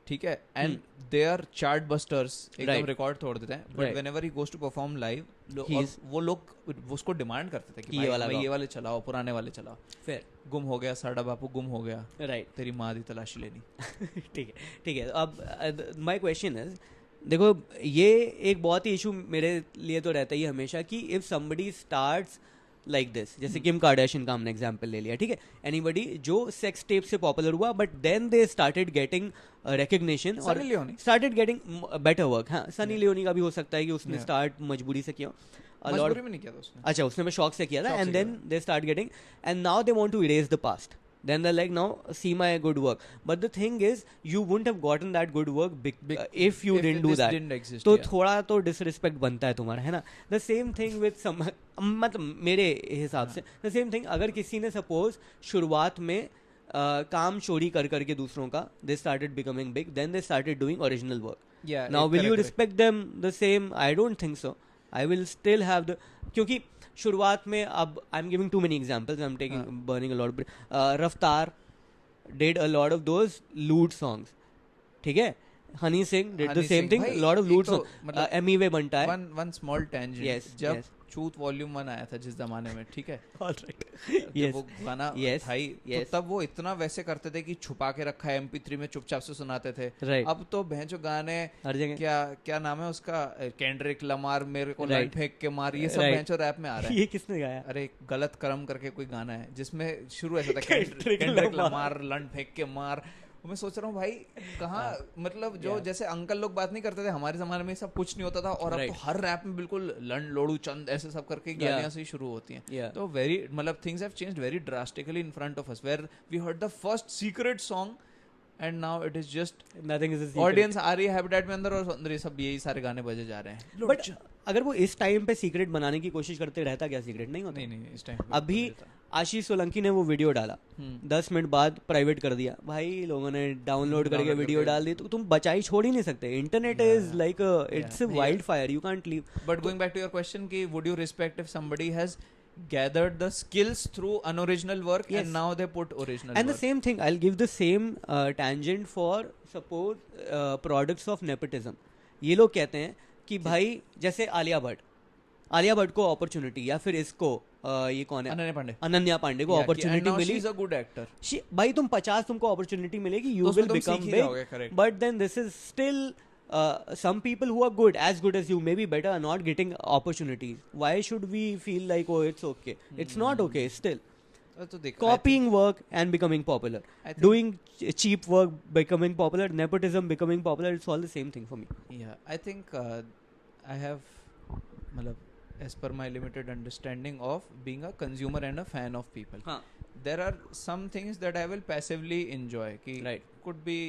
ठीक है, and they are chart busters, एकदम Right. रिकॉर्ड तोड़ देते हैं. But Right. whenever he goes to perform live, He's- वो लोग उसको डिमांड करते थे कि ये भाई वाला हमें गाओ. ये वाले चलाओ, पुराने वाले चलाओ. Fair. गुम हो गया साड़ा बापू, गुम हो गया, Right. तेरी माँ दी तलाशी लेनी. ठीक है, ठीक है. अब माई क्वेश्चन इज, देखो ये एक बहुत ही इशू मेरे लिए तो रहता ही है हमेशा कि if somebody starts like this, जैसे किम कार्दाशियन का हमने एग्जांपल ले लिया, ठीक है, एनीबडी जो सेक्स टेप से पॉपुलर हुआ but then they started getting recognition और Sunny Leone. Started getting better work. हाँ, सनी लियोनी का भी हो सकता है कि उसने Yeah. स्टार्ट मजबूरी से किया. A lot- मजबूरी में नहीं किया था उसने. अच्छा, उसने मैं शौक से किया था शौक एंड से then they start getting and now they want to erase the past. Then they're like, now see my good work. But the thing is, you wouldn't have gotten that good work if you didn't do this that. didn't exist, तो yeah. थोड़ा तो disrespect बनता है तुम्हारा, है ना. The same thing with some, मतलब मेरे हिसाब से the same thing, अगर किसी ने suppose शुरुआत में काम चोरी कर करके दूसरों का, they started becoming big, then they started doing original work. Yeah, Now will you correct. respect them the same? I don't think so. I will still have the, क्योंकि शुरुआत में, अब I am giving too many examples, I am taking burning a lot. Raftaar did a lot of those lewd songs, ठीक है. Honey Singh did the Honey same Singh, thing, भाई, lot of एक lewd तो songs. मतलब एमी वे बनता है. one small tangent. Yes, जब yes. चूत वॉल्यूम 1 आया था जिस जमाने में, ठीक है, Alright. जब Yes. वो गाना Yes, भाई, तो yes. तब वो इतना वैसे करते थे कि छुपा के रखा है MP3 में, चुपचाप से सुनाते थे. Right. अब तो भैंचो गाने, हर जगह. क्या क्या नाम है उसका, केंड्रिक लमार, मेरे को Right. लंड फेंक के मार, ये सब Right. भैंचो रैप में आ रहा है. ये किसने गाया? अरे गलत कर्म करके कोई गाना है जिसमें शुरू ऐसा था, केंड्रिक केंड्रिक लमार. लमार लंड फेंक के मार. मैं सोच रहा हूँ भाई, कहाँ, मतलब जो Yeah. जैसे अंकल लोग बात नहीं करते थे हमारे जमाने में, सब कुछ नहीं होता था, और अब Right. तो हर रैप में बिल्कुल लंड लोड़ू चंद ऐसे सब करके Yeah. गालियां से ही शुरू होती हैं. Yeah. तो वेरी, मतलब things have changed very drastically in front of us, where we heard the first secret song and now it is just Nothing is a secret. Audience आ रही है हैबिटेट में अंदर, और अंदर ये सब यही सारे गाने बजे जा रहे हैं. बट अगर वो इस टाइम पे सीक्रेट बनाने की कोशिश करते, रहता क्या सीक्रेट? नहीं होता. नहीं इस टाइम अभी आशीष सोलंकी ने वो वीडियो डाला, 10 मिनट बाद प्राइवेट कर दिया, भाई लोगों ने डाउनलोड करके वीडियो डाल दी, तो तुम बचाई छोड़ ही नहीं सकते. Internet is like it's a wild fire, you can't leave. But going back to your question, ki would you respect if somebody has gathered the skills through unoriginal work Yes. and now they put original And the work? same thing, I'll give the same tangent for suppose products of nepotism. ये लोग कहते हैं कि भाई जैसे आलिया भट्ट को अपॉर्चुनिटी, या फिर इसको ये कौन है, अनन्या पांडे. अनन्या पांडे को Yeah, अपॉर्चुनिटी and now मिली. she's a good actor. भाई तुम 50 तुमको अपॉर्चुनिटी मिलेगी, यू तो उसमें विल तुम बिकम सीख ही बिग, जाओगे, correct. But then this is still some people who are good as you, maybe better, are not getting opportunities. Why should we feel like, oh, it's okay? It's not okay still. तो देख, Copying work and becoming popular, I think- doing cheap work becoming popular, nepotism becoming popular, it's all the same thing for me. Yeah, I think I have, मतलब, as per my limited understanding of being a consumer and a fan of people, हाँ. there are some things that I will passively enjoy. Ki Right. could be,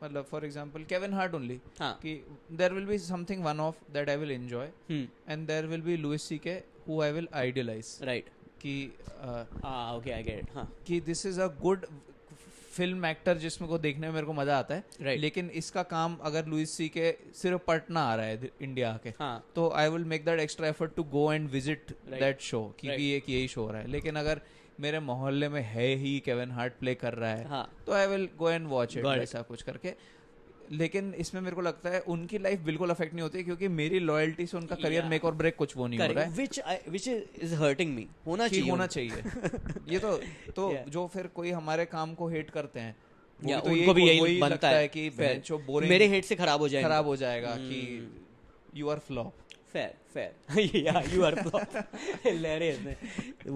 मतलब, for example, Kevin Hart only. हाँ. Ki there will be something one-off that I will enjoy, and there will be Louis C.K. who I will idolize. Right. कि Okay, I get it. हाँ. कि this is a good film actor जिसमें को देखने में मेरे को मजा आता है. Right. लेकिन इसका काम अगर लुइस सी के सिर्फ पटना आ रहा है इंडिया आके, हाँ. तो I will make that extra effort to go and visit Right. That show, क्योंकि Right. एक यही शो हो रहा है. लेकिन अगर मेरे मोहल्ले में है ही केविन हार्ट प्ले कर रहा है, हाँ. तो I will go and watch it, Got it. ऐसा कुछ करके. लेकिन इसमें मेरे को लगता है उनकी लाइफ बिल्कुल अफेक्ट नहीं होती, क्योंकि मेरी लॉयल्टी से उनका करियर Yeah. मेक और ब्रेक कुछ वो नहीं हो रहा है. Which is hurting me. होना कि चाहिए. होना चाहिए. ये तो Yeah. जो फिर कोई हमारे काम को हेट करते हैं, वो या भी तो उनको भी वही यही बनता लगता है कि Fair. बेंचो बोरिंग, मेरे हेट से खराब हो जाएगा. खराब हो जाएगा कि you are flop. Fair. Yeah, you are flop. Hilarious.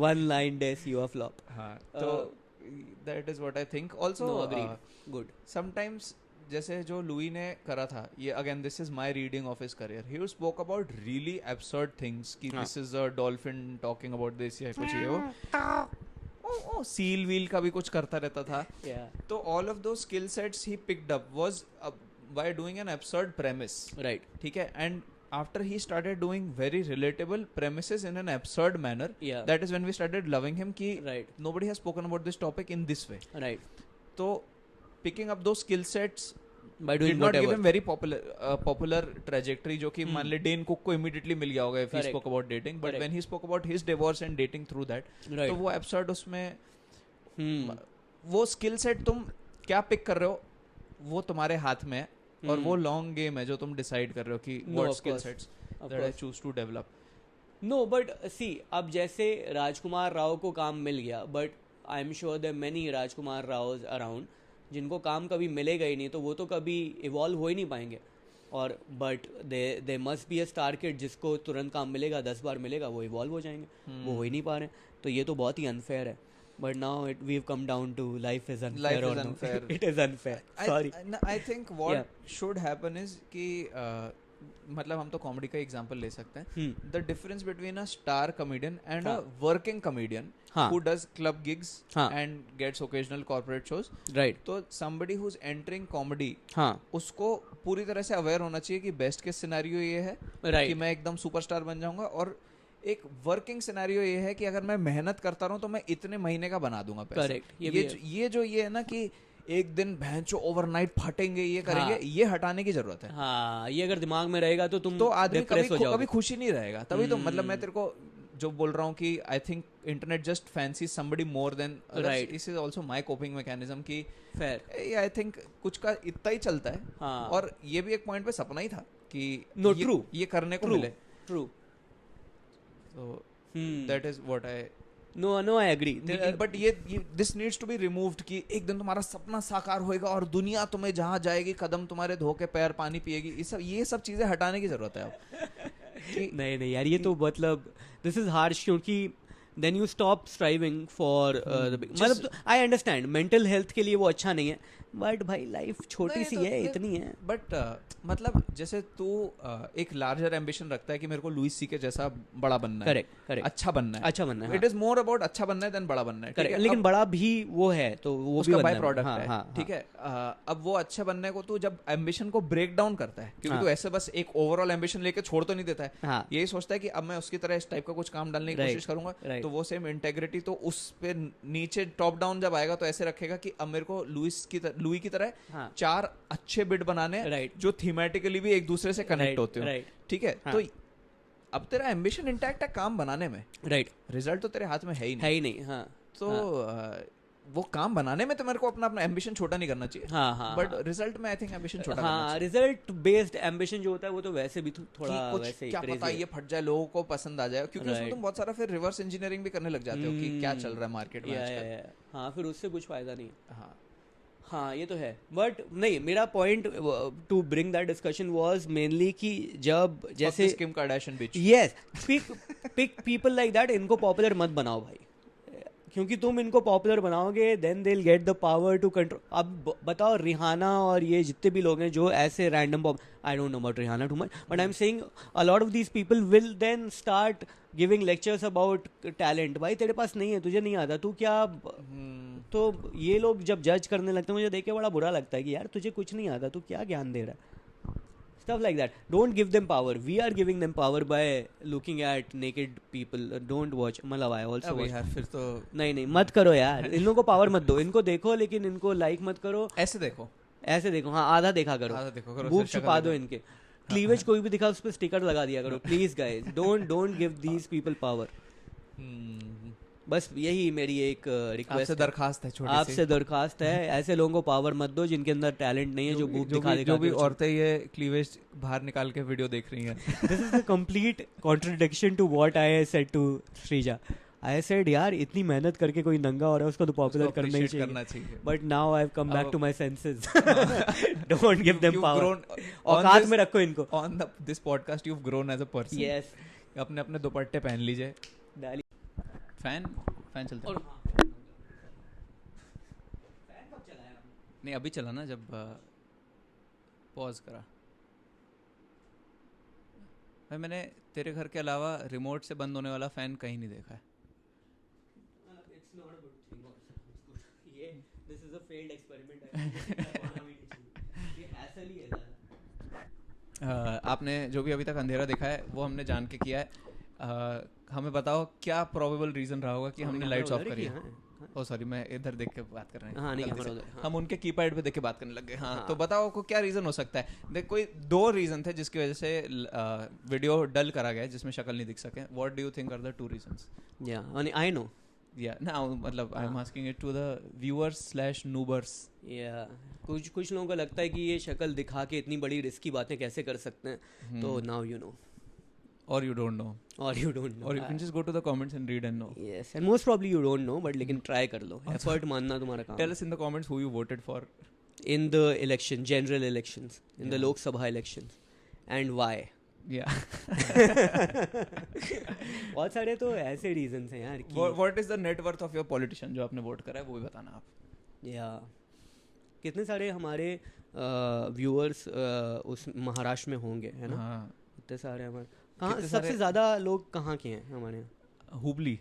One line diss, you are flop. हाँ, तो that is what I think. Also No, agreed. Good. Sometimes जैसे जो लुई ने करा था, ये again this is my reading of his career, he spoke about really absurd things कि हाँ. This is a dolphin talking about this या कुछ ये वो सील व्हील का भी कुछ करता रहता था. Yeah. तो ऑल ऑफ दो skill sets he picked up was by doing an absurd premise. Right. ठीक है, and after he started doing very relatable premises in an absurd manner, Yeah. that is when we started loving him ki Right. nobody has spoken about this topic in this way. Right. So picking up those skill sets By doing did not give whatever. him very popular trajectory जो कि मान ले डेन कुक को immediately मिल गया होगा if he Correct. spoke about dating, but Correct. when he spoke about his divorce and dating through that, Right. तो वो episode उसमें Hmm. वो स्किल सेट तुम क्या पिक कर रहे हो वो तुम्हारे हाथ में है, और वो लॉन्ग गेम है जो तुम डिसाइड कर रहे हो कि No, what of skill course. Sets Of that I course. Choose to develop. No but see अब जैसे राजकुमार राव को काम मिल गया, but I am sure there many Rajkumar Rao around जिनको काम कभी मिलेगा ही नहीं, तो वो तो कभी इवॉल्व हो ही नहीं पाएंगे. और but they must be a star kid जिसको तुरंत काम मिलेगा, 10 बार मिलेगा, वो इवॉल्व हो जाएंगे. वो हो ही नहीं पा रहे, तो ये तो बहुत ही अनफेयर है. But now it we have come down to life is unfair और unfair. It is unfair. Sorry. I think what should happen is कि मतलब हम तो कॉमेडी का एग्जांपल ले सकते हैं. The difference between a star comedian and a working comedian हाँ. who does club gigs हाँ. and gets occasional corporate shows. Right. तो somebody who's entering comedy, हाँ. उसको पूरी तरह से अवेयर होना चाहिए कि बेस्ट केस सिनेरियो ये है Right. कि मैं एकदम सुपरस्टार बन जाऊंगा, और एक वर्किंग सिनेरियो ये है कि अगर मैं मेहनत करता रहूं तो मैं इतने महीने का बना दूंगा पैसा. Correct. ये भी है. ये है ना कि एक दिन भैंचो ओवरनाइट फटेंगे, ये करेंगे, हाँ. ये हटाने की जरूरत है. हाँ, ये अगर दिमाग में रहेगा तो तुम तो आदमी कभी depress हो जाओगे. कभी खुशी नहीं रहेगा. तभी तो मतलब मैं तेरे को जो बोल रहा हूँ कि I think internet just fancy somebody more than Right. This is also my coping mechanism कि फेयर. आई थिंक कुछ का इतना ही चलता है. हाँ. और ये भी एक पॉइंट पे सपना ही था कि No, ये, true. ये करने को True. मिले. True. So Hmm. that is what I No, I agree. But ये this needs to be removed कि एक दिन तुम्हारा सपना साकार होएगा और दुनिया तुम्हें जहां जाएगी, कदम तुम्हारे धो के पैर पानी पिएगी, ये सब चीजें हटाने की जरूरत है अब. नहीं यार, ये तो मतलब दिस इज हार्श, क्योंकि then you stop striving for मतलब आई अंडरस्टैंड मेंटल हेल्थ के लिए वो अच्छा नहीं है, बट भाई लाइफ छोटी सी है, इतनी है. बट मतलब जैसे तू एक लार्जर एम्बिशन रखता है कि मेरे को लुइस सी के जैसा बड़ा बनना है. करेक्ट. अच्छा बनना है. अच्छा बनना है. इट इज मोर अबाउट अच्छा बनना है देन बड़ा बनना है. करेक्ट. लेकिन बड़ा भी वो है तो वो भी उसका बनना बाय है. प्रोडक्ट हाँ, है. हाँ, ठीक है. अब वो अच्छे बनने को तू जब एम्बिशन को ब्रेक डाउन करता है, क्योंकि हाँ. तू ऐसे बस एक ओवरऑल एम्बिशन लेके छोड़ तो नहीं देता है. हाँ. यही सोचता है कि अब मैं उसकी तरह इस टाइप का कुछ काम डालने की Right. कोशिश करूंगा. Right. तो वो सेम इंटेग्रिटी तो उस पे नीचे टॉप डाउन जब आएगा तो ऐसे रखेगा कि अब मेरे को लुई की तरह हाँ. 4 अच्छे बिट बनाने Right. जो थीमेटिकली भी एक दूसरे से कनेक्ट Right, होते हो. right. ठीक है. हाँ. तो अब तेरा एम्बिशन इंटैक्ट है काम बनाने में, राइट. रिजल्ट तो तेरे हाथ में है ही है नहीं. ही नहीं. हाँ. तो वो काम बनाने में तो मेरे को अपना एम्बिशन छोटा नहीं करना चाहिए. हाँ. बट रिजल्ट में आई थिंक एम्बिशन छोटा करना हाँ, चाहिए. रिजल्ट बेस्ड एम्बिशन जो होता है वो तो वैसे भी थोड़ा कि कुछ वैसे ही क्या पता crazy है. ये फट जाए, लोगों को पसंद आ जाए, क्योंकि उसमें Right. तुम बहुत सारा फिर रिवर्स इंजीनियरिंग भी करने लग जाते हो कि क्या चल रहा है मार्केट में आजकल. हाँ, फिर उससे कुछ फायदा नहीं. हाँ. हाँ, ये तो है. बट नहीं, मेरा point to bring that discussion was mainly कि जब जैसे Kim Kardashian bitch. Yes, pick people like that, इनको पॉपुलर मत बनाओ भाई, क्योंकि तुम इनको पॉपुलर बनाओगे then they will get the power to control. अब बताओ रिहाना और ये जितने भी लोग हैं जो ऐसे random I don't know about Rihanna too much, but I am saying a lot of these people will then start giving lectures about talent. भाई तेरे पास नहीं है, तुझे नहीं आता, तू क्या. तो ये लोग जब जज करने लगते हैं मुझे देख के बड़ा बुरा लगता है कि यार तुझे कुछ नहीं आता, तू क्या ज्ञान दे रहा है. Stuff like that. Don't give them power. We are giving them power by looking at naked people. Don't watch. मतलब I also अबे watch. यार फिर तो नहीं मत करो यार, इन लोगों को पावर मत दो, इनको देखो लेकिन इनको लाइक मत करो. ऐसे देखो. ऐसे देखो. हाँ, आधा देखा करो. आधा देखो करो. बूब फिर शक्ल छुपा दो देखो. इनके. क्लीवेज कोई भी दिखा उस पर स्टिकर लगा दिया करो please guys. Don't give these people power. बस यही मेरी एक रिक्वेस्ट आपसे दरखास्त है, छोटी सी. आपसे दरखास्त है, ऐसे लोगों को पावर मत दो जिनके अंदर टैलेंट नहीं है, जो बूब दिखा जो भी औरतें ये क्लीवेज बाहर निकाल के वीडियो देख रही हैं. This is a complete contradiction to what I said to Shrija. I said यार इतनी मेहनत करके कोई नंगा हो रहा है उसको तो पॉपुलर करना ही करना चाहिए. चाहिए. But now I've come back to my senses. Don't give them You've power. grown औकात में रखो इनको. On this podcast you've grown as a person. Yes. अपने अपने दुपट्टे पहन लीजिए. डाली. फैन चलता है. नहीं अभी चला ना जब पॉज करा. भाई मैंने तेरे घर के अलावा रिमोट से बंद होने वाला फैन कहीं नहीं देखा है. It's not a good thing. ये this is a failed experiment. ये ऐसा नहीं है. आपने जो भी अभी तक अंधेरा देखा है वो हमने जान के किया है. हमें बताओ क्या प्रोबेबल रीजन रहा होगा कि हमने लाइट्स ऑफ करी है. ओ सॉरी, मैं इधर देख के बात कर रहे हैं। हाँ, नहीं, गलती हमारा से। उधर, हाँ। हम उनके कीपैड पे देख के बात करने लग गए। हाँ, हाँ। तो बताओ को क्या रीजन हो सकता है? देख, कोई 2 रीजन थे जिसकी वजह से वीडियो डल करा गया, जिसमें शक्ल नहीं दिख सके। What do you think are the 2 reasons? Yeah I know, yeah now मतलब I am asking it to the व्यूअर्स/नूबर्स। या कुछ लोगों को लगता है कि ये शक्ल दिखा के इतनी बड़ी रिस्की बातें कैसे कर सकते हैं, तो नाउ यू नो, और यू डोंट नो, और यू डोंट नो, और you can just go to the comments and read and know. Yes, and most probably you don't know, but लेकिन ट्राई कर लो, एफर्ट मानना तुम्हारा काम। Tell us in the comments who you voted for in the election, general elections, in the Lok Sabha elections, and why. या बहुत सारे तो ऐसे रीजंस हैं यार कि what is the net worth of your politician जो आपने वोट करा है, वो भी बताना आप। या कितने सारे हमारे व्यूअर्स उस महाराष्ट्र में होंगे, है ना? हाँ, इतने सारे हमारे कहाँ कितने सबसे सारे- ज़्यादा लोग कहाँ के हैं हमारे यहाँ? हुबली,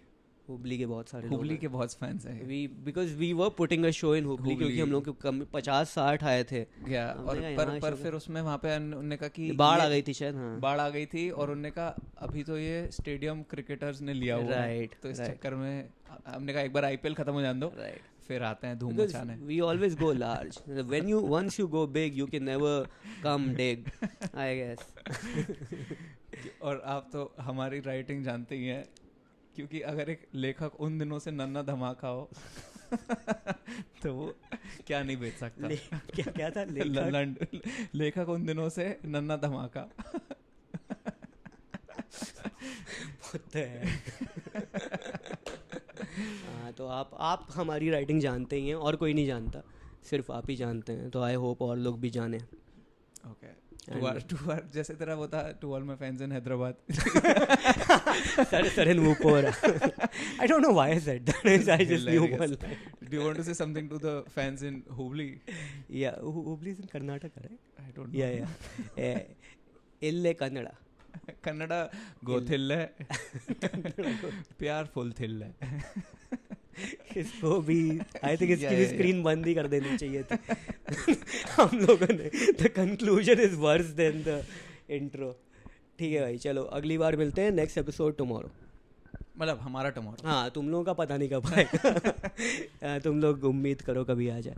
हुबली के बहुत सारे हुबली के बहुत फैंस हैं। Because we were putting a show in Hubli, क्योंकि हम लोग के कम 50-60 आए थे। या हमने और कहा यहाँ पर शो फिर उसमें वहाँ पे उन्होंने कहा कि बाढ़ आ ये- गई थी शायद, हाँ। बाढ़ आ गई थी, और उन्होंने कहा अभी तो ये स्टेडियम क्रिकेटर्स ने लिया हुआ है, Right, तो इस right. चक्कर में हमने कहा एक बार आईपीएल खत्म हो जाने दो, राइट, फिर आते हैं धूम because मचाने। we always go large. Once you go big, you can never come big, I guess. और आप तो हमारी राइटिंग जानते ही हैं, क्योंकि अगर एक लेखक उन दिनों से नन्ना धमाका हो तो वो क्या नहीं बेच सकता। क्या था लेखक उन दिनों से नन्ना धमाका होता है। हाँ, तो आप हमारी राइटिंग जानते ही हैं, और कोई नहीं जानता, सिर्फ आप ही जानते हैं, तो आई होप और लोग भी जाने। ओके, जैसे तेरा वो था to all my fans in Hyderabad. Sudden whoop-over. I don't know why I said that. I just knew one Hilarious. line. Do you want to say something to the fans in Hubli? Yeah, Hubli is in Karnataka, right? I don't know. Yeah. Ille Kannada. Kannada ಗೊತ್ತಿಲ್ಲ, प्यार फुल थिल है। इसको भी आई थिंक इसकी भी Yeah. स्क्रीन बंद ही कर देनी चाहिए थी। हम लोगों ने the conclusion is worse than the intro. ठीक है भाई, चलो अगली बार मिलते हैं, नेक्स्ट एपिसोड टुमारो। मतलब हमारा टुमारो। हाँ, तुम लोगों का पता नहीं कब आएगा। तुम लोग उम्मीद करो कभी आ जाए।